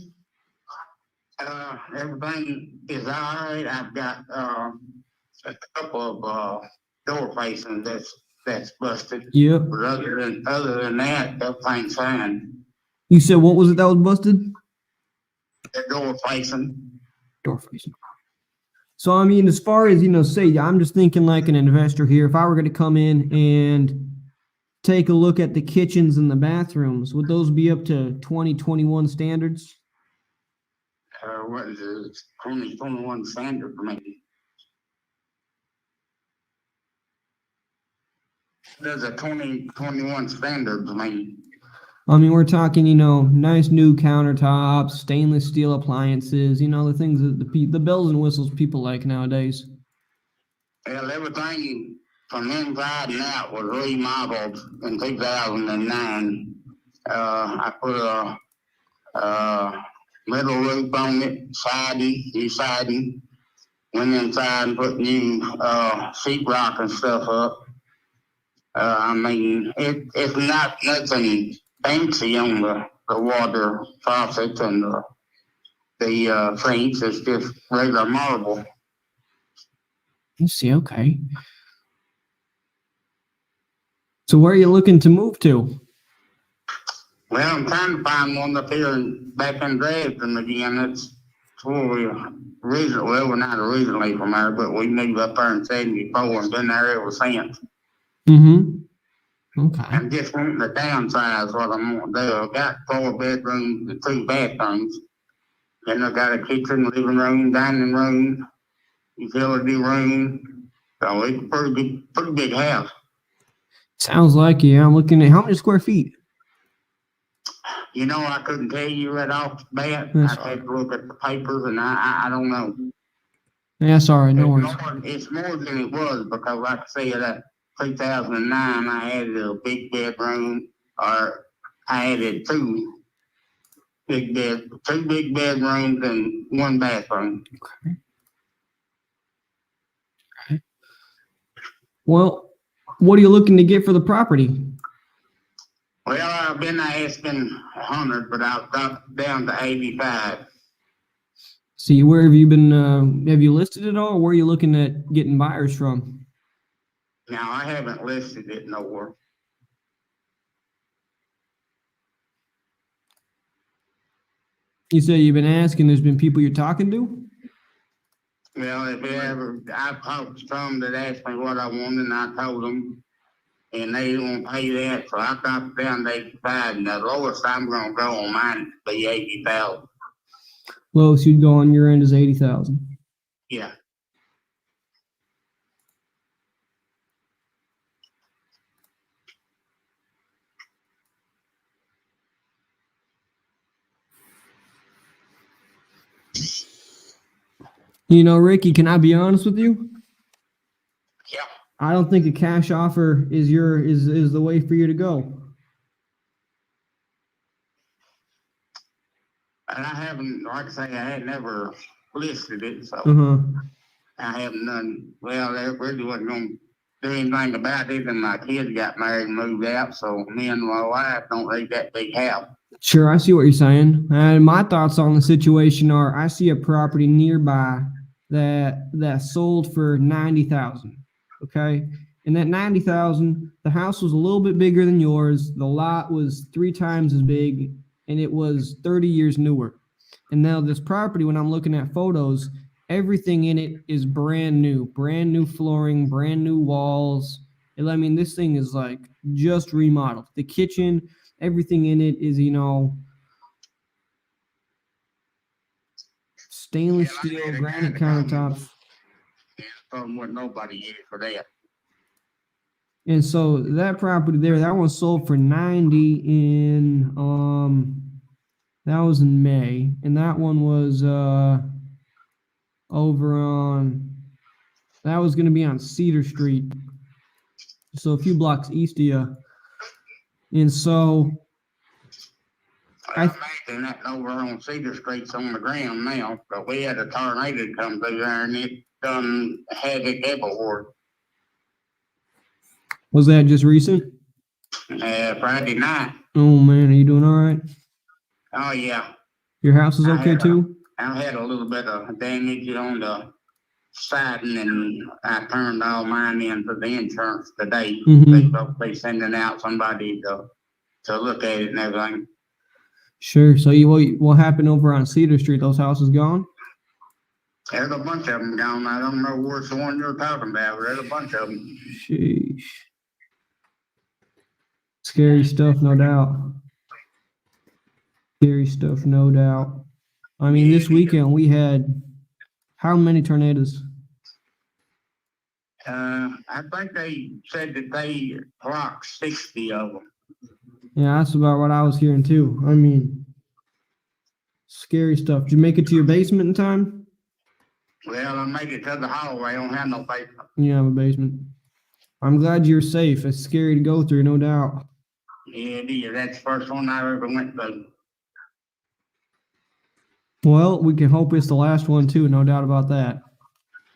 Everything is all right. I've got a couple of door facings that's busted. Yep. But other than that, everything's fine. You said what was it that was busted? The door facing. Door facing. So, I mean, as far as, say, I'm just thinking like an investor here. If I were going to come in and take a look at the kitchens and the bathrooms, would those be up to 2021 standards? What is it? 2021 standard for me. There's a 2021 standard for me. I mean, we're talking, nice new countertops, stainless steel appliances, the things that the bells and whistles people like nowadays. Well, everything from inside and out was remodeled in 2009. I put metal roof on it, new siding. Went inside and put new sheetrock and stuff up. I mean, it's not nothing fancy on the water faucet and the sinks. It's just regular marble. You see, okay. So where are you looking to move to? Well, I'm trying to find one up here back in Dresden again. It's where we originally, well, we're not originally from there, but we moved up there in 74 and been there ever since. Mm-hmm. Okay. I'm just wanting to downsize what I'm going to do. I've got 4 bedrooms and 2 bathrooms. Then I've got a kitchen, living room, dining room, utility room. So it's a pretty big house. Sounds like, yeah. I'm looking at how many square feet? You know, I couldn't tell you right off the bat. That's I had to look at the papers, and I don't know. Yeah, sorry, no worries. It's more than it was because, like I said, that 2009, I added a big bedroom, or I added 2 big bedrooms and 1 bathroom. Okay. Well, what are you looking to get for the property? Well, I've been asking 100, but I've dropped down to 85. See, where have you been? Have you listed it all? Or where are you looking at getting buyers from? Now, I haven't listed it nowhere. You say you've been asking. There's been people you're talking to. Well, I've talked to some that asked me what I wanted, and I told them, and they didn't pay that, so I dropped down to 85, and the lowest I'm going to go on mine is be 80,000. Lowest you'd go on your end is 80,000. Yeah. You know, Ricky, can I be honest with you? Yeah. I don't think a cash offer is the way for you to go. And I haven't, like I say, I had never listed it, so I haven't done, well, they really wasn't going to do anything about it, and my kids got married and moved out, so me and my wife don't need that big house. Sure, I see what you're saying. And my thoughts on the situation are, I see a property nearby that sold for 90,000. Okay, and that 90,000, the house was a little bit bigger than yours. The lot was 3 times as big, and it was 30 years newer. And now this property, when I'm looking at photos, everything in it is brand new flooring, brand new walls. And I mean, this thing is like just remodeled. The kitchen, everything in it is, you know, stainless steel, granite countertops. What nobody is for that. And so that property there, that one sold for 90 in that was in May, and that one was over on, that was going to be on Cedar Street, so a few blocks east of you. And so I imagine that over on Cedar Street's on the ground now, but we had a tornado come through there and it done havoc everywhere. Was that just recent? Friday night. Oh man, are you doing all right? Oh yeah. Your house is okay too? I had a little bit of damage on the siding, and I turned all mine in for the insurance today. They'll be sending out somebody to look at it and everything. Sure. So what happened over on Cedar Street? Those houses gone? There's a bunch of them gone. I don't know which one you're talking about, but there's a bunch of them. Sheesh. Scary stuff, no doubt. Scary stuff, no doubt. I mean, this weekend we had how many tornadoes? I think they said that they clocked 60 of them. Yeah, that's about what I was hearing too. I mean, scary stuff. Did you make it to your basement in time? Well, I made it to the hallway. I don't have no basement. You have a basement. I'm glad you're safe. It's scary to go through, no doubt. Yeah, it is. That's the first one I ever went through. Well, we can hope it's the last one too, no doubt about that.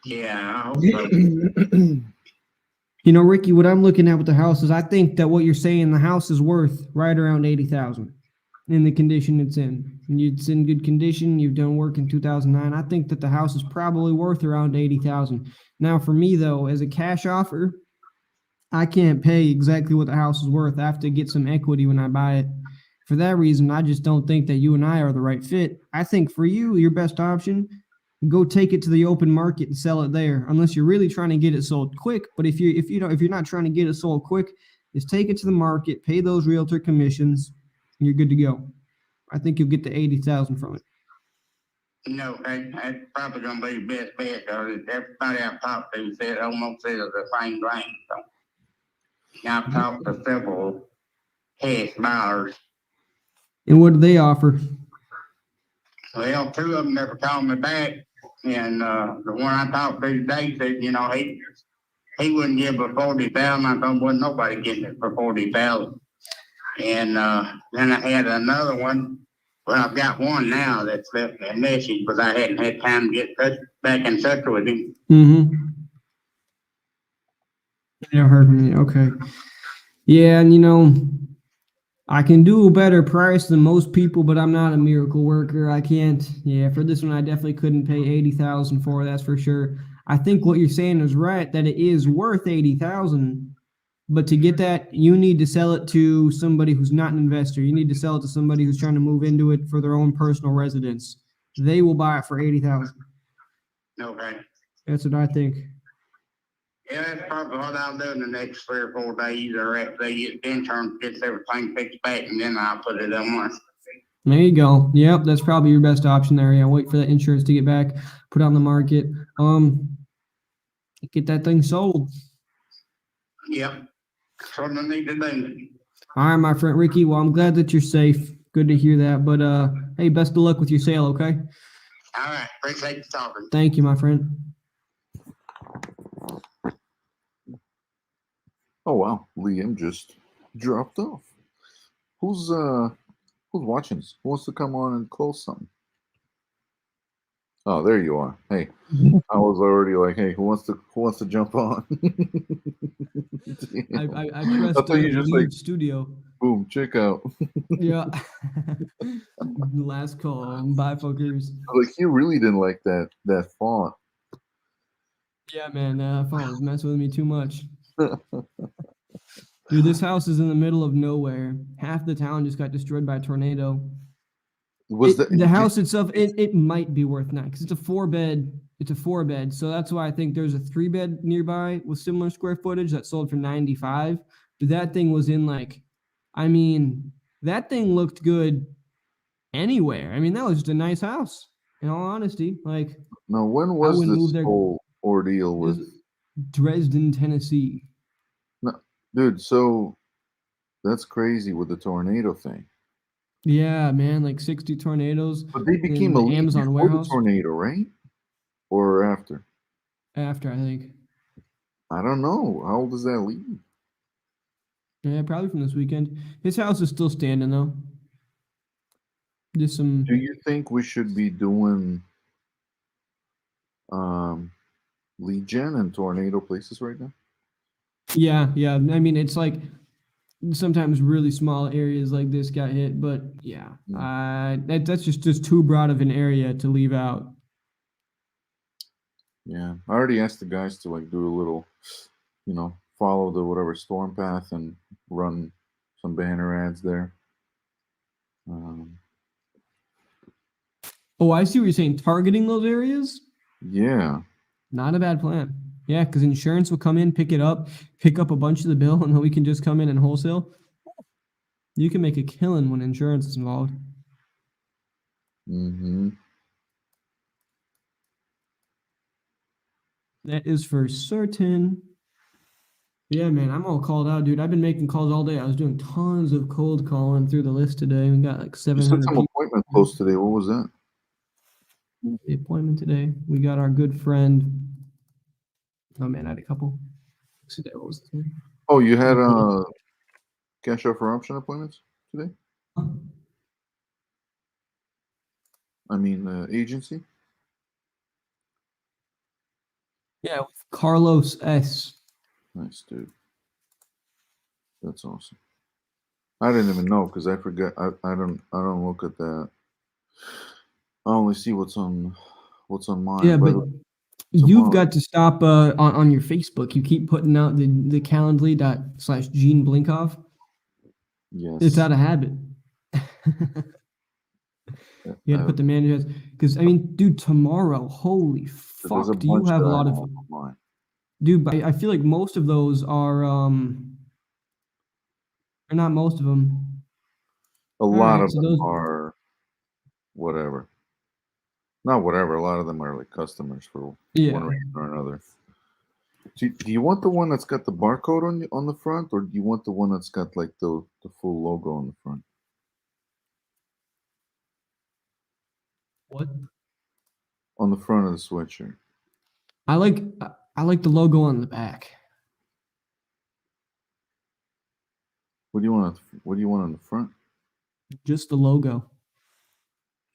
Yeah, I hope so. You know, Ricky, what I'm looking at with the house is I think that what you're saying, the house is worth right around 80,000 in the condition it's in. And it's in good condition. You've done work in 2009. I think that the house is probably worth around 80,000. Now, for me though, as a cash offer, I can't pay exactly what the house is worth. I have to get some equity when I buy it. For that reason, I just don't think that you and I are the right fit. I think for you, your best option, go take it to the open market and sell it there. Unless you're really trying to get it sold quick. But if you're not trying to get it sold quick, is take it to the market, pay those realtor commissions, and you're good to go. I think you'll get the 80,000 from it. No, that's probably gonna be the best bet, because everybody I've talked to said almost says the same thing. So now I've talked to several cash buyers. And what do they offer? Well, two of them never called me back, and the one I talked to today said, he wouldn't give a 40,000. I thought, wasn't nobody getting it for 40,000. And then I had another one. Well, I've got one now that's left me a message, but I hadn't had time to get back in touch with him. Mm-hmm. You never heard from me. Okay. Yeah, and I can do a better price than most people, but I'm not a miracle worker. I can't. Yeah, for this one, I definitely couldn't pay 80,000 for. That's for sure. I think what you're saying is right, that it is worth 80,000. But to get that, you need to sell it to somebody who's not an investor. You need to sell it to somebody who's trying to move into it for their own personal residence. They will buy it for 80,000. Okay. That's what I think. Yeah, that's probably what I'll do in the next 3 or 4 days, or after they get the intern gets everything fixed back, and then I'll put it on once. There you go. Yep, that's probably your best option there. Yeah, wait for that insurance to get back, put it on the market. Get that thing sold. Yep. That's what I need to do. All right, my friend Ricky. Well, I'm glad that you're safe. Good to hear that. But hey, best of luck with your sale, okay? All right. Appreciate you talking. Thank you, my friend. Oh wow, Liam just dropped off. Who's watching us? Who wants to come on and close something? Oh, there you are. Hey, I was already like, hey, who wants to jump on? I pressed thought you just leave like studio. boom, check out. Yeah. Last call. Bye, fuckers. Like you really didn't like that font. Yeah, man. Phone was messing with me too much. Dude, this house is in the middle of nowhere. Half the town just got destroyed by a tornado. The house itself, it might be worth 9 because it's a 4-bed. It's a 4-bed, so that's why I think there's a 3-bed nearby with similar square footage that sold for 95. But that thing was in that thing looked good anywhere. I mean, that was just a nice house. In all honesty, now when was this whole ordeal with Dresden, Tennessee? No, dude. So that's crazy with the tornado thing. Yeah, man, like 60 tornadoes. But they became a Amazon warehouse. The tornado, right? Or after? After, I think. I don't know. How old is that lead? Yeah, probably from this weekend. His house is still standing though. Just some. Do you think we should be doing lead gen and tornado places right now? Yeah. I mean, it's like sometimes really small areas like this got hit, but yeah, that's just too broad of an area to leave out. Yeah, I already asked the guys to do a little, follow the whatever storm path and run some banner ads there. Oh, I see what you're saying. Targeting those areas? Yeah. Not a bad plan. Yeah, because insurance will come in, pick up a bunch of the bill, and then we can just come in and wholesale. You can make a killing when insurance is involved. Mm-hmm. That is for certain. Yeah, man, I'm all called out, dude. I've been making calls all day. I was doing tons of cold calling through the list today. We got like 700 You said some people. appointment close today. What was that? The appointment today. We got our good friend. Oh man, I had a couple. What was the name? Oh, you had cash offer option appointments today? Agency. Yeah, with Carlos S. Nice, dude. That's awesome. I didn't even know because I forget. I don't look at that. I only see what's on mine. Yeah, but you've tomorrow- got to stop on your Facebook. You keep putting out the Calendly./Gene Blinkoff. Yes. It's out of habit. You had to put the manager, because I mean, dude, tomorrow, holy There's a fuck, do you bunch have a that I lot of, have on mine. dude? But I feel like most of those are, or not most of them. A lot right, of so them those- are whatever. Not whatever. A lot of them are like customers for Yeah. one reason or another. Do you want the one that's got the barcode on the front, or do you want the one that's got like the full logo on the front? What? On the front of the sweatshirt. I like the logo on the back. What do you want? What do you want on the front? Just the logo.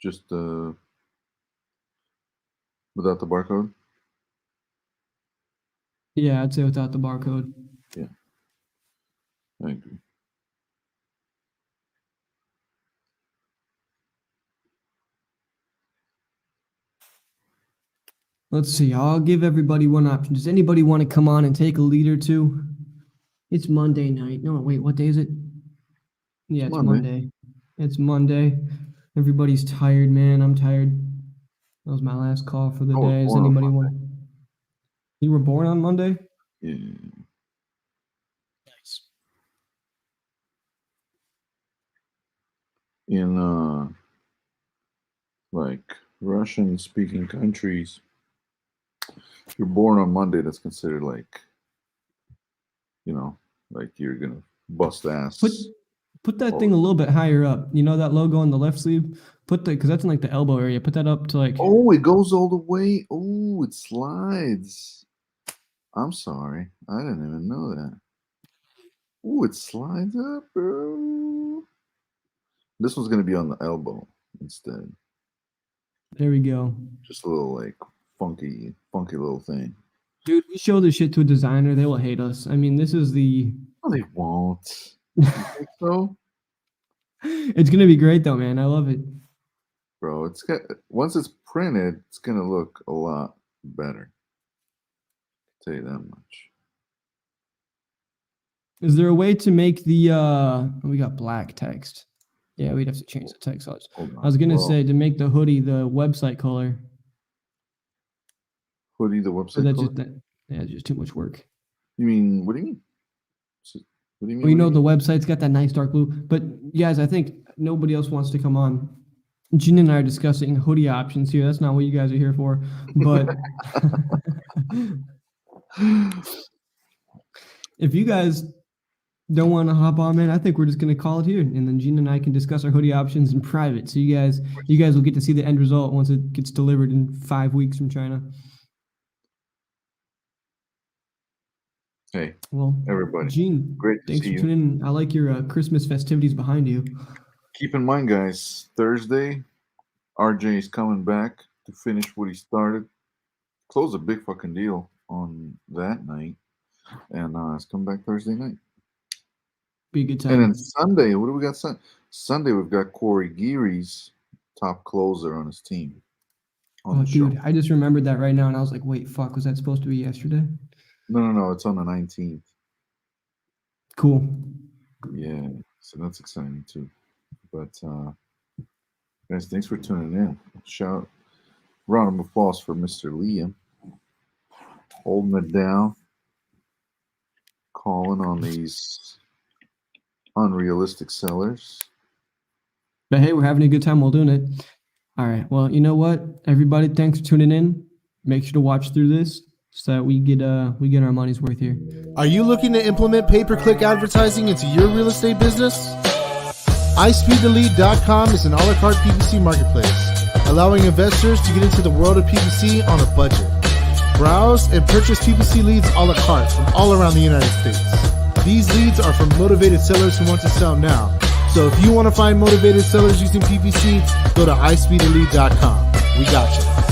Just without the barcode? Yeah, I'd say without the barcode. Yeah, I agree. Let's see. I'll give everybody one option. Does anybody want to come on and take a lead or two? It's Monday night. No, wait, what day is it? Yeah, it's Monday. It's Monday. Everybody's tired, man. I'm tired. That was my last call for the day. Does anybody want? You were born on Monday? Yeah. Nice. In like Russian speaking countries, if you're born on Monday, that's considered like, like you're gonna bust ass. Put that thing a little bit higher up. You know that logo on the left sleeve? Because that's in like the elbow area. Put that up to like. Oh, it goes all the way. Oh, it slides. I'm sorry. I didn't even know that. Oh, it slides up, bro. This one's gonna be on the elbow instead. There we go. Just a little like funky little thing. Dude, we show this shit to a designer, they will hate us. I mean, this is the. No, they won't. You think so? It's gonna be great though, man. I love it. Bro, once it's printed, it's gonna look a lot better. I'll tell you that much. Is there a way to make the we got black text? Yeah, we'd have to change the text. I was gonna say to make the hoodie the website color. Hoodie the website color? It's just too much work. You mean, what do you mean? What do you mean? Well, you know, the website's got that nice dark blue. But guys, I think nobody else wants to come on. Gene and I are discussing hoodie options here. That's not what you guys are here for. But if you guys don't want to hop on, man, I think we're just going to call it here. And then Gene and I can discuss our hoodie options in private. So you guys will get to see the end result once it gets delivered in 5 weeks from China. Hey, well, everybody. Gene, great to thanks see for tuning in. I like your Christmas festivities behind you. Keep in mind, guys, Thursday, RJ is coming back to finish what he started. Close a big fucking deal on that night. And it's coming back Thursday night. Be a good time. And then Sunday, what do we got? Sunday, we've got Corey Geary's top closer on his team. Oh, dude, I just remembered that right now. And I was like, wait, fuck, was that supposed to be yesterday? No, it's on the 19th. Cool. Yeah, so that's exciting too. But guys, thanks for tuning in. Round of applause for Mr. Liam. Holding it down. Calling on these unrealistic sellers. But hey, we're having a good time while doing it. All right. Well, you know what? Everybody, thanks for tuning in. Make sure to watch through this so that we get our money's worth here. Are you looking to implement pay-per-click advertising into your real estate business? iSpeedToLead.com is an a la carte PPC marketplace, allowing investors to get into the world of PPC on a budget. Browse and purchase PPC leads a la carte from all around the United States. These leads are from motivated sellers who want to sell now, So if you want to find motivated sellers using PPC, go to iSpeedToLead.com. We got you.